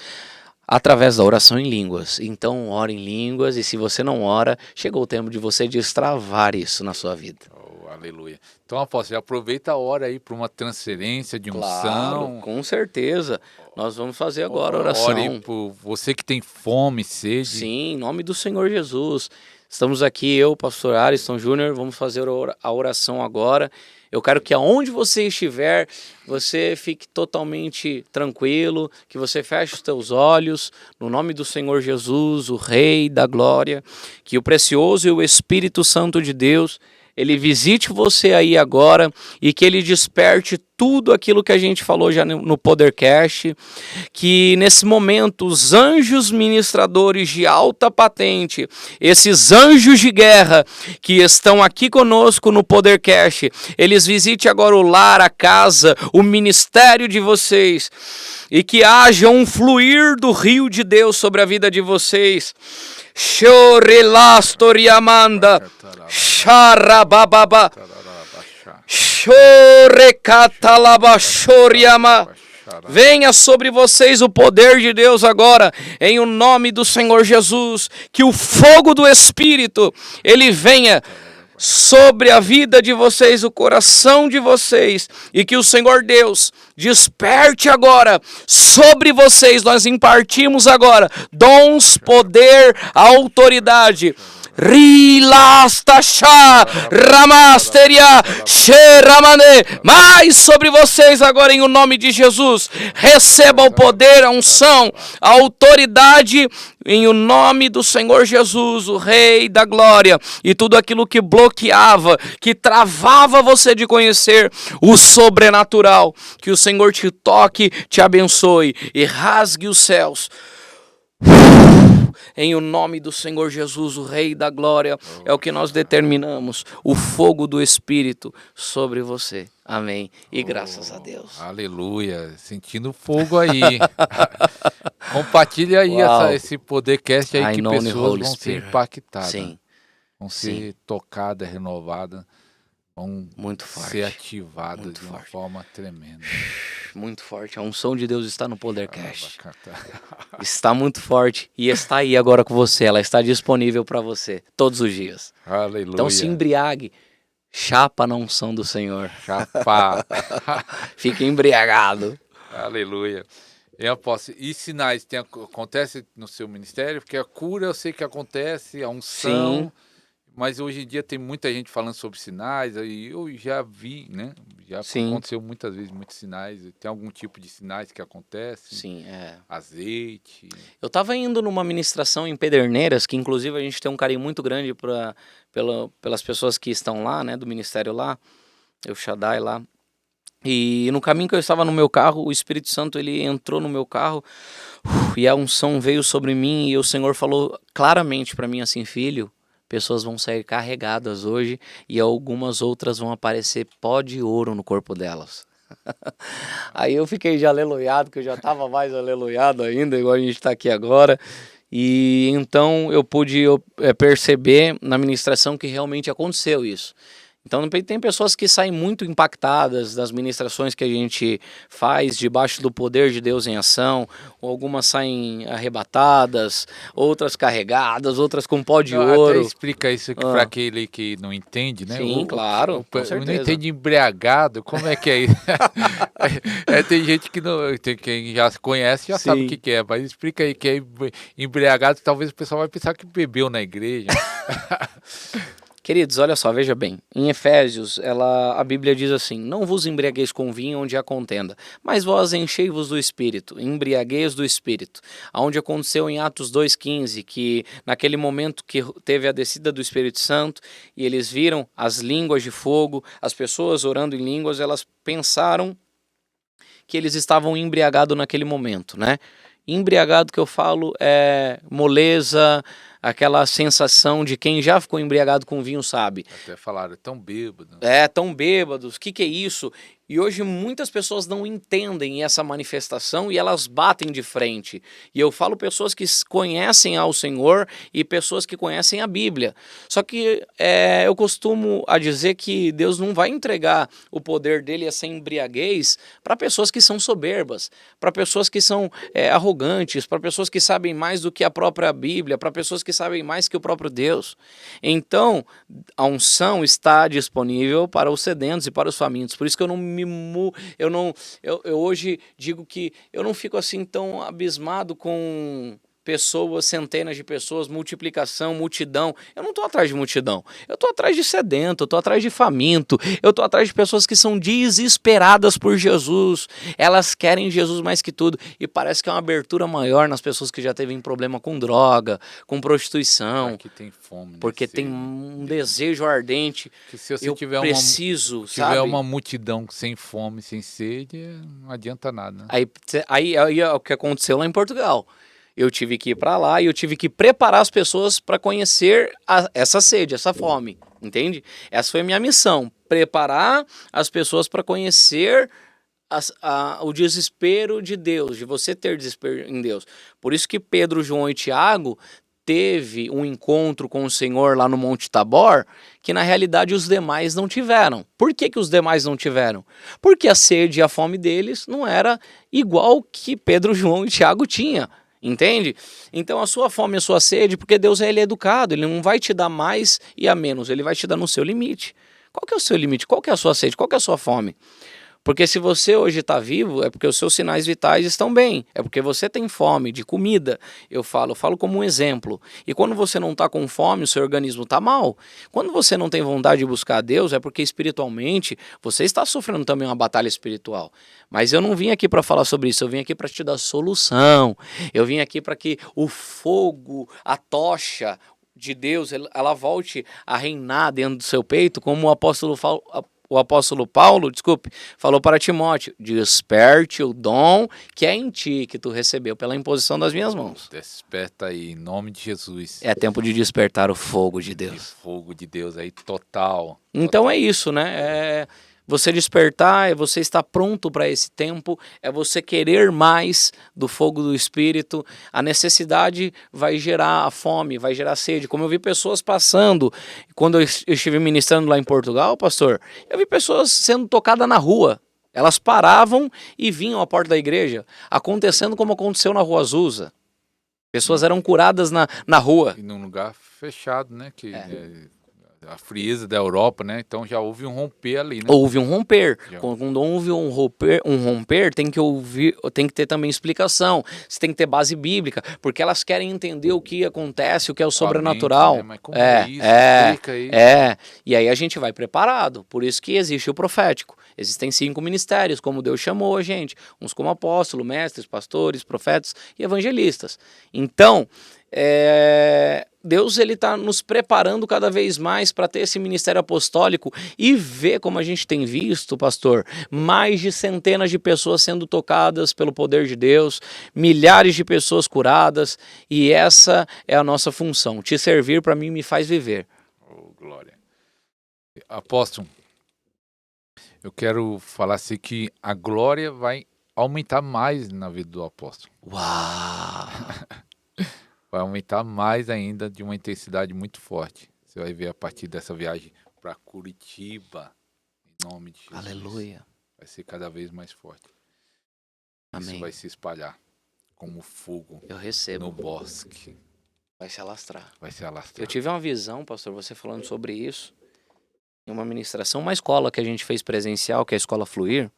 Speaker 2: através da oração em línguas. Então, ora em línguas, e se você não ora, chegou o tempo de você destravar isso na sua vida.
Speaker 1: Oh, aleluia. Então, apóstolo, aproveita a hora aí para uma transferência de unção.
Speaker 2: Claro, com certeza. Nós vamos fazer agora a oração.
Speaker 1: Ore por você que tem fome, sede.
Speaker 2: Sim, em nome do Senhor Jesus. Estamos aqui, eu, pastor Ariston Júnior, vamos fazer a oração agora. Eu quero que aonde você estiver, você fique totalmente tranquilo, que você feche os teus olhos, no nome do Senhor Jesus, o Rei da Glória, que o precioso e o Espírito Santo de Deus, ele visite você aí agora e que ele desperte tudo aquilo que a gente falou já no Podercast, que nesse momento os anjos ministradores de alta patente, esses anjos de guerra que estão aqui conosco no Podercast, eles visitem agora o lar, a casa, o ministério de vocês, e que haja um fluir do rio de Deus sobre a vida de vocês. Shorelastoriamanda, Sharabababa, Shorecatalabashoriama. Venha sobre vocês o poder de Deus agora, em o nome do Senhor Jesus, que o fogo do Espírito, ele venha sobre a vida de vocês, o coração de vocês, e que o Senhor Deus desperte agora sobre vocês. Nós impartimos agora dons, poder, autoridade. Rilastasha Ramasteria Sheramane. Mais sobre vocês agora em o nome de Jesus. Receba o poder, a unção, a autoridade em o nome do Senhor Jesus, o Rei da Glória. E tudo aquilo que bloqueava, que travava você de conhecer o sobrenatural, que o Senhor te toque, te abençoe e rasgue os céus. Em o nome do Senhor Jesus, o Rei da Glória, é o que nós determinamos, o fogo do Espírito sobre você. Amém. E graças a Deus.
Speaker 1: Aleluia. Sentindo fogo aí. Compartilha aí esse Podercast aí, que pessoas vão ser impactadas.
Speaker 2: Sim.
Speaker 1: Vão ser tocadas, renovadas. Vão
Speaker 2: muito forte,
Speaker 1: ser ativadas
Speaker 2: muito
Speaker 1: de uma
Speaker 2: forte.
Speaker 1: Forma tremenda.
Speaker 2: Muito forte. A unção de Deus está no Podercast. Está muito forte e está aí agora com você. Ela está disponível para você todos os dias.
Speaker 1: Aleluia.
Speaker 2: Então se embriague. Chapa na unção do Senhor.
Speaker 1: Chapa.
Speaker 2: Fica embriagado.
Speaker 1: Aleluia. Apóstolo, e sinais acontece no seu ministério? Porque a cura eu sei que acontece, a unção,
Speaker 2: Sim.
Speaker 1: mas hoje em dia tem muita gente falando sobre sinais, aí eu já vi, né? Já
Speaker 2: Sim.
Speaker 1: aconteceu muitas vezes muitos sinais. Tem algum tipo de sinais que acontecem?
Speaker 2: Sim,
Speaker 1: Azeite.
Speaker 2: Eu estava indo numa ministração em Pederneiras, que inclusive a gente tem um carinho muito grande pelas pessoas que estão lá, né, do ministério lá, o Shaddai lá. E no caminho que eu estava no meu carro, o Espírito Santo ele entrou no meu carro e a unção veio sobre mim e o Senhor falou claramente para mim assim, filho, pessoas vão sair carregadas hoje e algumas outras vão aparecer pó de ouro no corpo delas. Aí eu fiquei já aleluiado, que eu já estava mais aleluiado ainda, igual a gente está aqui agora. E então eu pude perceber na ministração que realmente aconteceu isso. Então tem pessoas que saem muito impactadas das ministrações que a gente faz debaixo do poder de Deus em ação, ou algumas saem arrebatadas, outras carregadas, outras com pó de
Speaker 1: Até
Speaker 2: ouro.
Speaker 1: explica isso para aquele que não entende, né?
Speaker 2: Sim, claro, com
Speaker 1: não
Speaker 2: certeza.
Speaker 1: entende embriagado, como é que é isso? Tem gente que não, tem quem já conhece, já sabe o que é, mas explica aí que é embriagado, talvez o pessoal vai pensar que bebeu na igreja.
Speaker 2: Queridos, olha só, veja bem, em Efésios, a Bíblia diz assim, não vos embriagueis com vinho onde há contenda, mas vós enchei-vos do Espírito, embriagueis do Espírito, onde aconteceu em Atos 2,15, que naquele momento que teve a descida do Espírito Santo, e eles viram as línguas de fogo, as pessoas orando em línguas, elas pensaram que eles estavam embriagados naquele momento, né? Embriagado que eu falo é moleza, aquela sensação de quem já ficou embriagado com vinho sabe.
Speaker 1: Até falaram, tão bêbado.
Speaker 2: Tão bêbados, o que é isso? E hoje muitas pessoas não entendem essa manifestação e elas batem de frente. E eu falo pessoas que conhecem ao Senhor e pessoas que conhecem a Bíblia. Só que eu costumo a dizer que Deus não vai entregar o poder dele, essa embriaguez, para pessoas que são soberbas, para pessoas que são arrogantes, para pessoas que sabem mais do que a própria Bíblia, para pessoas que sabem mais que o próprio Deus. Então, a unção está disponível para os sedentos e para os famintos. Por isso que eu hoje digo que eu não fico assim tão abismado com pessoas, centenas de pessoas, multiplicação, multidão. Eu não estou atrás de multidão. Eu estou atrás de sedento, eu estou atrás de faminto, eu estou atrás de pessoas que são desesperadas por Jesus. Elas querem Jesus mais que tudo. E parece que é uma abertura maior nas pessoas que já teve problema com droga, com prostituição.
Speaker 1: Porque tem fome.
Speaker 2: Porque tem um desejo ardente.
Speaker 1: Que se você
Speaker 2: eu
Speaker 1: tiver
Speaker 2: sabe?
Speaker 1: uma multidão sem fome, sem sede, não adianta nada. Né?
Speaker 2: Aí é o que aconteceu lá em Portugal. Eu tive que ir para lá e eu tive que preparar as pessoas para conhecer essa sede, essa fome, entende? Essa foi a minha missão, preparar as pessoas para conhecer o desespero de Deus, de você ter desespero em Deus. Por isso que Pedro, João e Tiago teve um encontro com o Senhor lá no Monte Tabor, que na realidade os demais não tiveram. Por que os demais não tiveram? Porque a sede e a fome deles não era igual que Pedro, João e Tiago tinham. Entende? Então a sua fome e a sua sede, porque Deus ele é educado, ele não vai te dar mais e a menos, ele vai te dar no seu limite. Qual que é o seu limite? Qual que é a sua sede? Qual que é a sua fome? Porque se você hoje está vivo, é porque os seus sinais vitais estão bem. É porque você tem fome de comida. Eu falo como um exemplo. E quando você não está com fome, o seu organismo está mal. Quando você não tem vontade de buscar a Deus, é porque espiritualmente você está sofrendo também uma batalha espiritual. Mas eu não vim aqui para falar sobre isso. Eu vim aqui para te dar solução. Eu vim aqui para que o fogo, a tocha de Deus, ela volte a reinar dentro do seu peito, como o apóstolo Paulo, falou para Timóteo, desperte o dom que é em ti, que tu recebeu pela imposição das minhas mãos.
Speaker 1: Desperta aí, em nome de Jesus.
Speaker 2: É tempo de despertar o fogo de Deus.
Speaker 1: O fogo de Deus aí, total.
Speaker 2: Então é isso, né? Você despertar, é você estar pronto para esse tempo, é você querer mais do fogo do Espírito. A necessidade vai gerar a fome, vai gerar a sede. Como eu vi pessoas passando, quando eu estive ministrando lá em Portugal, pastor, eu vi pessoas sendo tocadas na rua. Elas paravam e vinham à porta da igreja, acontecendo como aconteceu na Rua Azusa. Pessoas eram curadas na rua.
Speaker 1: E num lugar fechado, né? a frieza da Europa, né? Então já houve um romper ali, né?
Speaker 2: Houve um romper.
Speaker 1: Já.
Speaker 2: Quando houve um romper, tem que ter também explicação. Você tem que ter base bíblica, porque elas querem entender o que acontece, o que é o sobrenatural.
Speaker 1: Né? Mas como é isso? Explica isso.
Speaker 2: E aí a gente vai preparado. Por isso que existe o profético. Existem 5 ministérios, como Deus chamou a gente. Uns como apóstolos, mestres, pastores, profetas e evangelistas. Então, Deus ele está nos preparando cada vez mais para ter esse ministério apostólico e ver, como a gente tem visto, pastor, mais de centenas de pessoas sendo tocadas pelo poder de Deus, milhares de pessoas curadas, e essa é a nossa função. Te servir para mim me faz viver.
Speaker 1: Oh, glória. Apóstolo, eu quero falar assim que a glória vai aumentar mais na vida do apóstolo.
Speaker 2: Uau!
Speaker 1: Vai aumentar mais ainda, de uma intensidade muito forte. Você vai ver a partir dessa viagem para Curitiba, em nome de Jesus.
Speaker 2: Aleluia.
Speaker 1: Vai ser cada vez mais forte.
Speaker 2: Amém.
Speaker 1: Isso vai se espalhar como fogo
Speaker 2: Eu recebo.
Speaker 1: no bosque.
Speaker 2: Vai se alastrar.
Speaker 1: Vai se alastrar.
Speaker 2: Eu tive uma visão, pastor, você falando sobre isso, em uma ministração, uma escola que a gente fez presencial, que é a Escola Fluir,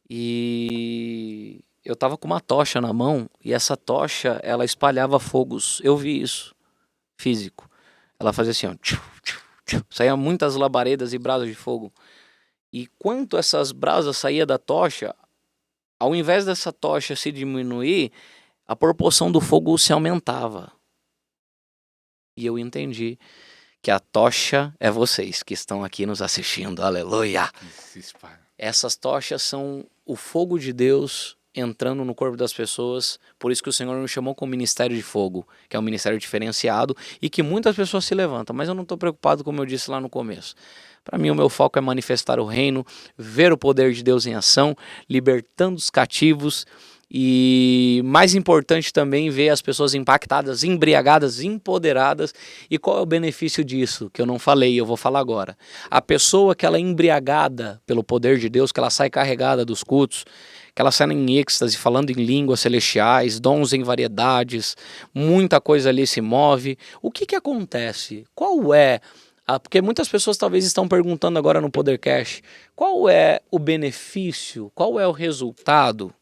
Speaker 2: e eu tava com uma tocha na mão, e essa tocha, ela espalhava fogos. Eu vi isso, físico. Ela fazia assim, ó, tchiu, tchiu, tchiu. Saía muitas labaredas e brasas de fogo. E quanto essas brasas saíam da tocha, ao invés dessa tocha se diminuir, a proporção do fogo se aumentava. E eu entendi que a tocha é vocês que estão aqui nos assistindo. Aleluia!
Speaker 1: Se espalha.
Speaker 2: Essas tochas são o fogo de Deus entrando no corpo das pessoas. Por isso que o Senhor nos chamou com o ministério de fogo, que é um ministério diferenciado e que muitas pessoas se levantam. Mas eu não estou preocupado, como eu disse lá no começo. Para mim, o meu foco é manifestar o reino, ver o poder de Deus em ação, libertando os cativos. E mais importante também, ver as pessoas impactadas, embriagadas, empoderadas. E qual é o benefício disso? Que eu não falei, eu vou falar agora. A pessoa que ela é embriagada pelo poder de Deus, que ela sai carregada dos cultos, que ela sai em êxtase, falando em línguas celestiais, dons em variedades, muita coisa ali se move. O que acontece? Qual é? Porque muitas pessoas talvez estão perguntando agora no Podercast, qual é o benefício, qual é o resultado?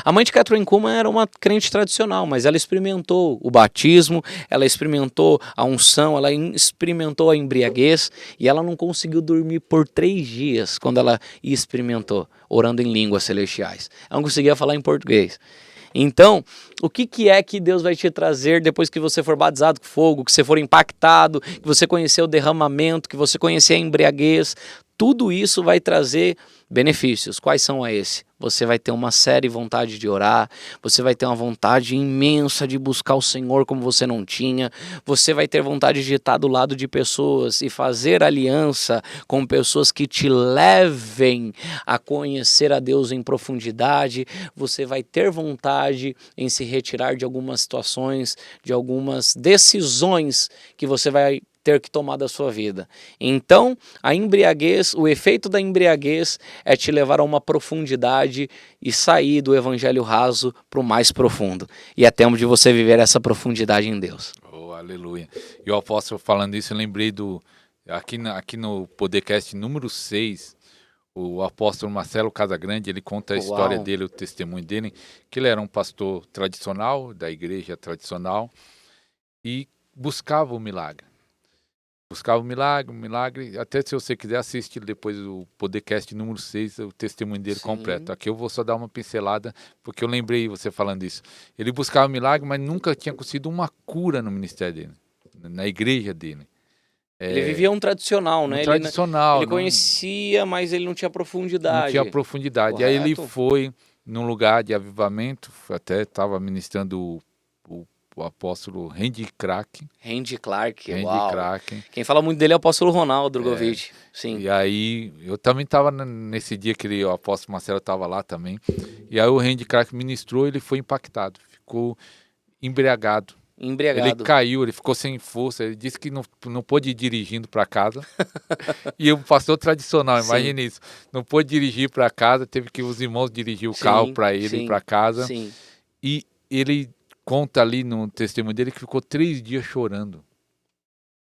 Speaker 2: A mãe de Kathryn Kuhlman era uma crente tradicional, mas ela experimentou o batismo, ela experimentou a unção, ela experimentou a embriaguez e ela não conseguiu dormir por 3 dias quando ela experimentou, orando em línguas celestiais. Ela não conseguia falar em português. Então, o que é que Deus vai te trazer depois que você for batizado com fogo, que você for impactado, que você conhecer o derramamento, que você conhecer a embriaguez? Tudo isso vai trazer benefícios. Quais são esses? Você vai ter uma séria vontade de orar, você vai ter uma vontade imensa de buscar o Senhor como você não tinha, você vai ter vontade de estar do lado de pessoas e fazer aliança com pessoas que te levem a conhecer a Deus em profundidade, você vai ter vontade em se retirar de algumas situações, de algumas decisões que você vai ter que tomar da sua vida. Então, a embriaguez, o efeito da embriaguez é te levar a uma profundidade e sair do evangelho raso para o mais profundo. E é tempo de você viver essa profundidade em Deus.
Speaker 1: Oh, aleluia. E o apóstolo falando isso, eu lembrei aqui no Podcast número 6, o apóstolo Marcelo Casagrande, ele conta a história dele, o testemunho dele, que ele era um pastor tradicional, da igreja tradicional, e buscava o milagre. Buscava o milagre, até se você quiser assistir depois o Podcast número 6, o testemunho dele completo. Aqui eu vou só dar uma pincelada, porque eu lembrei você falando isso. Ele buscava o milagre, mas nunca tinha conseguido uma cura no ministério dele, na igreja dele.
Speaker 2: Ele vivia um tradicional, né? Ele conhecia, mas ele não tinha profundidade.
Speaker 1: Não tinha profundidade.
Speaker 2: Correto.
Speaker 1: Aí ele foi num lugar de avivamento, até estava ministrando o apóstolo Randy Clark.
Speaker 2: Randy Clark.
Speaker 1: Quem
Speaker 2: fala muito dele é o apóstolo Ronaldo Drogovic. Sim.
Speaker 1: E aí, eu também estava nesse dia que o apóstolo Marcelo estava lá também. E aí o Randy Clark ministrou, ele foi impactado, ficou embriagado. Ele caiu, ele ficou sem força, ele disse que não pôde ir dirigindo para casa. E o pastor tradicional, imagina isso, não pôde dirigir para casa, teve que os irmãos dirigir o carro para ele ir para casa.
Speaker 2: Sim.
Speaker 1: E ele conta ali no testemunho dele que ficou 3 dias chorando.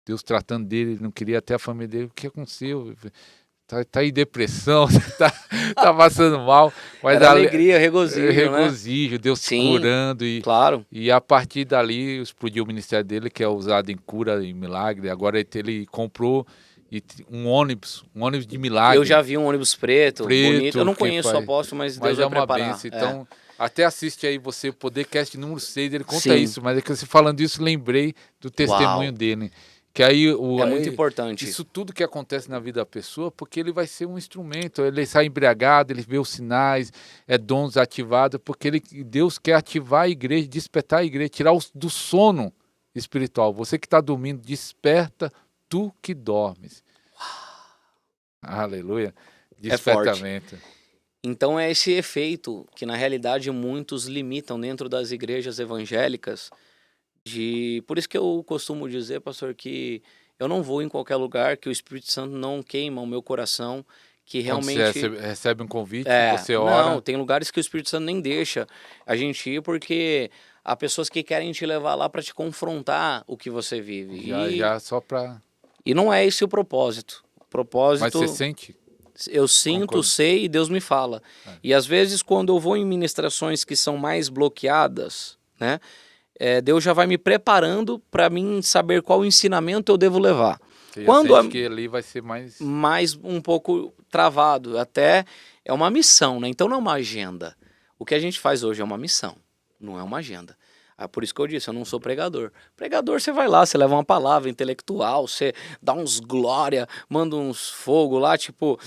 Speaker 1: Deus tratando dele, ele não queria até a família dele. O que aconteceu? Tá em depressão, tá passando mal. Mas
Speaker 2: Era alegria, regozijo, né?
Speaker 1: regozijo, Deus
Speaker 2: Sim,
Speaker 1: curando.
Speaker 2: claro.
Speaker 1: E a partir dali explodiu o ministério dele, que é usado em cura e milagre. Agora ele comprou um ônibus de milagre.
Speaker 2: Eu já vi um ônibus preto, bonito. Eu não
Speaker 1: que
Speaker 2: conheço o apóstolo, mas Deus
Speaker 1: é
Speaker 2: vai
Speaker 1: uma
Speaker 2: preparar.
Speaker 1: benção. Então, até assiste aí você, Podercast número 6, ele conta
Speaker 2: Sim.
Speaker 1: isso. Mas é que você falando isso, lembrei do testemunho
Speaker 2: Uau.
Speaker 1: dele. Que aí
Speaker 2: É muito importante.
Speaker 1: isso tudo que acontece na vida da pessoa, porque ele vai ser um instrumento. Ele sai embriagado, ele vê os sinais, dons ativados, porque Deus quer ativar a igreja, despertar a igreja, tirar do sono espiritual. Você que está dormindo, desperta tu que dormes. Aleluia. Despertamento.
Speaker 2: É forte. Então é esse efeito que na realidade muitos limitam dentro das igrejas evangélicas. Por isso que eu costumo dizer, pastor, que eu não vou em qualquer lugar que o Espírito Santo não queima o meu coração, que
Speaker 1: Quando
Speaker 2: realmente...
Speaker 1: você recebe um convite, você
Speaker 2: não,
Speaker 1: ora.
Speaker 2: tem lugares que o Espírito Santo nem deixa a gente ir, porque há pessoas que querem te levar lá para te confrontar o que você vive.
Speaker 1: Já só para.
Speaker 2: E não é esse o propósito. O
Speaker 1: Mas
Speaker 2: propósito...
Speaker 1: você sente?
Speaker 2: Eu sinto,
Speaker 1: Concordo.
Speaker 2: sei e Deus me fala. E às vezes quando eu vou em ministrações que são mais bloqueadas, né? Deus já vai me preparando para mim saber qual ensinamento eu devo levar.
Speaker 1: Você já
Speaker 2: Quando
Speaker 1: sente que ali vai ser mais.
Speaker 2: mais um pouco travado, até é uma missão, né? Então não é uma agenda. O que a gente faz hoje é uma missão, não é uma agenda. Por isso que eu disse, eu não sou pregador. Pregador, você vai lá, você leva uma palavra intelectual, você dá uns glória, manda uns fogo lá, tipo,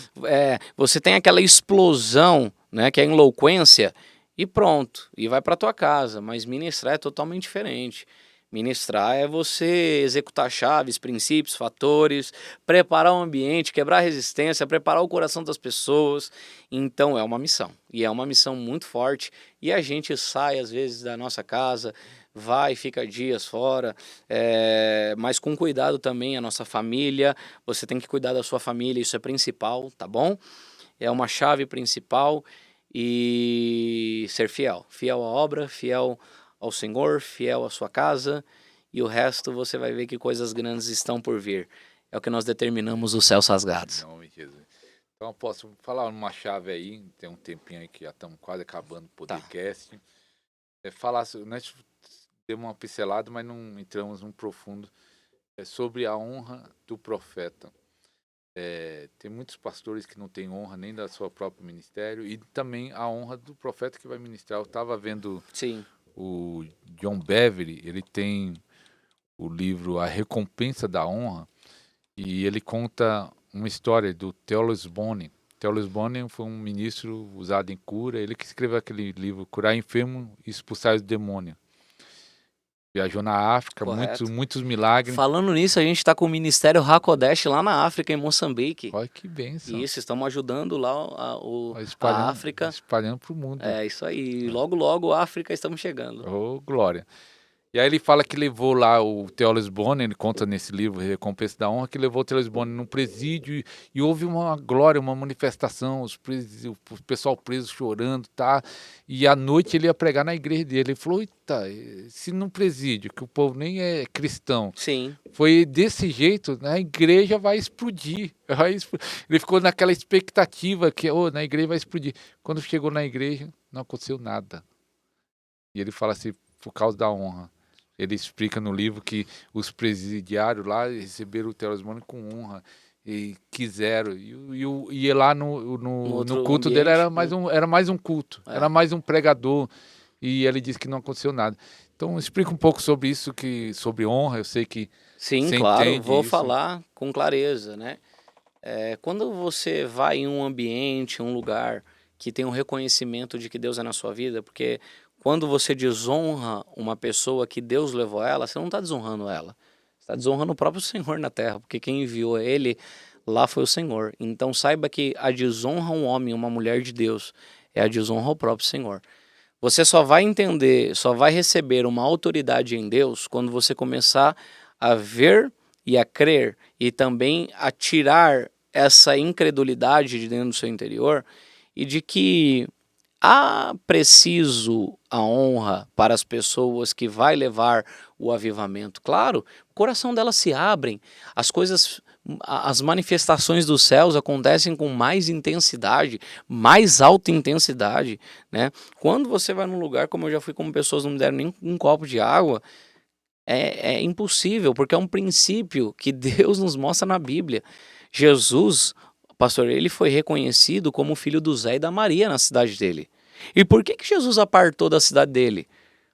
Speaker 2: você tem aquela explosão, né, que é a eloquência, e pronto, e vai para tua casa. Mas ministrar é totalmente diferente. Ministrar é você executar chaves, princípios, fatores, preparar o ambiente, quebrar a resistência, preparar o coração das pessoas. Então é uma missão, e é uma missão muito forte. E a gente sai às vezes da nossa casa, vai, fica dias fora, mas com cuidado também a nossa família. Você tem que cuidar da sua família, isso é principal, tá bom? É uma chave principal. E ser fiel, fiel à obra, fiel ao Senhor, fiel à sua casa, e o resto você vai ver que coisas grandes estão por vir. É o que nós determinamos os céus rasgados.
Speaker 1: Em nome de Jesus. Então eu posso falar uma chave aí, tem um tempinho aí que já estamos quase acabando o podcast. Falar, nós demos uma pincelada, mas não entramos no profundo, sobre a honra do profeta. Tem muitos pastores que não têm honra nem da sua próprio ministério, e também a honra do profeta que vai ministrar. Eu estava vendo
Speaker 2: Sim.
Speaker 1: o John Bevere, ele tem o livro A Recompensa da Honra, e ele conta uma história do Theophilus Bonne. Theophilus Bonne foi um ministro usado em cura, ele que escreveu aquele livro Curar Enfermo e Expulsar os Demônios. Viajou na África, muitos milagres.
Speaker 2: Falando nisso, a gente está com o Ministério Hakodesh lá na África, em Moçambique.
Speaker 1: Olha que bênção.
Speaker 2: Isso, estamos ajudando lá a África.
Speaker 1: Espalhando para o mundo.
Speaker 2: É isso aí. Logo, logo, a África estamos chegando.
Speaker 1: Oh, glória. E aí ele fala que levou lá o Theophilus Bonne, ele conta nesse livro, Recompensa da Honra, que levou o Theophilus Bonne num presídio e houve uma glória, uma manifestação, o pessoal preso chorando, tá? E à noite ele ia pregar na igreja dele. Ele falou, eita, se num presídio, que o povo nem é cristão,
Speaker 2: Sim.
Speaker 1: foi desse jeito, né, a igreja vai explodir. Ele ficou naquela expectativa que na igreja vai explodir. Quando chegou na igreja, não aconteceu nada. E ele fala assim, por causa da honra. Ele explica no livro que os presidiários lá receberam o Theophilus Bonne com honra e quiseram. E lá no culto
Speaker 2: ambiente,
Speaker 1: dele era mais um culto, era mais um pregador. E ele disse que não aconteceu nada. Então explica um pouco sobre isso, sobre honra. Eu sei que
Speaker 2: sim,
Speaker 1: você
Speaker 2: claro,
Speaker 1: entende
Speaker 2: vou
Speaker 1: isso.
Speaker 2: falar com clareza, né? Quando você vai em um ambiente, um lugar que tem um reconhecimento de que Deus é na sua vida, porque quando você desonra uma pessoa que Deus levou ela, você não está desonrando ela. Você está desonrando o próprio Senhor na terra, porque quem enviou ele lá foi o Senhor. Então saiba que a desonra a um homem, uma mulher de Deus, é a desonra ao próprio Senhor. Você só vai entender, só vai receber uma autoridade em Deus quando você começar a ver e a crer e também a tirar essa incredulidade de dentro do seu interior e de que preciso a honra para as pessoas que vai levar o avivamento? Claro, o coração delas se abrem, as coisas, as manifestações dos céus acontecem com mais intensidade, mais alta intensidade, né? Quando você vai num lugar, como eu já fui, como pessoas não me deram nem um copo de água, é impossível, porque é um princípio que Deus nos mostra na Bíblia. Jesus, pastor, ele foi reconhecido como filho do Zé e da Maria na cidade dele. E por que Jesus apartou da cidade dele?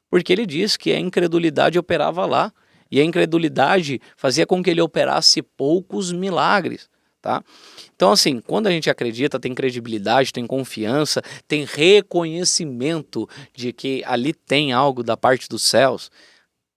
Speaker 2: Porque ele disse que a incredulidade operava lá. E a incredulidade fazia com que ele operasse poucos milagres, tá? Então, assim, quando a gente acredita, tem credibilidade, tem confiança, tem reconhecimento de que ali tem algo da parte dos céus.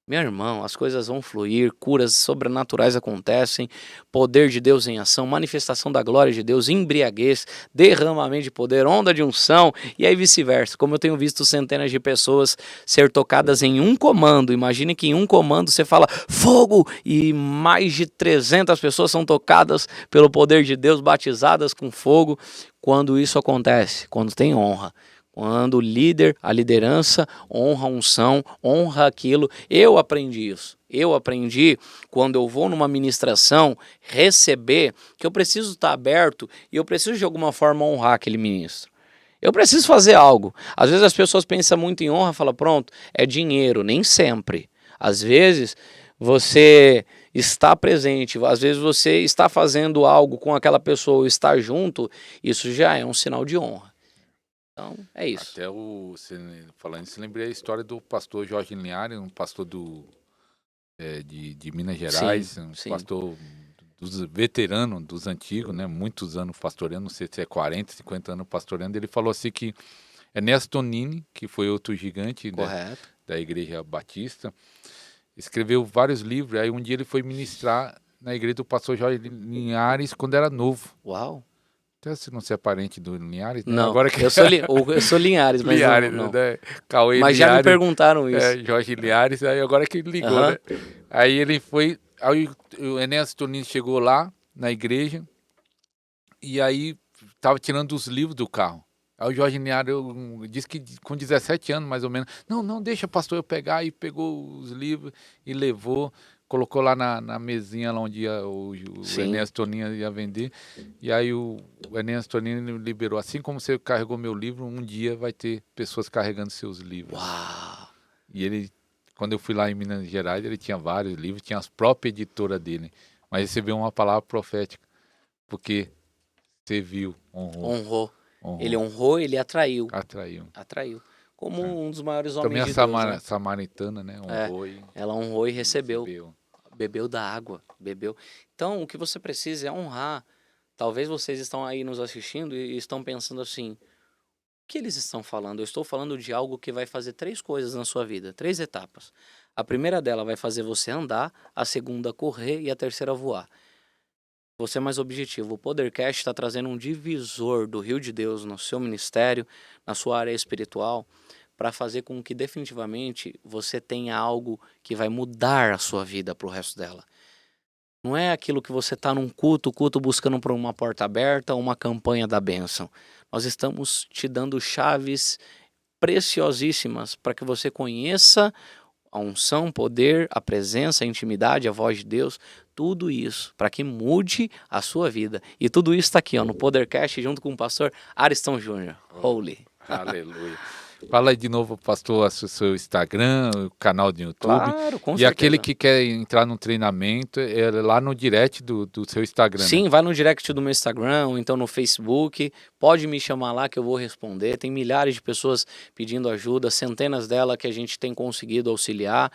Speaker 2: Meu irmão, as coisas vão fluir, curas sobrenaturais acontecem, poder de Deus em ação, manifestação da glória de Deus, embriaguez, derramamento de poder, onda de unção e aí vice-versa. Como eu tenho visto centenas de pessoas ser tocadas em um comando, imagine que em um comando você fala fogo e mais de 300 pessoas são tocadas pelo poder de Deus, batizadas com fogo. Quando isso acontece, quando tem honra. Quando o líder, a liderança, honra a unção, honra aquilo. Eu aprendi isso. Eu aprendi quando eu vou numa ministração receber que eu preciso estar aberto e eu preciso de alguma forma honrar aquele ministro. Eu preciso fazer algo. Às vezes as pessoas pensam muito em honra e falam, pronto, é dinheiro. Nem sempre. Às vezes você está presente, às vezes você está fazendo algo com aquela pessoa, está junto, isso já é um sinal de honra. Então, é isso.
Speaker 1: Até falando isso, lembrei a história do pastor Jorge Linhares, um pastor de Minas Gerais,
Speaker 2: Sim.
Speaker 1: Pastor dos veteranos, dos antigos, né? Muitos anos pastoreando, não sei se é 40, 50 anos pastoreando. Ele falou assim que Ernesto Tonini, que foi outro gigante da Igreja Batista, escreveu vários livros. Aí um dia ele foi ministrar na igreja do pastor Jorge Linhares quando era novo.
Speaker 2: Uau!
Speaker 1: Até se não ser parente do Linhares, né?
Speaker 2: Não,
Speaker 1: Agora que...
Speaker 2: eu sou Linhares, mas
Speaker 1: Linhares,
Speaker 2: não.
Speaker 1: Né? Cauê
Speaker 2: mas
Speaker 1: Linhares,
Speaker 2: já me perguntaram isso.
Speaker 1: Jorge Linhares, aí agora que ele ligou, né? Aí ele foi, aí o Enéas Tonini chegou lá na igreja e aí tava tirando os livros do carro. Aí o Jorge Linhares disse que com 17 anos, mais ou menos, não, deixa pastor eu pegar, e pegou os livros e levou, colocou lá na mesinha lá onde o Enéas Tonini ia vender. E aí o Enéas Tonini liberou. Assim como você carregou meu livro, um dia vai ter pessoas carregando seus livros.
Speaker 2: Uau!
Speaker 1: E ele, quando eu fui lá em Minas Gerais, ele tinha vários livros, tinha as próprias editoras dele. Mas recebeu uma palavra profética, porque você viu, honrou.
Speaker 2: Ele honrou, ele atraiu.
Speaker 1: Atraiu.
Speaker 2: Como um dos maiores homens
Speaker 1: também
Speaker 2: de
Speaker 1: Deus.
Speaker 2: Deus.
Speaker 1: Também a samaritana, né? Honrou
Speaker 2: ela honrou e recebeu. Bebeu da água, bebeu. Então, o que você precisa é honrar. Talvez vocês estão aí nos assistindo e estão pensando assim, o que eles estão falando? Eu estou falando de algo que vai fazer 3 coisas na sua vida, 3 etapas. A primeira dela vai fazer você andar, a segunda correr e a terceira voar. Você é mais objetivo. O Podercast está trazendo um divisor do Rio de Deus no seu ministério, na sua área espiritual, para fazer com que definitivamente você tenha algo que vai mudar a sua vida para o resto dela. Não é aquilo que você está num culto buscando por uma porta aberta ou uma campanha da bênção. Nós estamos te dando chaves preciosíssimas para que você conheça a unção, poder, a presença, a intimidade, a voz de Deus, tudo isso para que mude a sua vida. E tudo isso está aqui no Podercast junto com o pastor Ariston Júnior. Holy.
Speaker 1: Aleluia. Fala aí de novo, pastor, o seu Instagram, o canal do YouTube.
Speaker 2: Claro, com
Speaker 1: certeza.
Speaker 2: E
Speaker 1: aquele que quer entrar no treinamento, é lá no direct do seu Instagram.
Speaker 2: Sim,
Speaker 1: né?
Speaker 2: Vai no direct do meu Instagram, ou então no Facebook. Pode me chamar lá que eu vou responder. Tem milhares de pessoas pedindo ajuda, centenas delas que a gente tem conseguido auxiliar.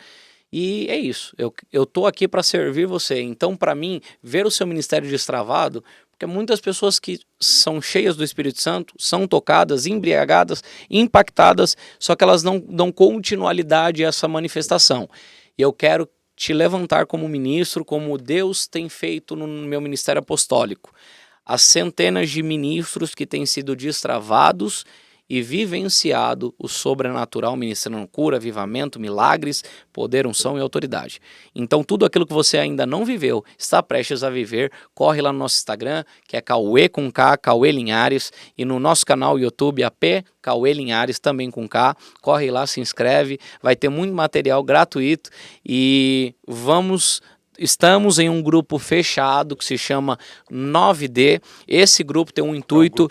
Speaker 2: E é isso, eu tô aqui para servir você. Então, para mim, ver o seu ministério destravado, porque muitas pessoas que são cheias do Espírito Santo, são tocadas, embriagadas, impactadas, só que elas não dão continuidade a essa manifestação. E eu quero te levantar como ministro, como Deus tem feito no meu ministério apostólico. As centenas de ministros que têm sido destravados e vivenciado o sobrenatural, ministrando cura, avivamento, milagres, poder, unção e autoridade. Então, tudo aquilo que você ainda não viveu, está prestes a viver, corre lá no nosso Instagram, que é Cauê com K, Cauê Linhares, e no nosso canal YouTube, AP Cauê Linhares, também com K. Corre lá, se inscreve, vai ter muito material gratuito e estamos em um grupo fechado que se chama 9D. Esse grupo tem um intuito...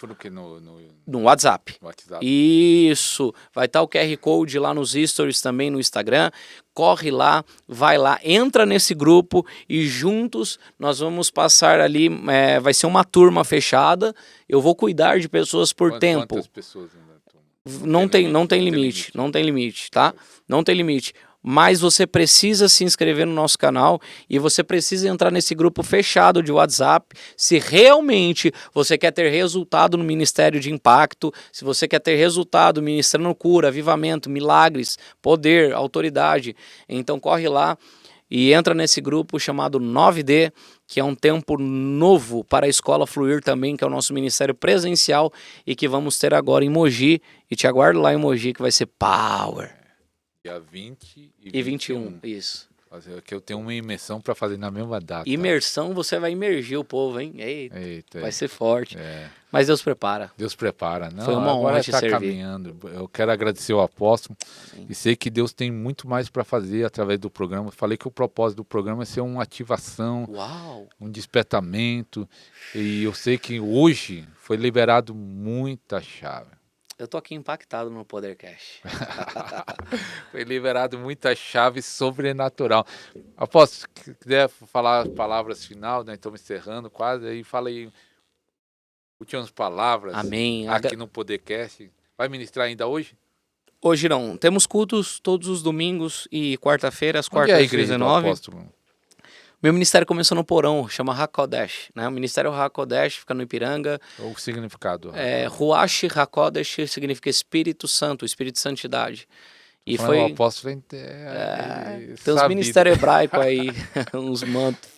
Speaker 2: No WhatsApp. Isso. Vai estar o QR Code lá nos stories também no Instagram. Corre lá, vai lá, entra nesse grupo e juntos nós vamos passar ali, vai ser uma turma fechada. Eu vou cuidar de pessoas por tempo.
Speaker 1: Quantas pessoas ainda?
Speaker 2: Não tem limite, tá? Não tem limite. Mas você precisa se inscrever no nosso canal e você precisa entrar nesse grupo fechado de WhatsApp. Se realmente você quer ter resultado no Ministério de Impacto, se você quer ter resultado ministrando cura, avivamento, milagres, poder, autoridade, então corre lá e entra nesse grupo chamado 9D, que é um tempo novo para a Escola Fluir também, que é o nosso ministério presencial e que vamos ter agora em Mogi. E te aguardo lá em Mogi, que vai ser power.
Speaker 1: Dia 20
Speaker 2: e 21, isso.
Speaker 1: Que eu tenho uma imersão para fazer na mesma data.
Speaker 2: Imersão, você vai imergir o povo, hein? Eita, vai ser forte. Mas Deus prepara.
Speaker 1: Deus prepara. Não,
Speaker 2: foi uma honra te servir.
Speaker 1: Caminhando. Eu quero agradecer o apóstolo. Sim. E sei que Deus tem muito mais para fazer através do programa. Eu falei que o propósito do programa é ser uma ativação, um despertamento. E eu sei que hoje foi liberado muita chave.
Speaker 2: Eu tô aqui impactado no Podercast.
Speaker 1: Foi liberado muita chave sobrenatural. Apóstolo, se quiser falar palavras final, né? Estamos encerrando quase, aí fala aí últimas palavras.
Speaker 2: Amém.
Speaker 1: Aqui no Podercast. Vai ministrar ainda hoje?
Speaker 2: Hoje não. Temos cultos todos os domingos e quarta-feira, às quartas às 19. Meu ministério começou no Porão, chama Hakodesh, né? O ministério Hakodesh fica no Ipiranga.
Speaker 1: O significado?
Speaker 2: Ruach Hakodesh significa Espírito Santo, Espírito de Santidade. E foi
Speaker 1: o apóstolo
Speaker 2: tem uns ministérios hebraicos aí, uns mantos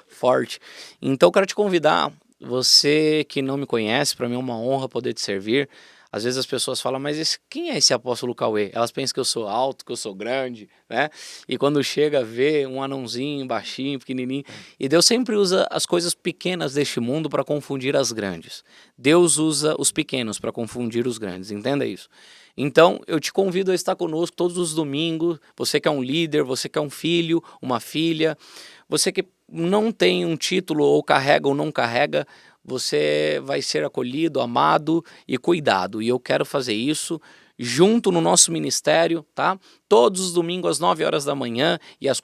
Speaker 2: fortes. Então eu quero te convidar, você que não me conhece, para mim é uma honra poder te servir. Às vezes as pessoas falam, mas quem é esse apóstolo Cauê? Elas pensam que eu sou alto, que eu sou grande, né? E quando chega a ver um anãozinho, baixinho, pequenininho. E Deus sempre usa as coisas pequenas deste mundo para confundir as grandes. Deus usa os pequenos para confundir os grandes, entenda isso. Então, eu te convido a estar conosco todos os domingos. Você que é um líder, você que é um filho, uma filha, você que não tem um título ou carrega ou não carrega, você vai ser acolhido, amado e cuidado. E eu quero fazer isso junto no nosso ministério, tá? Todos os domingos às 9 horas da manhã e às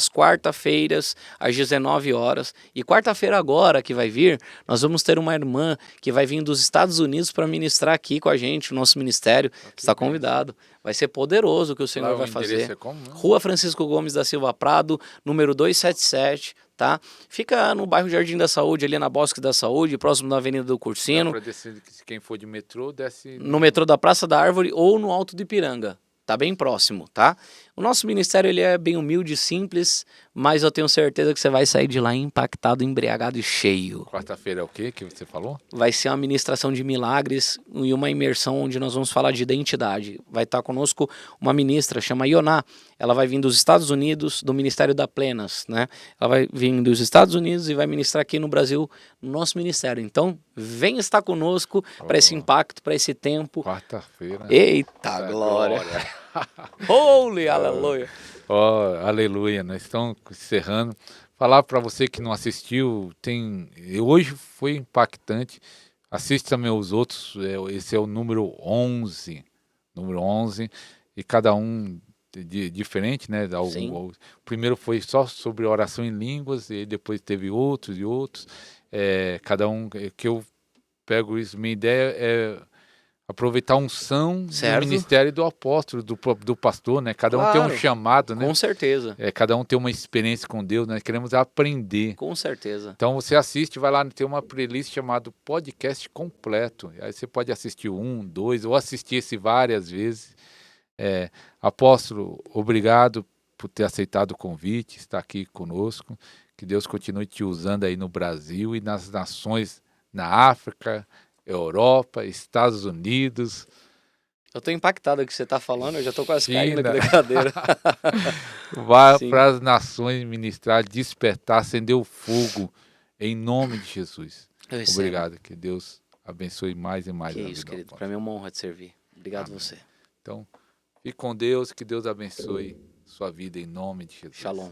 Speaker 2: quarta-feiras às 19 horas. E quarta-feira agora que vai vir, nós vamos ter uma irmã que vai vir dos Estados Unidos para ministrar aqui com a gente, o nosso ministério. Está convidado. Vai ser poderoso o que o Senhor vai fazer.
Speaker 1: É como,
Speaker 2: Rua Francisco Gomes da Silva Prado, número 277, tá? Fica no bairro Jardim da Saúde, ali na Bosque da Saúde, próximo da Avenida do Cursino.
Speaker 1: Quem for de metrô, desce...
Speaker 2: No metrô da Praça da Árvore ou no Alto do Ipiranga. Tá bem próximo, tá? O nosso ministério ele é bem humilde e simples, mas eu tenho certeza que você vai sair de lá impactado, embriagado e cheio.
Speaker 1: Quarta-feira é o quê que você falou?
Speaker 2: Vai ser uma ministração de milagres e uma imersão onde nós vamos falar de identidade. Vai estar conosco uma ministra, chama Ioná. Ela vai vir dos Estados Unidos, do Ministério da Plenas, né? Ela vai vir dos Estados Unidos e vai ministrar aqui no Brasil, no nosso ministério. Então, vem estar conosco para esse impacto, para esse tempo.
Speaker 1: Quarta-feira.
Speaker 2: Eita, glória. Holy, aleluia.
Speaker 1: Aleluia. Nós estamos encerrando. Falar para você que não assistiu, hoje foi impactante. Assista também os outros. Esse é o número 11. Número 11. E cada um diferente, né? O primeiro foi só sobre oração em línguas, e depois teve outros e outros. Cada um que eu pego isso. Minha ideia é aproveitar a unção do ministério do apóstolo, do pastor, né? Cada um tem um chamado, né?
Speaker 2: Com certeza.
Speaker 1: Cada um tem uma experiência com Deus, né? Queremos aprender.
Speaker 2: Com certeza.
Speaker 1: Então você assiste, vai lá, tem uma playlist chamada Podcast Completo. Aí você pode assistir 1, 2, ou assistir esse várias vezes. Apóstolo, obrigado por ter aceitado o convite, estar aqui conosco. Que Deus continue te usando aí no Brasil e nas nações, na África, Europa, Estados Unidos,
Speaker 2: Eu tô impactado com o que você tá falando, eu já tô quase caindo
Speaker 1: China.
Speaker 2: aqui da cadeira.
Speaker 1: Vá
Speaker 2: Sim,
Speaker 1: para as nações ministrar, despertar, acender o fogo, em nome de Jesus.
Speaker 2: eu recebo.
Speaker 1: Obrigado, que Deus abençoe mais e mais
Speaker 2: Que
Speaker 1: a
Speaker 2: isso,
Speaker 1: vida do
Speaker 2: querido. Para
Speaker 1: apóstolo.
Speaker 2: mim é uma honra te servir. Obrigado
Speaker 1: Amém.
Speaker 2: você.
Speaker 1: Então, fique com Deus, que Deus abençoe sua vida em nome de Jesus.
Speaker 2: Shalom.